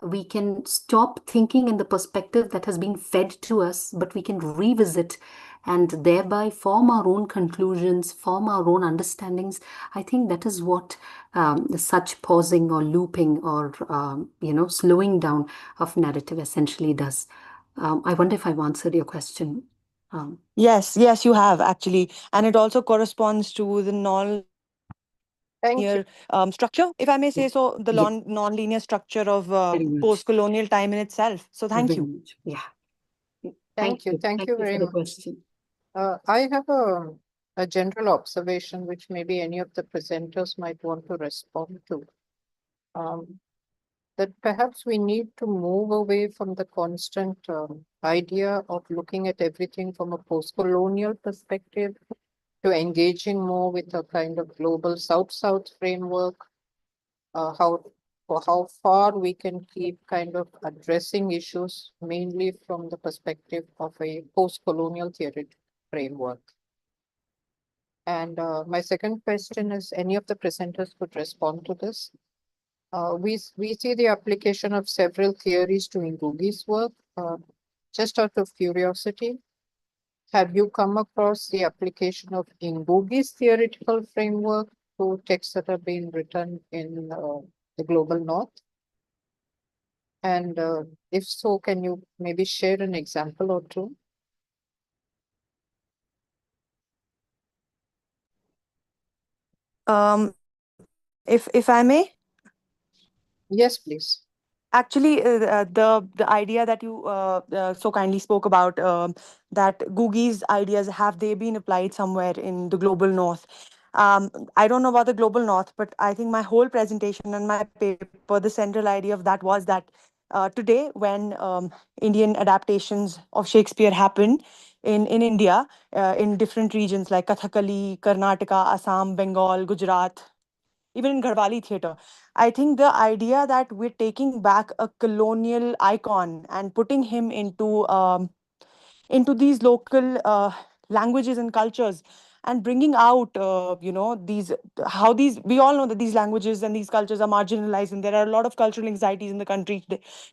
we can stop thinking in the perspective that has been fed to us, but we can revisit and thereby form our own conclusions, form our own understandings. I think that is what such pausing or looping or, slowing down of narrative essentially does. I wonder if I've answered your question. Yes, you have actually. And it also corresponds to the non-linear structure, if I may say so, the non-linear structure of post-colonial time in itself. So thank you. Yeah. Thank you very for the much. question. I have a general observation which maybe any of the presenters might want to respond to. That perhaps we need to move away from the constant idea of looking at everything from a post-colonial perspective to engaging more with a kind of global South-South framework, how far we can keep kind of addressing issues mainly from the perspective of a post-colonial theory framework. And my second question is, any of the presenters could respond to this. We see the application of several theories to Ngũgĩ's work. Just out of curiosity, have you come across the application of Ngũgĩ's theoretical framework to texts that have been written in the global north? And if so, can you maybe share an example or two? If I may? Yes, please. Actually, the idea that you so kindly spoke about, that Googie's ideas, have they been applied somewhere in the global north? I don't know about the global north, but I think my whole presentation and my paper, the central idea of that was that today, when Indian adaptations of Shakespeare happen in India, in different regions like Kathakali, Karnataka, Assam, Bengal, Gujarat, even in Garhwali theatre. I think the idea that we're taking back a colonial icon and putting him into these local languages and cultures, and bringing out these, how these, we all know that these languages and these cultures are marginalized, and there are a lot of cultural anxieties in the country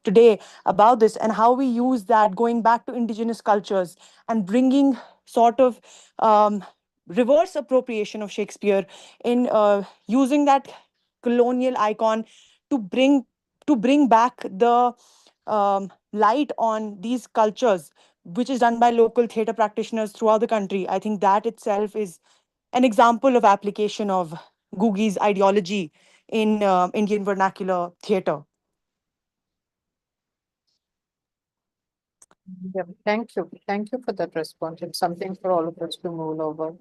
today about this, and how we use that, going back to indigenous cultures and bringing sort of reverse appropriation of Shakespeare in using that colonial icon to bring back the light on these cultures, which is done by local theatre practitioners throughout the country. I think that itself is an example of application of Googie's ideology in Indian vernacular theatre. Yeah, thank you. Thank you for that response. It's something for all of us to mull over.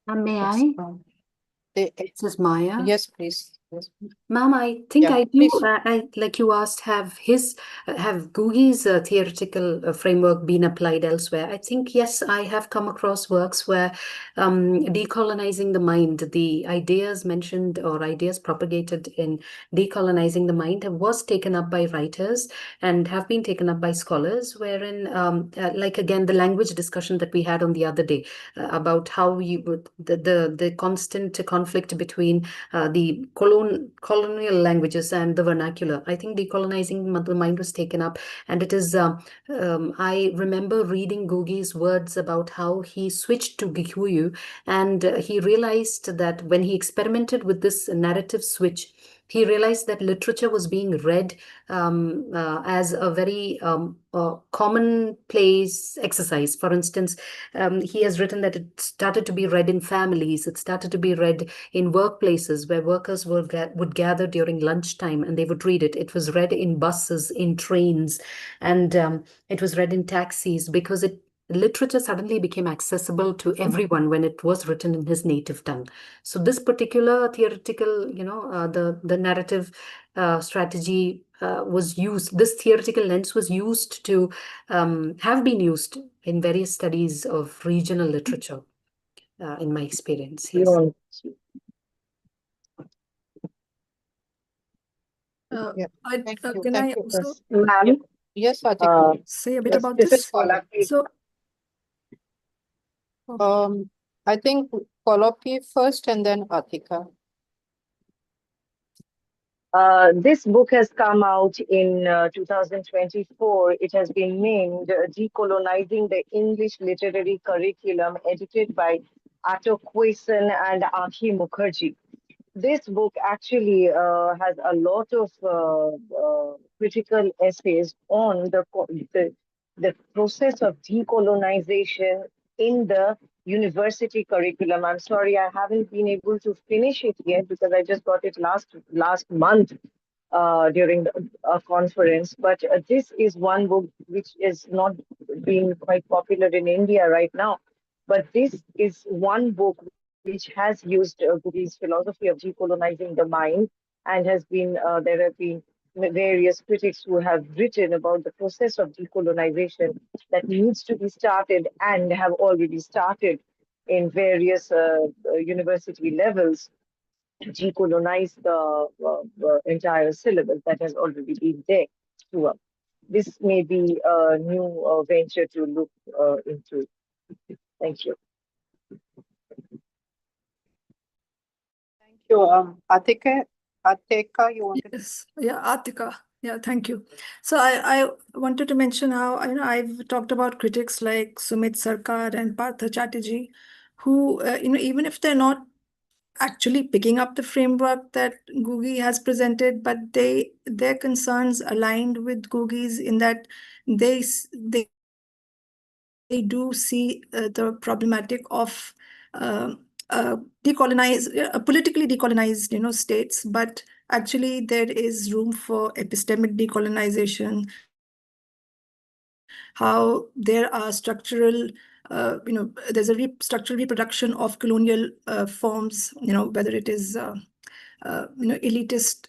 May Yes, I? This is Maya. Yes, please. Yes. Ma'am, I think Yeah, I do. please. I like you asked, have Googie's theoretical framework been applied elsewhere? I think yes, I have come across works where decolonizing the mind, the ideas mentioned or ideas propagated in decolonizing the mind was taken up by writers and have been taken up by scholars, wherein like again the language discussion that we had on the other day about how you would the constant conflict between the colonial languages and the vernacular. I think decolonizing the mind was taken up, and it is. I remember reading Googie's words about how he switched to Gikuyu, and he realized that when he experimented with this narrative switch, he realized that literature was being read as a very commonplace exercise. For instance, he has written that it started to be read in families, it started to be read in workplaces where workers would gather during lunchtime and they would read it. It was read in buses, in trains, and it was read in taxis because literature suddenly became accessible to everyone when it was written in his native tongue. So this particular theoretical, the narrative strategy was used, this theoretical lens was used to have been used in various studies of regional literature, in my experience. Yes. Yeah. Thank you. Can Thank I you. also Ma'am? Yes, Atika. say a bit Yes, about this this? is Kolaki. So, I think Kolaki first and then Atika. This book has come out in 2024. It has been named Decolonizing the English Literary Curriculum, edited by Ato Quaison and Akhi Mukherjee. This book actually has a lot of critical essays on the process of decolonization in the university curriculum. I'm sorry, I haven't been able to finish it yet because I just got it last month during a conference. But this is one book which is not being quite popular in India right now. But this is one book which has used Googie's philosophy of decolonizing the mind, and has been there have been various critics who have written about the process of decolonization that needs to be started and have already started in various university levels to decolonize the entire syllabus that has already been there throughout. This may be a new venture to look into. Thank you. So, Atika, you want to? Yes, yeah, Atika. Yeah, thank you. So I wanted to mention how I've talked about critics like Sumit Sarkar and Partha Chatterjee, who even if they're not actually picking up the framework that Ngũgĩ has presented, but their concerns aligned with Ngũgĩ's in that they do see the problematic of politically decolonized, states, but actually there is room for epistemic decolonization, how there are structural, there's a structural reproduction of colonial forms, whether it is, elitist,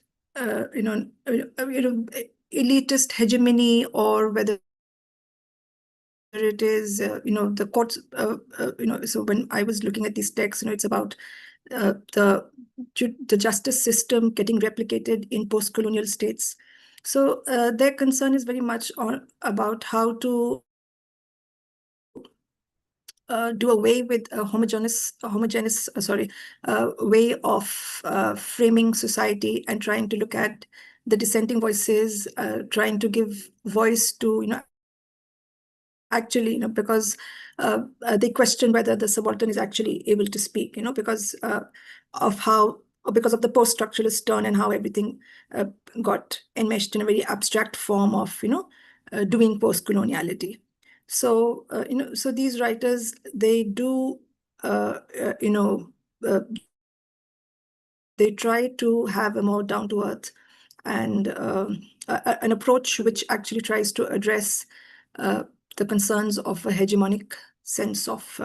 elitist hegemony, or whether it is, the courts, so when I was looking at these texts, it's about the justice system getting replicated in post-colonial states. So their concern is very much about how to do away with a homogeneous way of framing society and trying to look at the dissenting voices, trying to give voice to, actually, because they question whether the subaltern is actually able to speak, because of the post-structuralist turn and how everything got enmeshed in a very abstract form of, doing post-coloniality. So, so these writers, they do, they try to have a more down-to-earth and an approach which actually tries to address the concerns of a hegemonic sense of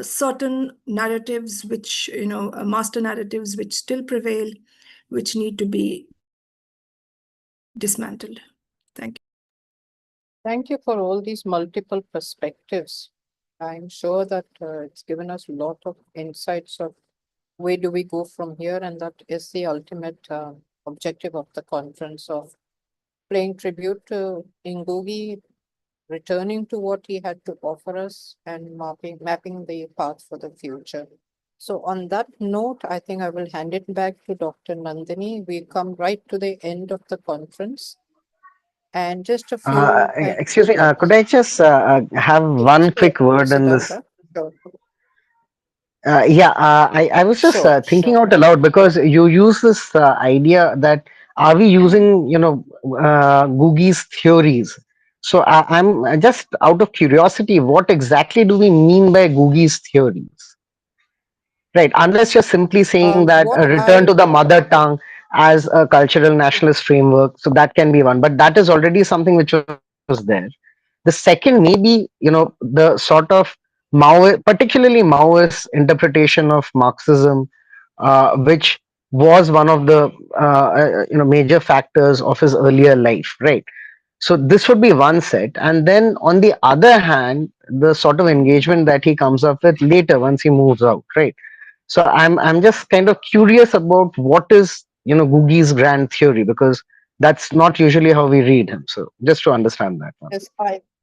certain narratives, which, master narratives, which still prevail, which need to be dismantled. Thank you. Thank you for all these multiple perspectives. I'm sure that it's given us a lot of insights of where do we go from here, and that is the ultimate objective of the conference, of paying tribute to Ngũgĩ, returning to what he had to offer us, and mapping the path for the future. So on that note, I think I will hand it back to Dr. Nandini. We come right to the end of the conference. And just a few... excuse me, could I just have one quick word in this? Sure. I was just thinking out aloud, because you use this idea that are we using, Ngũgĩ's theories? So I'm just out of curiosity, what exactly do we mean by Ngũgĩ's theories? Right, unless you're simply saying that a return to the mother tongue as a cultural nationalist framework, so that can be one, but that is already something which was there. The second may be, the sort of particularly Maoist interpretation of Marxism, which was one of the major factors of his earlier life, right? So this would be one set, and then on the other hand, the sort of engagement that he comes up with later once he moves out, right? So I'm just kind of curious about what is, Ngũgĩ's grand theory, because that's not usually how we read him. So just to understand that one. Yes,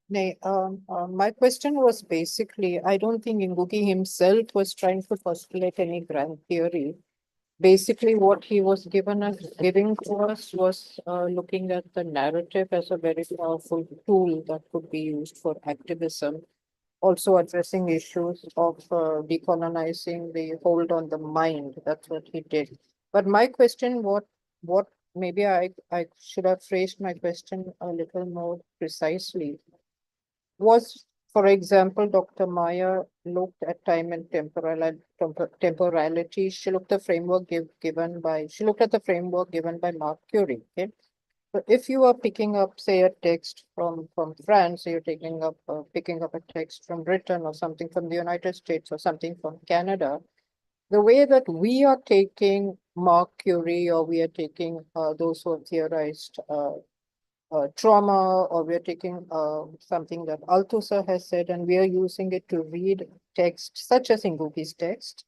my question was basically, I don't think Ngũgĩ himself was trying to postulate any grand theory. Basically, what he was giving to us was looking at the narrative as a very powerful tool that could be used for activism. Also addressing issues of decolonizing the hold on the mind. That's what he did. But my question, what maybe I should have phrased my question a little more precisely, was, for example, Dr. Maya looked at time and temporality. She looked at the framework given by Mark Curie. Okay? So if you are picking up, say, a text from France, you're picking up a text from Britain, or something from the United States, or something from Canada, the way that we are taking Mark Curie, or we are taking those who have theorized trauma, or we are taking something that Althusser has said, and we are using it to read text such as Ngũgĩ's text.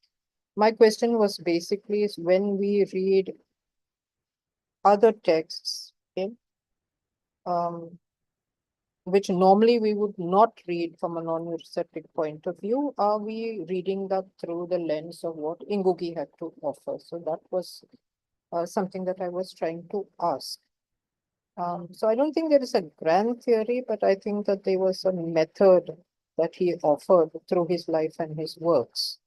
My question was basically, is when we read other texts, okay, which normally we would not read from a non-Eurocentric point of view, are we reading that through the lens of what Ngũgĩ had to offer? So that was something that I was trying to ask. So I don't think there is a grand theory, but I think that there was a method that he offered through his life and his works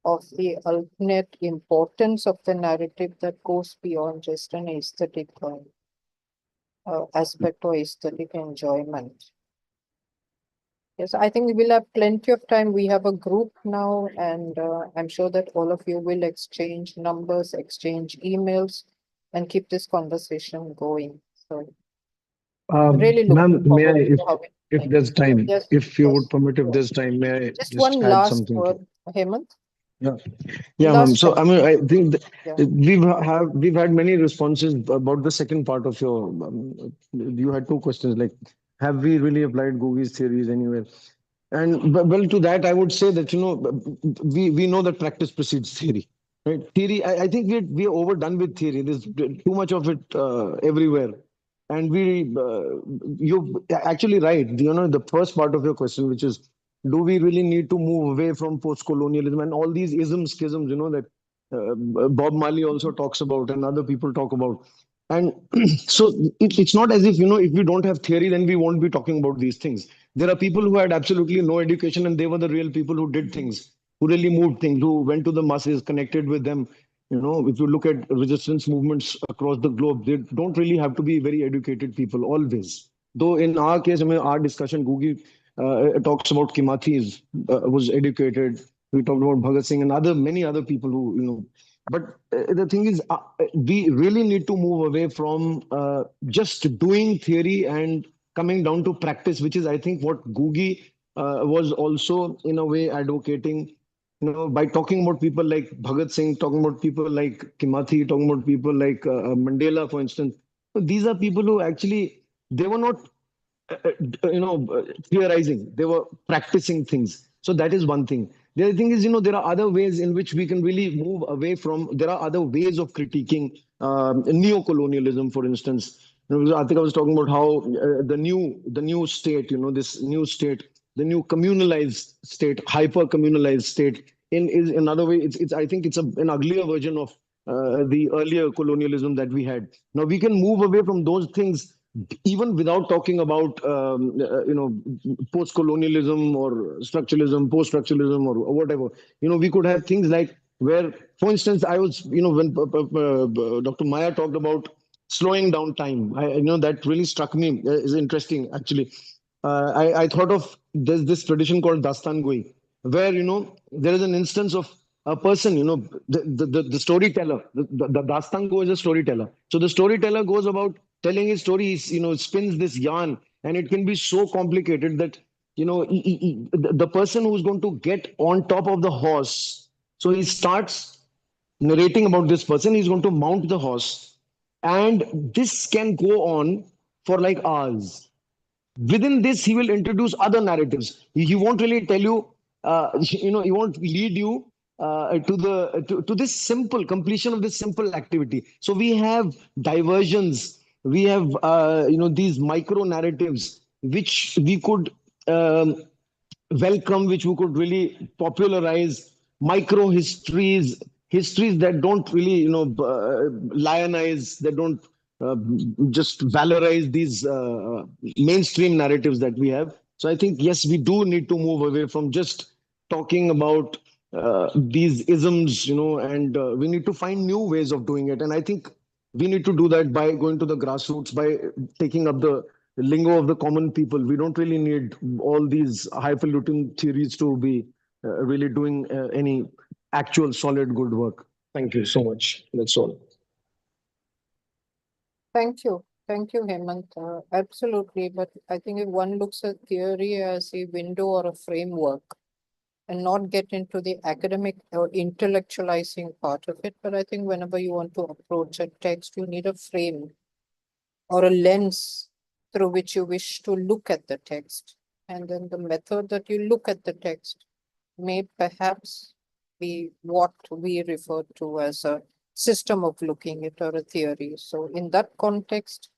of the ultimate importance of the narrative that goes beyond just an aesthetic aspect or aesthetic enjoyment. Yes, I think we will have plenty of time. We have a group now, and I'm sure that all of you will exchange numbers, exchange emails, and keep this conversation going. So really Ma'am, looking may I, forward to how it if like. there's time, Yes, if you yes, would permit, if yes. there's time, may I Just just one add last something to? word, Hemant. Yeah, yeah, ma'am. Last So I mean, comment. I think Yeah. we've had many responses about the second part of your. You had two questions like, have we really applied Ngũgĩ's theories anywhere? And well, to that, I would say that we know that practice precedes theory, right? Theory, I think we're overdone with theory. There's too much of it everywhere, and you're actually right. The first part of your question, which is, do we really need to move away from post-colonialism and all these isms, schisms, that Bob Marley also talks about and other people talk about. And so it's not as if, if we don't have theory, then we won't be talking about these things. There are people who had absolutely no education, and they were the real people who did things, who really moved things, who went to the masses, connected with them. If you look at resistance movements across the globe, they don't really have to be very educated people always. Though in our case, I mean, our discussion, Ngũgĩ talks about Kimathi was educated. We talked about Bhagat Singh and many other people who. But the thing is, we really need to move away from just doing theory and coming down to practice, which is, I think, what Ngũgĩ was also in a way advocating. By talking about people like Bhagat Singh, talking about people like Kimathi, talking about people like Mandela, for instance. These are people who actually, they were not theorizing, they were practicing things. So that is one thing. The other thing is, there are other ways in which we can really move away from, there are other ways of critiquing neo-colonialism, for instance. I think I was talking about how the new state, this new state, the new communalized state, hyper-communalized state, is another way. It's I think it's an uglier version of the earlier colonialism that we had. Now we can move away from those things even without talking about post-colonialism or structuralism, post-structuralism, or whatever. We could have things like where, for instance, I was, when Dr. Maya talked about slowing down time, that really struck me, is interesting actually. I thought of, there's this tradition called Dastan Goi, where there is an instance of a person, the storyteller. The Dastan Go is a storyteller. So the storyteller goes about telling his story. Spins this yarn, and it can be so complicated that the person who's going to get on top of the horse. So he starts narrating about this person. He's going to mount the horse, and this can go on for like hours. Within this, he will introduce other narratives. He won't really tell you, he won't lead you to this simple completion of this simple activity. So we have diversions, we have these micro narratives which we could welcome, which we could really popularize, micro histories, histories that don't really lionize, that don't just valorize these mainstream narratives that we have. So I think, yes, we do need to move away from just talking about these isms, and we need to find new ways of doing it. And I think we need to do that by going to the grassroots, by taking up the lingo of the common people. We don't really need all these highfalutin theories to be really doing any actual solid good work. Thank you so much. That's all. Thank you. Thank you, Hemant. Absolutely. But I think if one looks at theory as a window or a framework and not get into the academic or intellectualizing part of it, but I think whenever you want to approach a text, you need a frame or a lens through which you wish to look at the text. And then the method that you look at the text may perhaps be what we refer to as a system of looking at or a theory. So in that context,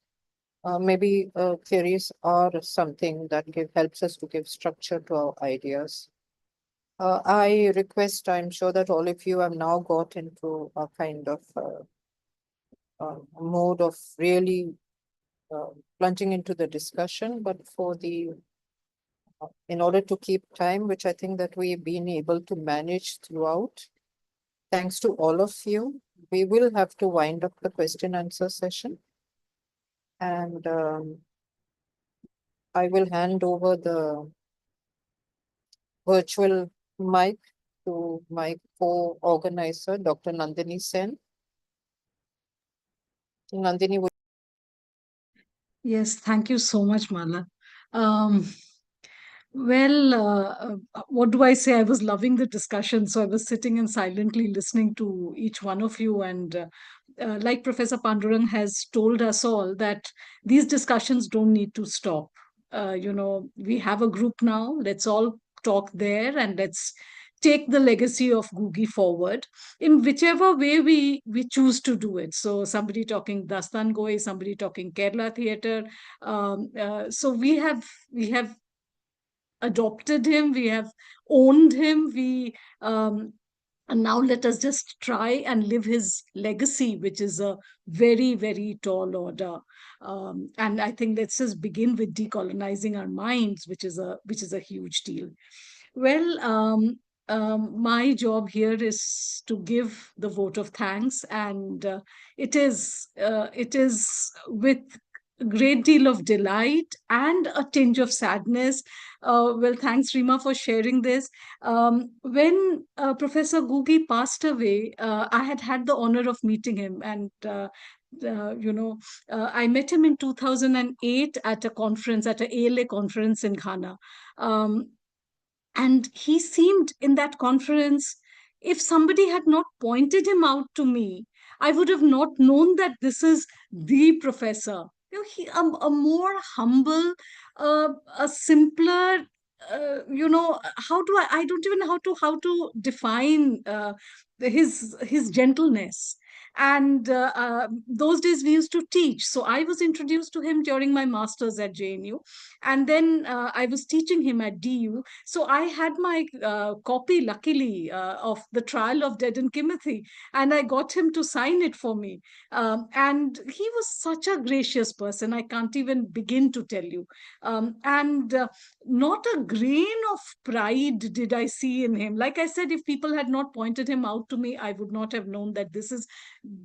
maybe theories are something that helps us to give structure to our ideas. I request, I'm sure that all of you have now got into a kind of mode of really plunging into the discussion, but for the in order to keep time, which I think that we've been able to manage throughout, thanks to all of you, we will have to wind up the question answer session. And I will hand over the virtual mic to my co-organizer, Dr. Nandini Sen. Nandini, Yes, thank you so much, Mala. What do I say? I was loving the discussion. So I was sitting and silently listening to each one of you. And like Professor Pandurang has told us all, that these discussions don't need to stop. We have a group now. Let's all talk there and let's take the legacy of Ngũgĩ forward in whichever way we choose to do it. So somebody talking Dastan Goi, somebody talking Kerala theatre. So we have adopted him, we have owned him, and now let us just try and live his legacy, which is a very, very tall order. And I think let's just begin with decolonizing our minds, which is a huge deal. Well, my job here is to give the vote of thanks, and it is with a great deal of delight and a tinge of sadness. Well, thanks, Rima, for sharing this. When Professor Ngũgĩ passed away, I had the honor of meeting him, and I met him in 2008 at a conference, at an ALA conference in Ghana. And he seemed in that conference, if somebody had not pointed him out to me, I would have not known that this is the professor. A more humble, a simpler, how do I don't even know how to define his gentleness. And those days we used to teach. So I was introduced to him during my master's at JNU. And then I was teaching him at DU. So I had my copy, luckily, of The Trial of Dead and Timothy. And I got him to sign it for me. And he was such a gracious person. I can't even begin to tell you. And not a grain of pride did I see in him. Like I said, if people had not pointed him out to me, I would not have known that this is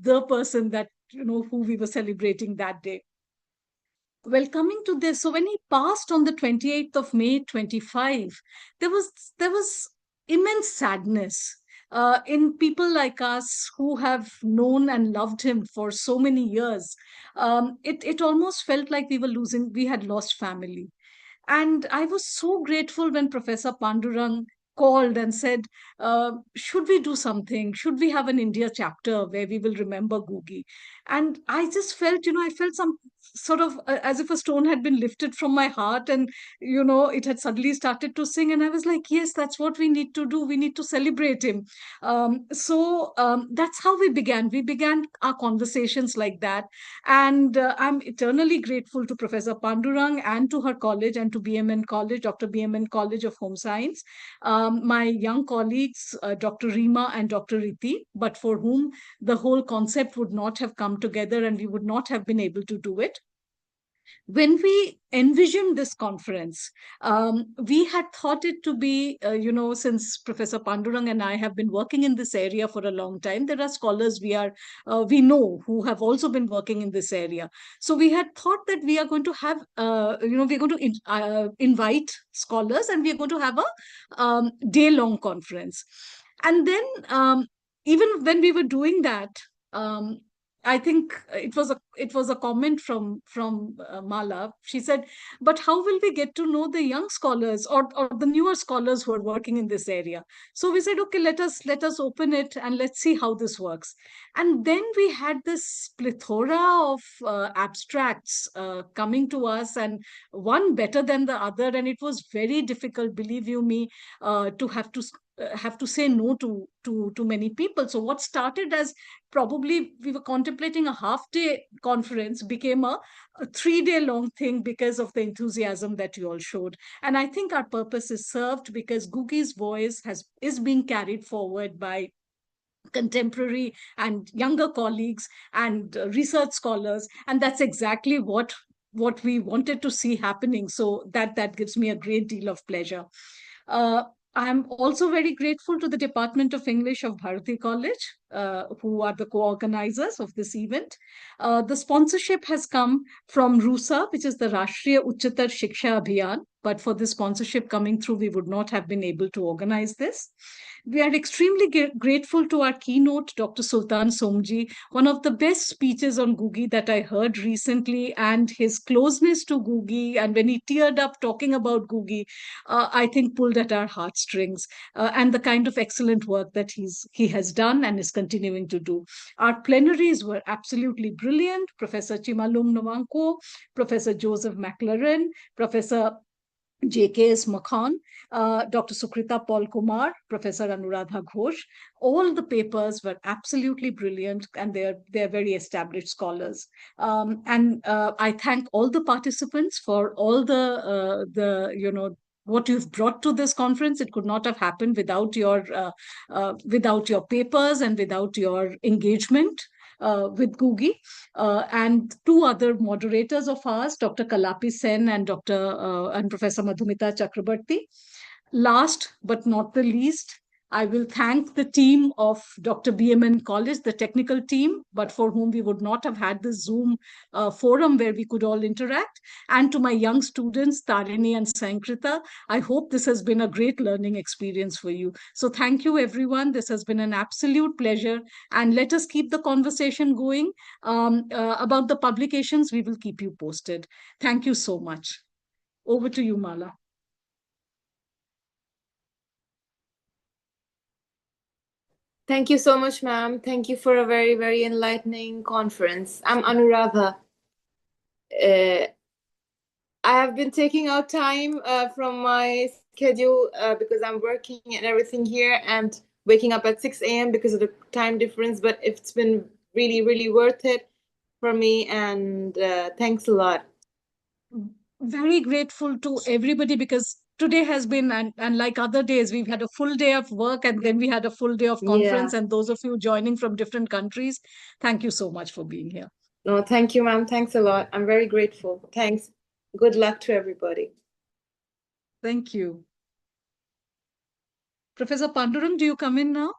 the person that, who we were celebrating that day. Well, coming to this, so when he passed on the 28th of May, 25, there was immense sadness in people like us who have known and loved him for so many years. It almost felt like we had lost family. And I was so grateful when Professor Pandurang called and said, should we do something? Should we have an India chapter where we will remember Ngũgĩ? And I just felt, I felt some sort of as if a stone had been lifted from my heart, and, it had suddenly started to sing. And I was like, yes, that's what we need to do. We need to celebrate him. So that's how we began. We began our conversations like that. And I'm eternally grateful to Professor Pandurang and to her college and to BMN College, Dr. BMN College of Home Science, my young colleagues, Dr. Rima and Dr. Riti, but for whom the whole concept would not have come together and we would not have been able to do it. When we envisioned this conference, we had thought it to be, since Professor Pandurang and I have been working in this area for a long time, there are scholars we know who have also been working in this area. So we had thought that we are going to have, we're going to invite scholars and we're going to have a day-long conference. And then even when we were doing that, I think it was a comment from Mala. She said, "But how will we get to know the young scholars or the newer scholars who are working in this area?" So we said, "Okay, let us open it and let's see how this works." And then we had this plethora of abstracts coming to us, and one better than the other, and it was very difficult, believe you me, to have to say no to many people. So what started as probably we were contemplating a half-day conference became a 3-day long thing because of the enthusiasm that you all showed. And I think our purpose is served because Ngũgĩ's voice is being carried forward by contemporary and younger colleagues and research scholars, and that's exactly what we wanted to see happening. So that gives me a great deal of pleasure. I'm also very grateful to the Department of English of Bharati College, who are the co-organizers of this event. The sponsorship has come from RUSA, which is the Rashtriya Uchchatar Shiksha Abhiyan. But for this sponsorship coming through, we would not have been able to organize this. We are extremely grateful to our keynote, Dr. Sultan Somji, one of the best speeches on Ngũgĩ that I heard recently, and his closeness to Ngũgĩ, and when he teared up talking about Ngũgĩ, I think pulled at our heartstrings, and the kind of excellent work that he has done and is continuing to do. Our plenaries were absolutely brilliant. Professor Chimalung Nwankwo, Professor Joseph McLaren, Professor JKS Makhan, Dr. Sukrita Paul Kumar, Professor Anuradha Ghosh. All the papers were absolutely brilliant, and they're very established scholars. I thank all the participants for all the what you've brought to this conference. It could not have happened without your papers and without your engagement with Ngũgĩ, and two other moderators of ours, Dr. Kalapi Sen and Professor Madhumita Chakrabarti. Last but not the least, I will thank the team of Dr. BMN College, the technical team, but for whom we would not have had this Zoom forum where we could all interact. And to my young students, Tarini and Sankrita, I hope this has been a great learning experience for you. So thank you, everyone. This has been an absolute pleasure. And let us keep the conversation going. About the publications, we will keep you posted. Thank you so much. Over to you, Mala. Thank you so much, ma'am. Thank you for a very, very enlightening conference. I'm Anuradha. I have been taking out time from my schedule because I'm working and everything here, and waking up at 6 a.m. because of the time difference, but it's been really, really worth it for me, and thanks a lot. Very grateful to everybody, because today has been, and like other days, we've had a full day of work, and then we had a full day of conference. Yeah. And those of you joining from different countries, thank you so much for being here. No, thank you, ma'am. Thanks a lot. I'm very grateful. Thanks. Good luck to everybody. Thank you. Professor Pandurang, do you come in now?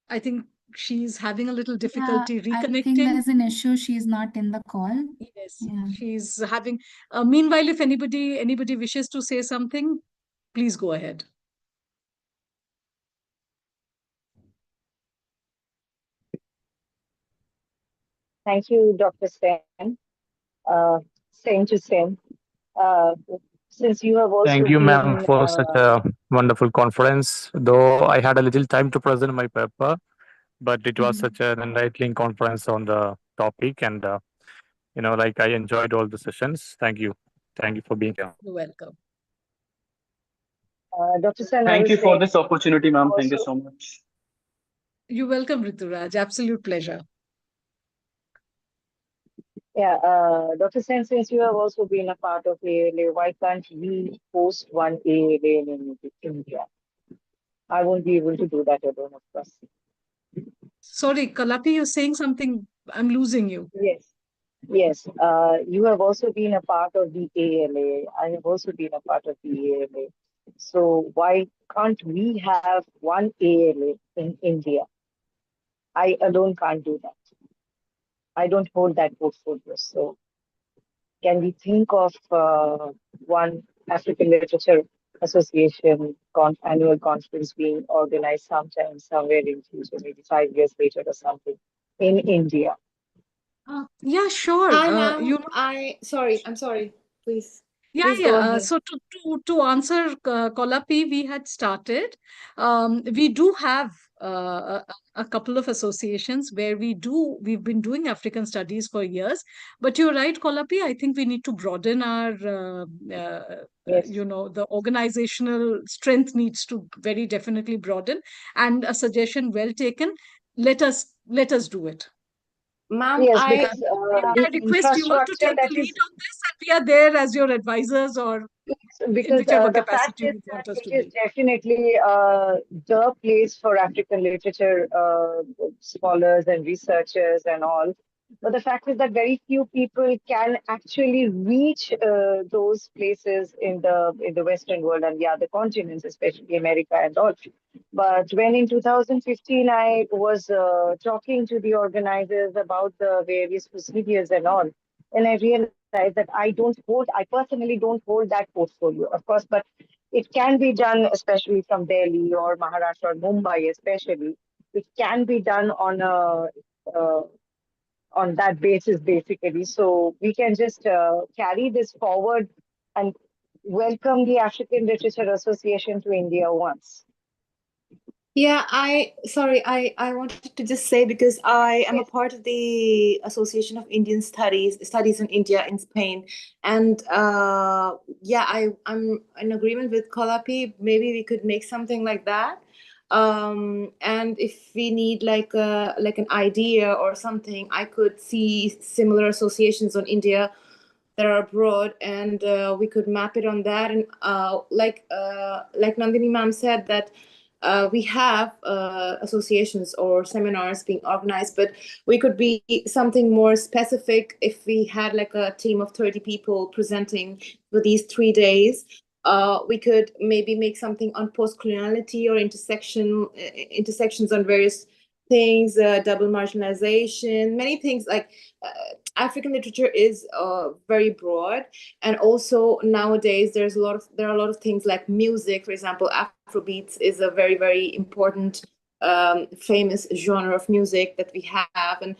I think she's having a little difficulty reconnecting. I think there's an issue. She's not in the call. Yes, Yeah. she's having. Meanwhile, if anybody wishes to say something, please go ahead. Thank you, Dr. Sen. Same to same. Since you have also Thank you, ma'am, been, for such a wonderful conference. Though I had a little time to present my paper, but it was such an enlightening conference on the topic, and I enjoyed all the sessions. Thank you. Thank you for being here. You're welcome. Dr. Sen, I Thank was you for saying this opportunity, ma'am. Thank you also- so much. You're welcome, Rituraj. Absolute pleasure. Yeah, Dr. Sen, since you have also been a part of ALA, why can't we host one ALA in India? I won't be able to do that alone, of course. Sorry, Kalapi, you're saying something. I'm losing you. Yes. Yes, you have also been a part of the ALA. I have also been a part of the ALA. So why can't we have one ALA in India? I alone can't do that. I don't hold that portfolio. So can we think of one African Literature Association annual conference being organized sometime, somewhere in future, maybe 5 years later or something, in India? Yeah, sure. Hi, ma'am. I'm sorry. Please. Yeah, Please go ahead. So to answer Kolapi, we had started. We do have a couple of associations where we've been doing African studies for years. But you're right, Kolapi. I think we need to broaden our, the organizational strength needs to very definitely broaden. And a suggestion well taken. Let us do it. Ma'am, Yes, I because I request you all to take the lead on this, and we are there as your advisors, or because in whichever the fact capacity is you want that us it to is be. definitely the place for African literature scholars and researchers and all. But the fact is that very few people can actually reach those places in the Western world and the other continents, especially America and all. But when in 2015 I was talking to the organizers about the various procedures and all, and I realized that I personally don't hold that portfolio, of course, but it can be done, especially from Delhi or Maharashtra or Mumbai, especially. It can be done uh, on that basis, basically. So we can just carry this forward and welcome the African Literature Association to India once. Yeah, I wanted to just say, because I am a part of the Association of Indian Studies in India in Spain, and yeah, I'm in agreement with Kolapi. Maybe we could make something like that. And if we need like an idea or something, I could see similar associations on India that are abroad, and we could map it on that. And like Nandini ma'am said, that we have associations or seminars being organized, but we could be something more specific if we had like a team of 30 people presenting for these 3 days. We could maybe make something on post-coloniality or intersections on various things, double marginalization, many things. Like African literature is very broad, and also nowadays there are a lot of things like music. For example, Afrobeats is a very, very important famous genre of music that we have, and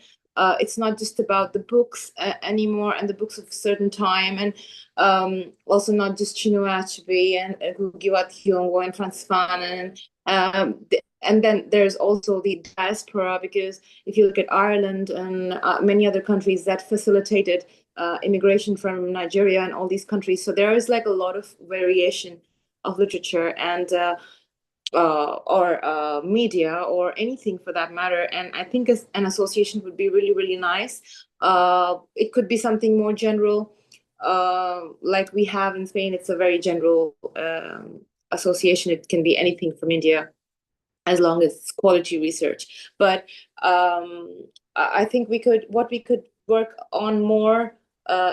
it's not just about the books anymore, and the books of a certain time, and also not just Chinua Achebe and Ngũgĩ wa Thiong'o and Francis Fanon, and then there's also the diaspora, because if you look at Ireland and many other countries that facilitated immigration from Nigeria and all these countries, so there is like a lot of variation of literature and or media or anything for that matter. And I think an association would be really, really nice. It could be something more general, like we have in Spain. It's a very general association. It can be anything from India, as long as it's quality research. But I think what we could work on more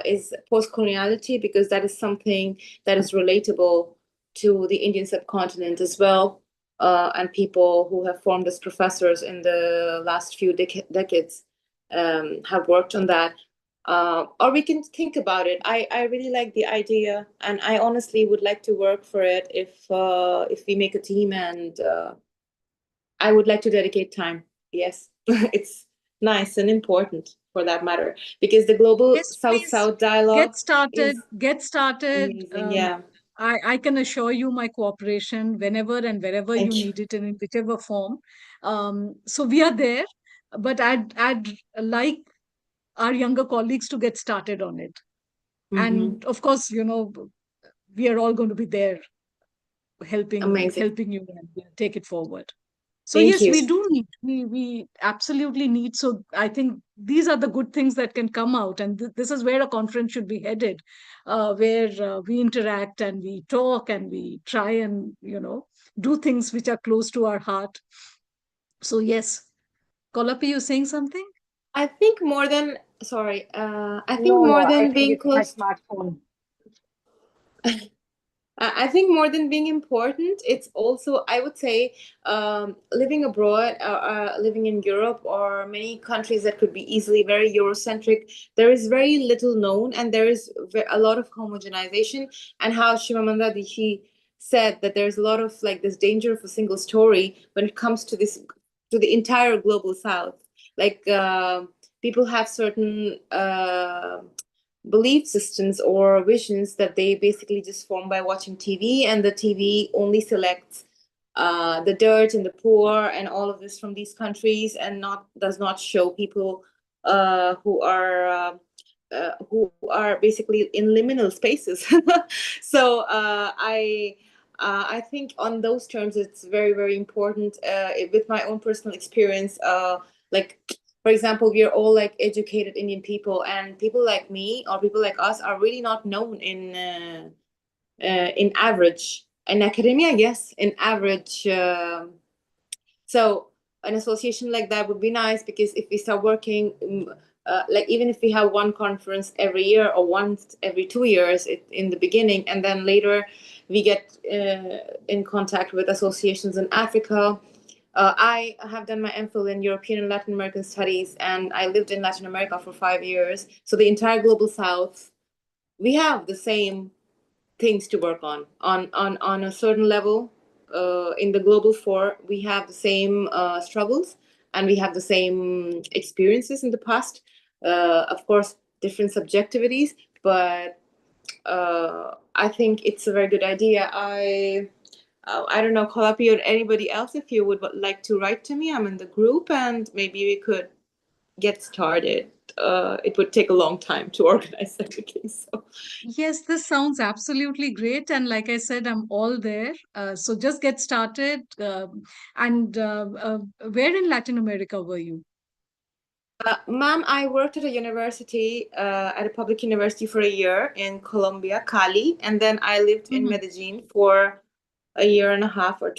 is post-coloniality, because that is something that is relatable to the Indian subcontinent as well, and people who have formed as professors in the last few decades have worked on that. Or we can think about it. I really like the idea, and I honestly would like to work for it if we make a team, and I would like to dedicate time. Yes, it's nice and important for that matter, because the global South-South dialogue Get started. amazing. Yeah. I can assure you my cooperation whenever and wherever you need it, and in whichever form. So we are there, but I'd like our younger colleagues to get started on it. And of course, we are all going to be there helping you and take it forward. So Thank yes, you. we do need, we absolutely need. So I think these are the good things that can come out. And this is where a conference should be headed, where we interact and we talk and we try and, do things which are close to our heart. So yes, Kolapi, you saying something? I think more than, sorry, I think No, more I than think being it's my close. smartphone. I think more than being important, it's also, I would say, living abroad, living in Europe or many countries that could be easily very Eurocentric, there is very little known, and there is a lot of homogenization. And how Shivamanda Dishi said that there's a lot of like this danger of a single story when it comes to the entire global South. Like people have certain belief systems or visions that they basically just form by watching TV, and the TV only selects the dirt and the poor and all of this from these countries, and does not show people who are basically in liminal spaces. So I think on those terms it's very, very important. With my own personal experience, like for example, we are all like educated Indian people, and people like me or people like us are really not known in average in academia. Yes, in average. So an association like that would be nice, because if we start working like even if we have one conference every year or once every 2 years in the beginning, and then later we get in contact with associations in Africa. I have done my MPhil in European and Latin American studies, and I lived in Latin America for 5 years. So the entire global South, we have the same things to work on a certain level. In the global 4, we have the same struggles, and we have the same experiences in the past. Of course, different subjectivities, but I think it's a very good idea. I don't know, Kalapi or anybody else, if you would like to write to me, I'm in the group, and maybe we could get started. It would take a long time to organize everything. So Yes, this sounds absolutely great. And like I said, I'm all there. So just get started. Where in Latin America were you? Ma'am, I worked at a university, at a public university for a year in Colombia, Cali, and then I lived in Medellin for a year and a half or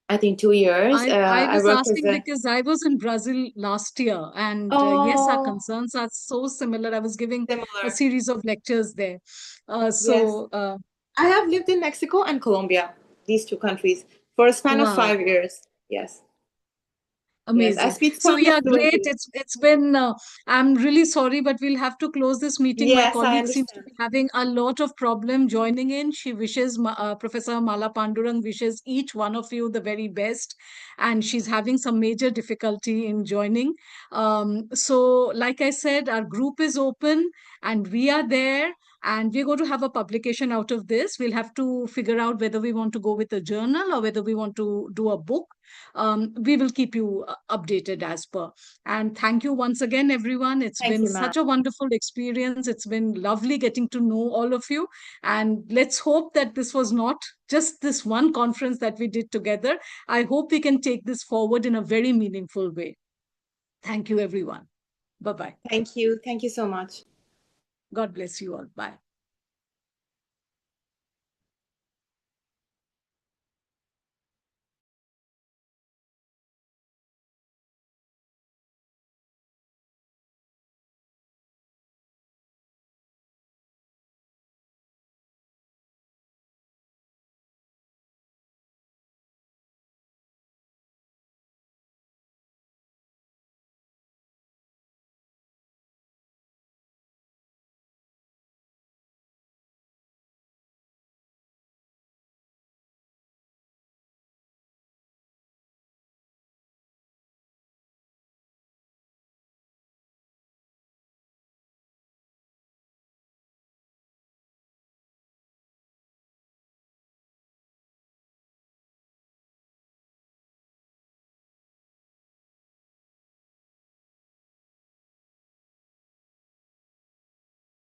I think 2 years. I was worked as asking a because I was in Brazil last year, and yes, our Oh, concerns are so similar. I was giving a similar. series of lectures there. Yes. So I have lived in Mexico and Colombia, these 2 countries, for a span of wow. 5 years. Yes. Yes, I Amazing. speak So Spanish yeah, great. fluently. It's been. I'm really sorry, but we'll have to close this meeting. My Yes, I colleague seems to understand. be having a lot of problem joining in. She wishes Professor Mala Pandurang wishes each one of you the very best, and she's having some major difficulty in joining. So like I said, our group is open, and we are there. And we're going to have a publication out of this. We'll have to figure out whether we want to go with a journal or whether we want to do a book. We will keep you updated as per. And thank you once again, everyone. It's Thank been you, ma'am. such a wonderful experience. It's been lovely getting to know all of you. And let's hope that this was not just this one conference that we did together. I hope we can take this forward in a very meaningful way. Thank you, everyone. Bye-bye. Thank you. Thank you so much. God bless you all. Bye.